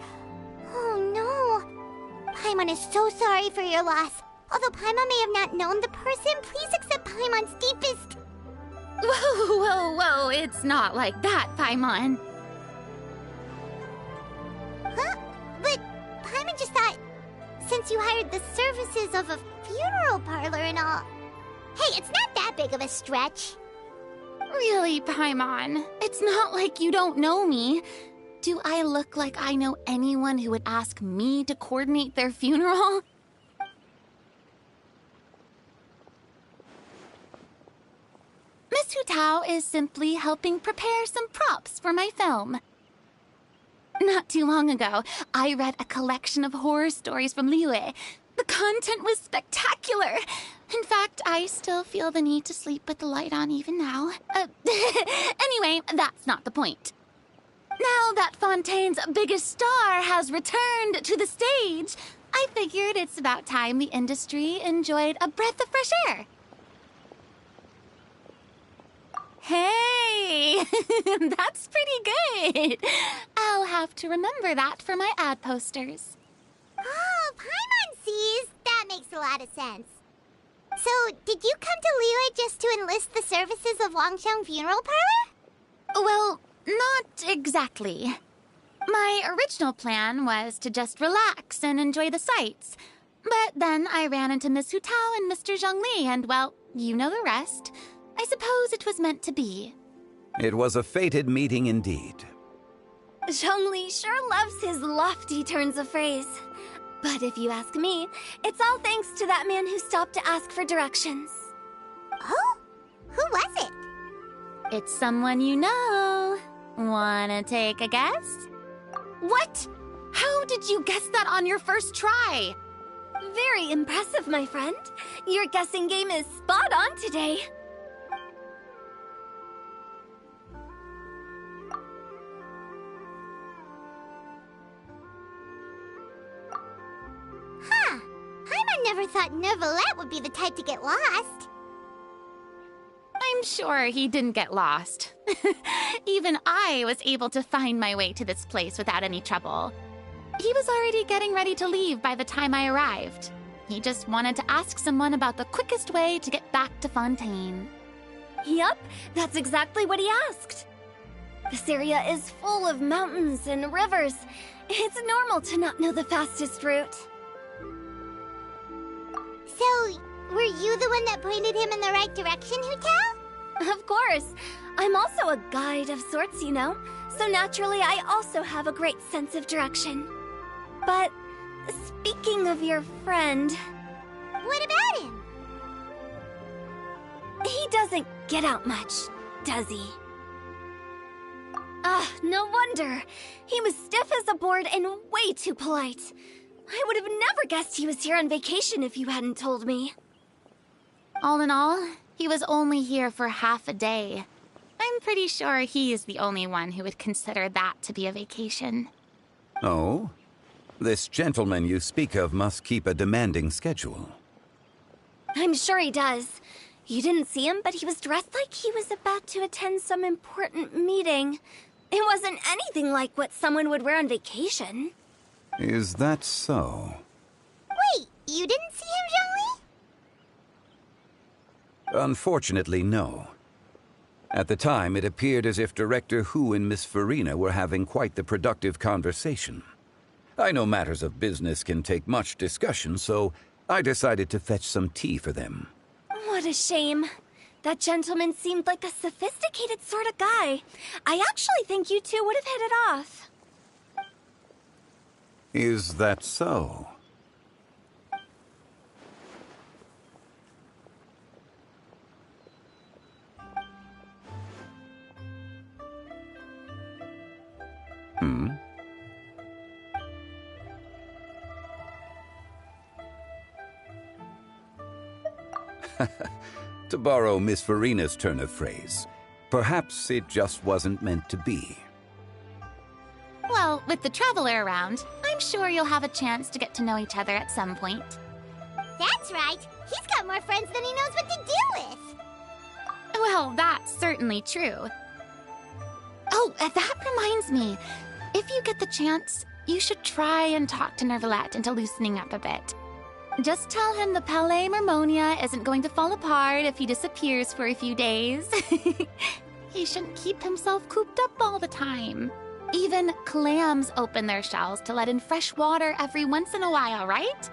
Oh, no. Paimon is so sorry for your loss. Although Paimon may have not known the person, please accept Paimon's deepest... Whoa, it's not like that, Paimon. Huh? But Paimon just thought, since you hired the services of a funeral parlor and all... Hey, it's not that big of a stretch. Really, Paimon? It's not like you don't know me. Do I look like I know anyone who would ask me to coordinate their funeral? Miss Hu Tao is simply helping prepare some props for my film. Not too long ago, I read a collection of horror stories from Liyue. The content was spectacular. In fact, I still feel the need to sleep with the light on even now. Anyway, that's not the point. Now that Fontaine's biggest star has returned to the stage, I figured it's about time the industry enjoyed a breath of fresh air. Hey, that's pretty good. I'll have to remember that for my ad posters. Oh, Paimon sees. That makes a lot of sense. So, did you come to Liyue just to enlist the services of Wangsheng Funeral Parlor? Well, not exactly. My original plan was to just relax and enjoy the sights. But then I ran into Miss Hu Tao and Mr. Zhongli, and well, you know the rest. I suppose it was meant to be. It was a fated meeting indeed. Zhongli sure loves his lofty turns of phrase. But if you ask me, it's all thanks to that man who stopped to ask for directions. Oh? Who was it? It's someone you know. Wanna take a guess? What? How did you guess that on your first try? Very impressive, my friend. Your guessing game is spot on today. Huh. Paimon never thought Neuvillette would be the type to get lost. I'm sure he didn't get lost. Even I was able to find my way to this place without any trouble. He was already getting ready to leave by the time I arrived. He just wanted to ask someone about the quickest way to get back to Fontaine. Yup, that's exactly what he asked. This area is full of mountains and rivers. It's normal to not know the fastest route. So, were you the one that pointed him in the right direction, Hu-Tao? Of course. I'm also a guide of sorts, you know. So naturally, I also have a great sense of direction. But, speaking of your friend... What about him? He doesn't get out much, does he? No wonder. He was stiff as a board and way too polite. I would have never guessed he was here on vacation if you hadn't told me. All in all, he was only here for half a day. I'm pretty sure he is the only one who would consider that to be a vacation. Oh? This gentleman you speak of must keep a demanding schedule. I'm sure he does. You didn't see him, but he was dressed like he was about to attend some important meeting. It wasn't anything like what someone would wear on vacation. Is that so? Wait, you didn't see him, Zhongli? Unfortunately, no. At the time, it appeared as if Director Hu and Miss Farina were having quite the productive conversation. I know matters of business can take much discussion, so I decided to fetch some tea for them. What a shame. That gentleman seemed like a sophisticated sort of guy. I actually think you two would have hit it off. Is that so? To borrow Miss Farina's turn of phrase, perhaps it just wasn't meant to be. Well, with the Traveler around, I'm sure you'll have a chance to get to know each other at some point. That's right. He's got more friends than he knows what to do with. Well, that's certainly true. Oh, that reminds me. If you get the chance, you should try and talk to Neuvillette into loosening up a bit. Just tell him the Palais Mermonia isn't going to fall apart if he disappears for a few days. He shouldn't keep himself cooped up all the time. Even clams open their shells to let in fresh water every once in a while, right?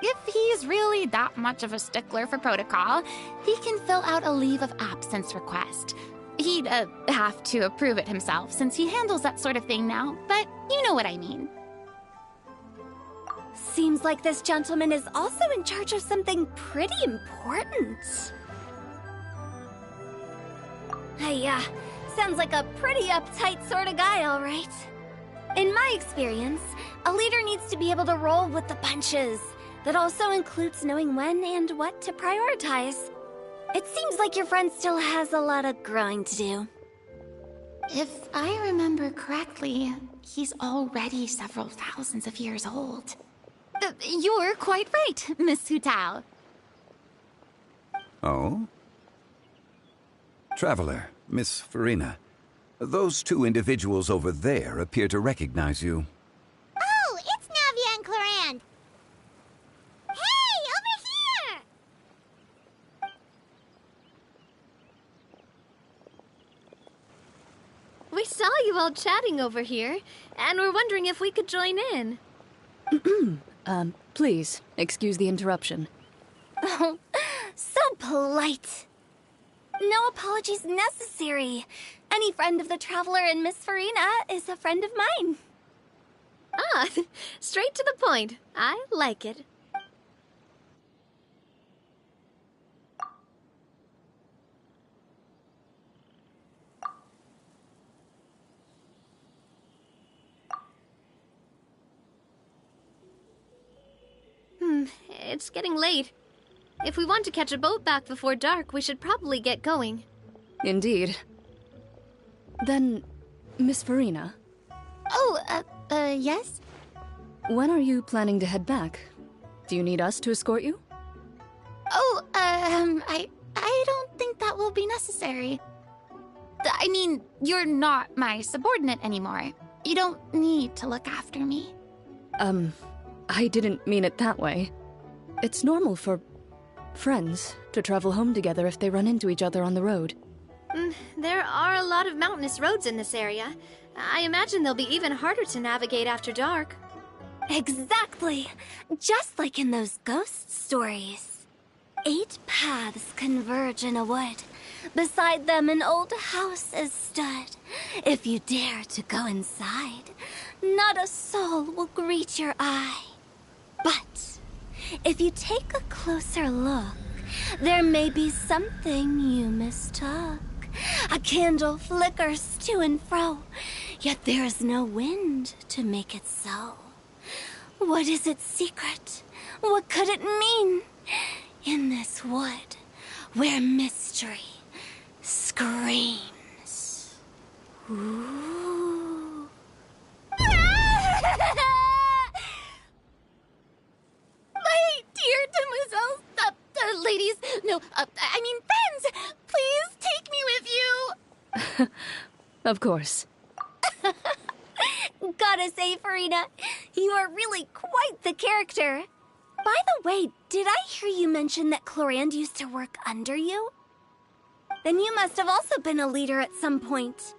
If he's really that much of a stickler for protocol, he can fill out a leave of absence request. He'd have to approve it himself since he handles that sort of thing now, but you know what I mean. Seems like this gentleman is also in charge of something pretty important. Sounds like a pretty uptight sort of guy, all right. In my experience, a leader needs to be able to roll with the punches. That also includes knowing when and what to prioritize. It seems like your friend still has a lot of growing to do. If I remember correctly, he's already several thousands of years old. You're quite right, Miss Hu-Tao. Oh? Traveler, Miss Farina, those two individuals over there appear to recognize you. Oh, it's Navia and Clarand. Hey, over here! We saw you all chatting over here, and we're wondering if we could join in. Please, excuse the interruption. Oh, so polite. No apologies necessary. Any friend of the Traveler and Miss Farina is a friend of mine. Yeah, straight to the point. I like it. It's getting late. If we want to catch a boat back before dark, we should probably get going. Indeed. Then, Miss Farina. Oh, yes? When are you planning to head back? Do you need us to escort you? Oh, I don't think that will be necessary. I mean, you're not my subordinate anymore. You don't need to look after me. I didn't mean it that way. It's normal for friends to travel home together if they run into each other on the road. There are a lot of mountainous roads in this area. I imagine they'll be even harder to navigate after dark. Exactly. Just like in those ghost stories. 8 paths converge in a wood. Beside them an old house is stood. If you dare to go inside, not a soul will greet your eye. But if you take a closer look, there may be something you mistook. A candle flickers to and fro, yet there is no wind to make it so. What is its secret? What could it mean? In this wood, where mystery screams. Ooh. My dear demoiselles, ladies, no, I mean friends, please take me with you. Of course. Gotta say, Farina, you are really quite the character. By the way, did I hear you mention that Clorand used to work under you? Then you must have also been a leader at some point.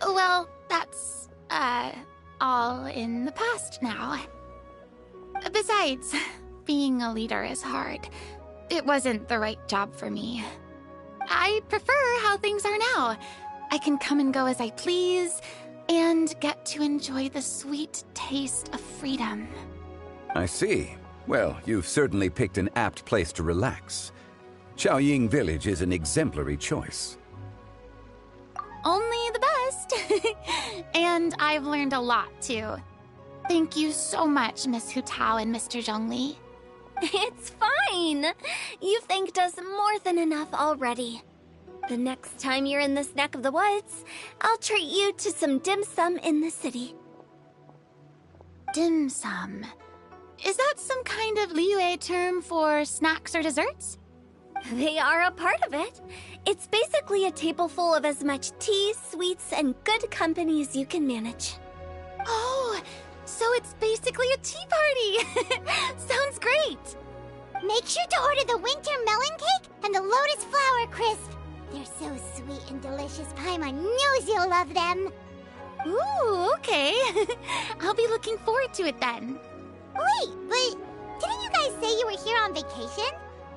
Well, that's, all in the past now. Besides, being a leader is hard. It wasn't the right job for me. I prefer how things are now. I can come and go as I please, and get to enjoy the sweet taste of freedom. I see. Well, you've certainly picked an apt place to relax. Qiaoying Village is an exemplary choice. Only the best. And I've learned a lot, too. Thank you so much, Miss Hu Tao and Mr. Zhongli. It's fine. You've thanked us more than enough already. The next time you're in this neck of the woods, I'll treat you to some dim sum in the city. Dim sum? Is that some kind of Liyue term for snacks or desserts? They are a part of it. It's basically a table full of as much tea, sweets, and good company as you can manage. Oh, so it's basically a tea party! Sounds great! Make sure to order the winter melon cake and the lotus flower crisp. They're so sweet and delicious, Paimon knows you'll love them. Ooh, okay. I'll be looking forward to it then. Wait, but didn't you guys say you were here on vacation?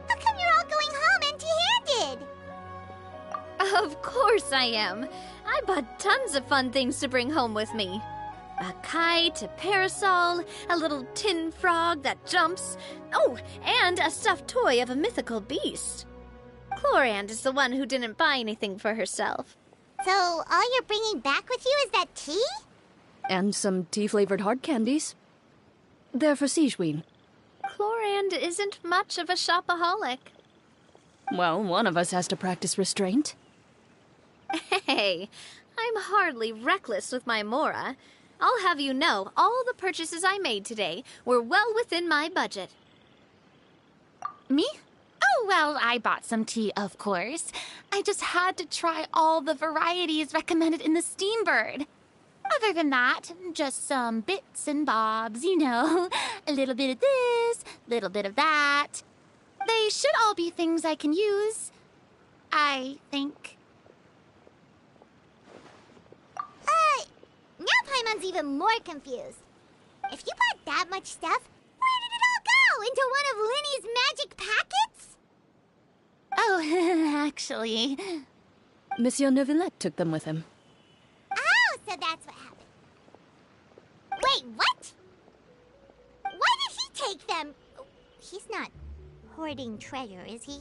How come you're all going home empty-handed? Of course I am. I bought tons of fun things to bring home with me. A kite, a parasol, a little tin frog that jumps. Oh, and a stuffed toy of a mythical beast. Clorand is the one who didn't buy anything for herself. So all you're bringing back with you is that tea? And some tea-flavored hard candies. They're for Sigewin. Clorand isn't much of a shopaholic. Well, one of us has to practice restraint. Hey, I'm hardly reckless with my Mora. I'll have you know, all the purchases I made today were well within my budget. Me? Oh, well, I bought some tea, of course. I just had to try all the varieties recommended in the Steambird. Other than that, just some bits and bobs, you know. A little bit of this, little bit of that. They should all be things I can use, I think. Now Paimon's even more confused. If you bought that much stuff, where did it all go? Into one of Linny's magic packets? Oh, actually... Monsieur Neuvillette took them with him. Oh, so that's what happened. Wait, what? Why did he take them? He's not hoarding treasure, is he?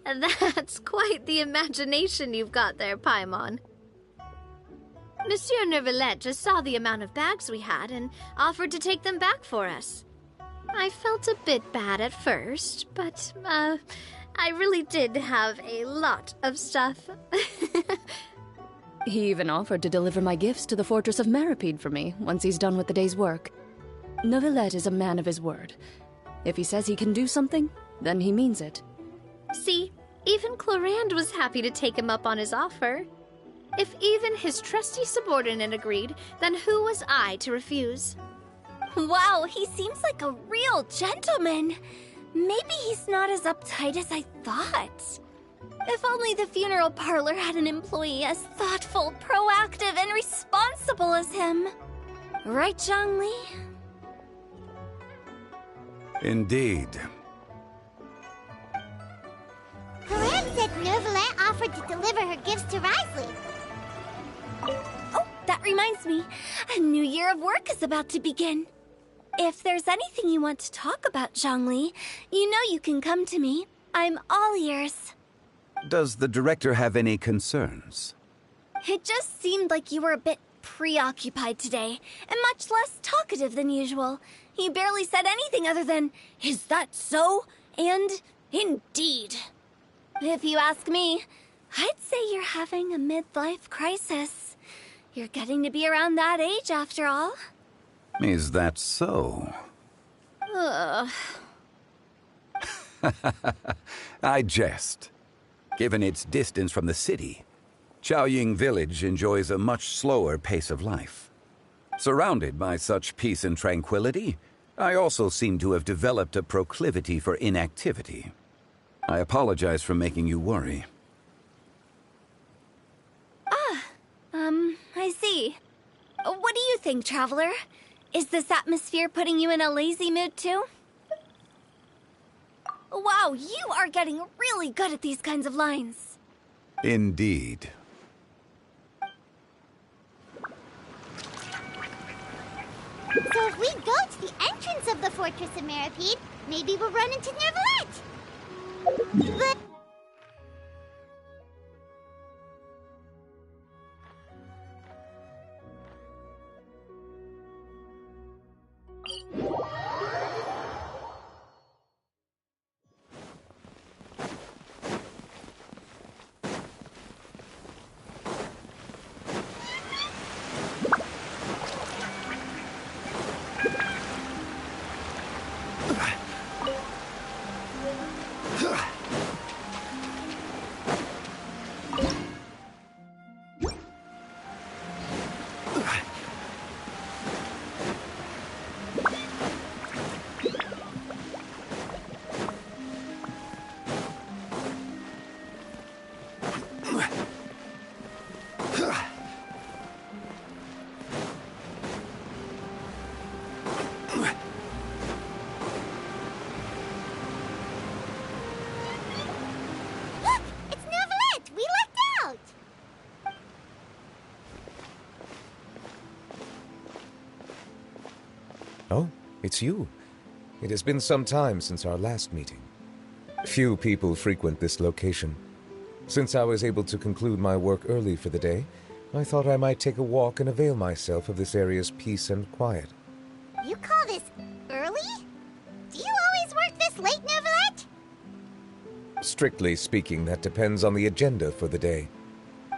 That's quite the imagination you've got there, Paimon. Monsieur Neuvillette just saw the amount of bags we had and offered to take them back for us. I felt a bit bad at first, but, I really did have a lot of stuff. He even offered to deliver my gifts to the Fortress of Meripede for me once he's done with the day's work. Neuvillette is a man of his word. If he says he can do something, then he means it. See, even Clorand was happy to take him up on his offer. If even his trusty subordinate agreed, then who was I to refuse? Wow, he seems like a real gentleman. Maybe he's not as uptight as I thought. If only the funeral parlor had an employee as thoughtful, proactive, and responsible as him. Right, Zhongli? Indeed. Clorand said Neuvillette offered to deliver her gifts to Risley. Oh, that reminds me. A new year of work is about to begin. If there's anything you want to talk about, Zhongli, you know you can come to me. I'm all ears. Does the director have any concerns? It just seemed like you were a bit preoccupied today, and much less talkative than usual. You barely said anything other than, "Is that so?" and "Indeed." If you ask me, I'd say you're having a midlife crisis. You're getting to be around that age after all. Is that so? Ugh. I jest. Given its distance from the city, Chaoying Village enjoys a much slower pace of life. Surrounded by such peace and tranquility, I also seem to have developed a proclivity for inactivity. I apologize for making you worry. I see. What do you think, Traveler? Is this atmosphere putting you in a lazy mood too? Wow, you are getting really good at these kinds of lines. Indeed. So if we go to the entrance of the Fortress of Meripede, maybe we'll run into Neuvillette. But... Oh, it's you. It has been some time since our last meeting. Few people frequent this location. Since I was able to conclude my work early for the day, I thought I might take a walk and avail myself of this area's peace and quiet. You call this early? Do you always work this late, Neuvillette? Strictly speaking, that depends on the agenda for the day.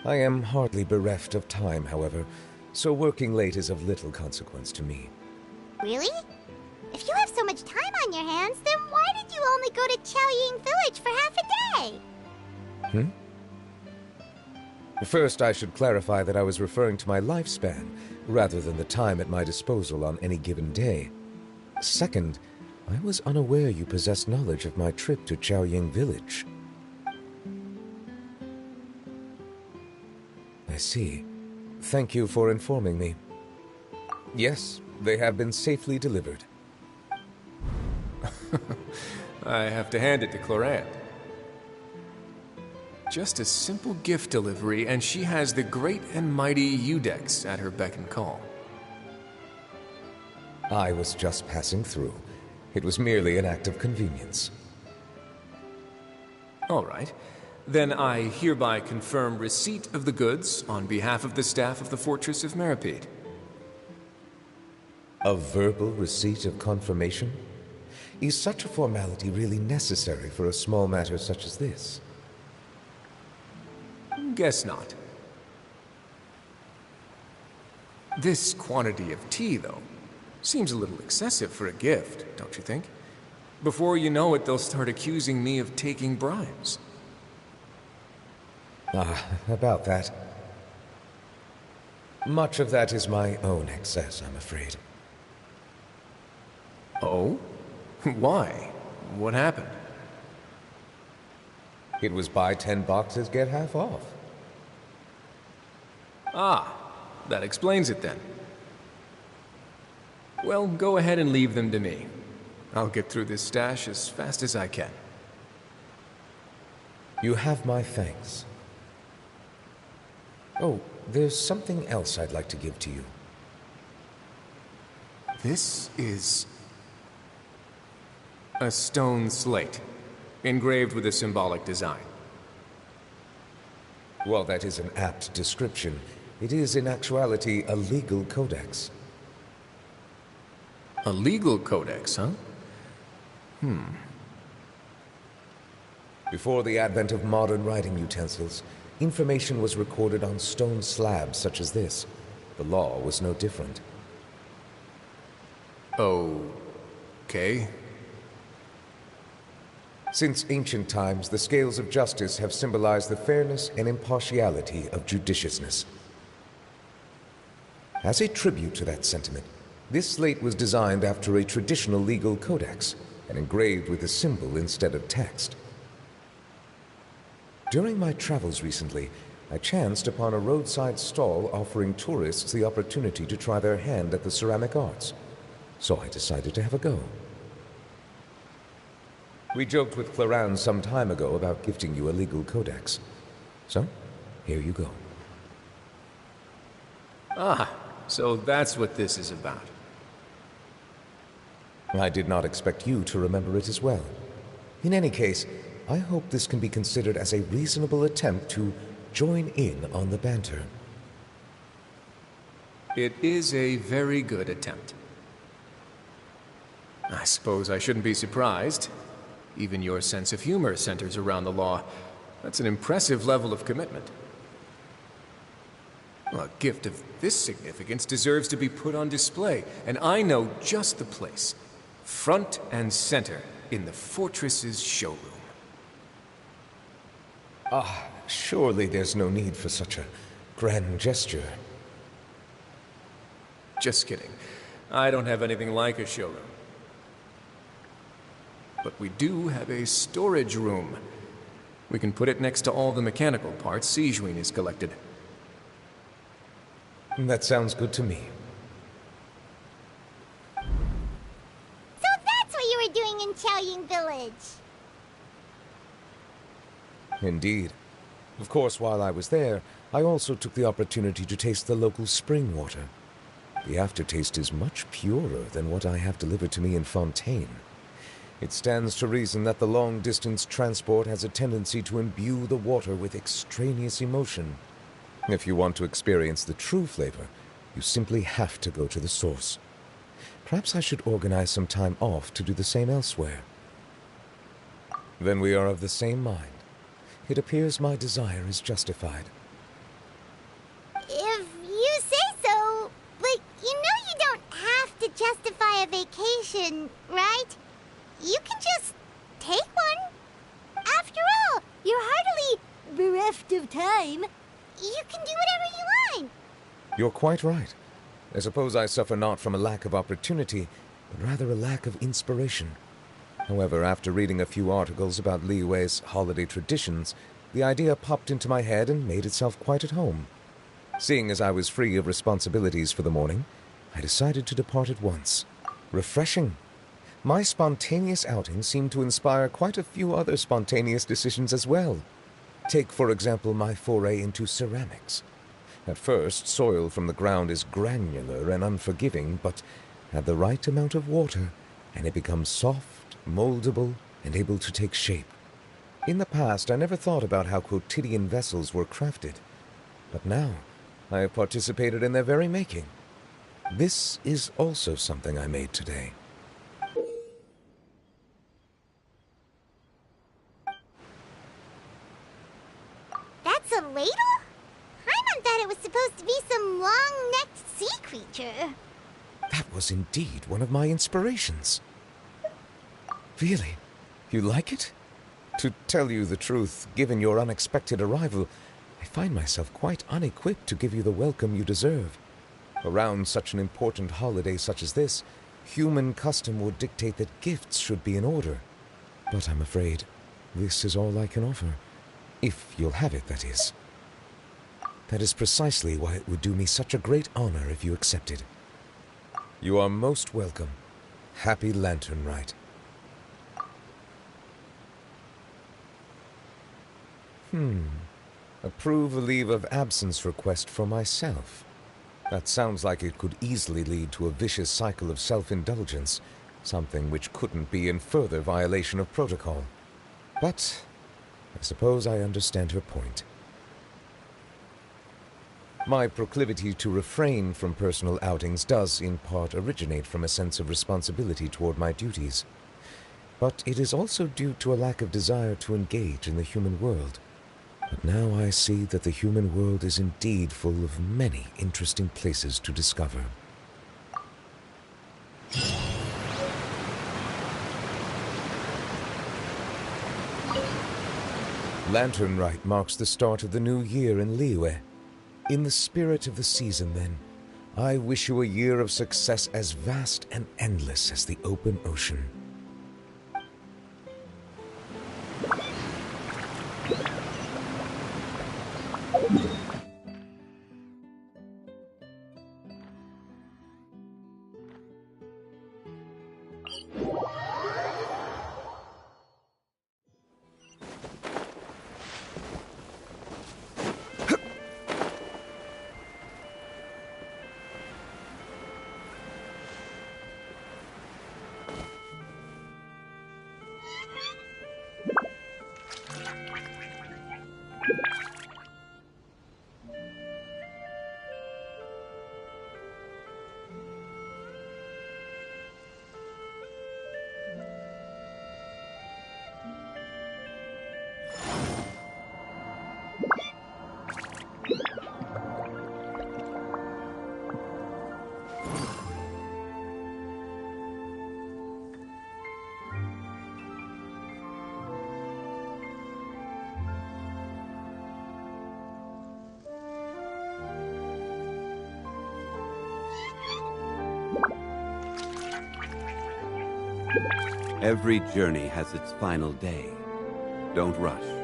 I am hardly bereft of time, however, so working late is of little consequence to me. Really? If you have so much time on your hands, then why did you only go to Chaoying Village for half a day? First, I should clarify that I was referring to my lifespan, rather than the time at my disposal on any given day. Second, I was unaware you possessed knowledge of my trip to Chaoying Village. I see. Thank you for informing me. Yes, they have been safely delivered. I have to hand it to Clorand. Just a simple gift delivery, and she has the great and mighty Udex at her beck and call. I was just passing through. It was merely an act of convenience. All right. Then I hereby confirm receipt of the goods on behalf of the staff of the Fortress of Meripede. A verbal receipt of confirmation? Is such a formality really necessary for a small matter such as this? Guess not. This quantity of tea, though, seems a little excessive for a gift, don't you think? Before you know it, they'll start accusing me of taking bribes. About that. Much of that is my own excess, I'm afraid. Oh? Why? What happened? It was buy 10 boxes, get half off. Ah, that explains it then. Well, go ahead and leave them to me. I'll get through this stash as fast as I can. You have my thanks. Oh, there's something else I'd like to give to you. This is a stone slate, engraved with a symbolic design. While that is an apt description, it is in actuality a legal codex. A legal codex, huh? Before the advent of modern writing utensils, information was recorded on stone slabs such as this. The law was no different. Okay. Since ancient times, the scales of justice have symbolized the fairness and impartiality of judiciousness. As a tribute to that sentiment, this slate was designed after a traditional legal codex and engraved with a symbol instead of text. During my travels recently, I chanced upon a roadside stall offering tourists the opportunity to try their hand at the ceramic arts, so I decided to have a go. We joked with Cloran some time ago about gifting you a legal codex. So, here you go. Ah, so that's what this is about. I did not expect you to remember it as well. In any case, I hope this can be considered as a reasonable attempt to join in on the banter. It is a very good attempt. I suppose I shouldn't be surprised. Even your sense of humor centers around the law. That's an impressive level of commitment. A gift of this significance deserves to be put on display, and I know just the place. Front and center in the Fortress's showroom. Surely there's no need for such a grand gesture. Just kidding. I don't have anything like a showroom. But we do have a storage room. We can put it next to all the mechanical parts Sijuin has collected. That sounds good to me. So that's what you were doing in Chaoying Village. Indeed. Of course, while I was there, I also took the opportunity to taste the local spring water. The aftertaste is much purer than what I have delivered to me in Fontaine. It stands to reason that the long-distance transport has a tendency to imbue the water with extraneous emotion. If you want to experience the true flavor, you simply have to go to the source. Perhaps I should organize some time off to do the same elsewhere. Then we are of the same mind. It appears my desire is justified. If you say so, but you know you don't have to justify a vacation, right? You can just take one. After all, you're hardly bereft of time. You can do whatever you want. You're quite right. I suppose I suffer not from a lack of opportunity, but rather a lack of inspiration. However, after reading a few articles about Liyue's holiday traditions, the idea popped into my head and made itself quite at home. Seeing as I was free of responsibilities for the morning, I decided to depart at once. Refreshing. My spontaneous outing seemed to inspire quite a few other spontaneous decisions as well. Take, for example, my foray into ceramics. At first, soil from the ground is granular and unforgiving, but Add the right amount of water, and it becomes soft, moldable, and able to take shape. In the past, I never thought about how quotidian vessels were crafted. But now, I have participated in their very making. This is also something I made today. That's a ladle? Paimon thought it was supposed to be some long-necked sea creature. That was indeed one of my inspirations. Really? You like it? To tell you the truth, given your unexpected arrival, I find myself quite unequipped to give you the welcome you deserve. Around such an important holiday such as this, human custom would dictate that gifts should be in order. But I'm afraid this is all I can offer. If you'll have it, that is. That is precisely why it would do me such a great honor if you accepted. You are most welcome. Happy Lantern Rite. Approve a leave of absence request for myself. That sounds like it could easily lead to a vicious cycle of self-indulgence, something which couldn't be in further violation of protocol. But I suppose I understand her point. My proclivity to refrain from personal outings does, in part, originate from a sense of responsibility toward my duties. But it is also due to a lack of desire to engage in the human world. But now I see that the human world is indeed full of many interesting places to discover. Lantern Rite marks the start of the new year in Liyue. In the spirit of the season, then, I wish you a year of success as vast and endless as the open ocean. Every journey has its final day. Don't rush.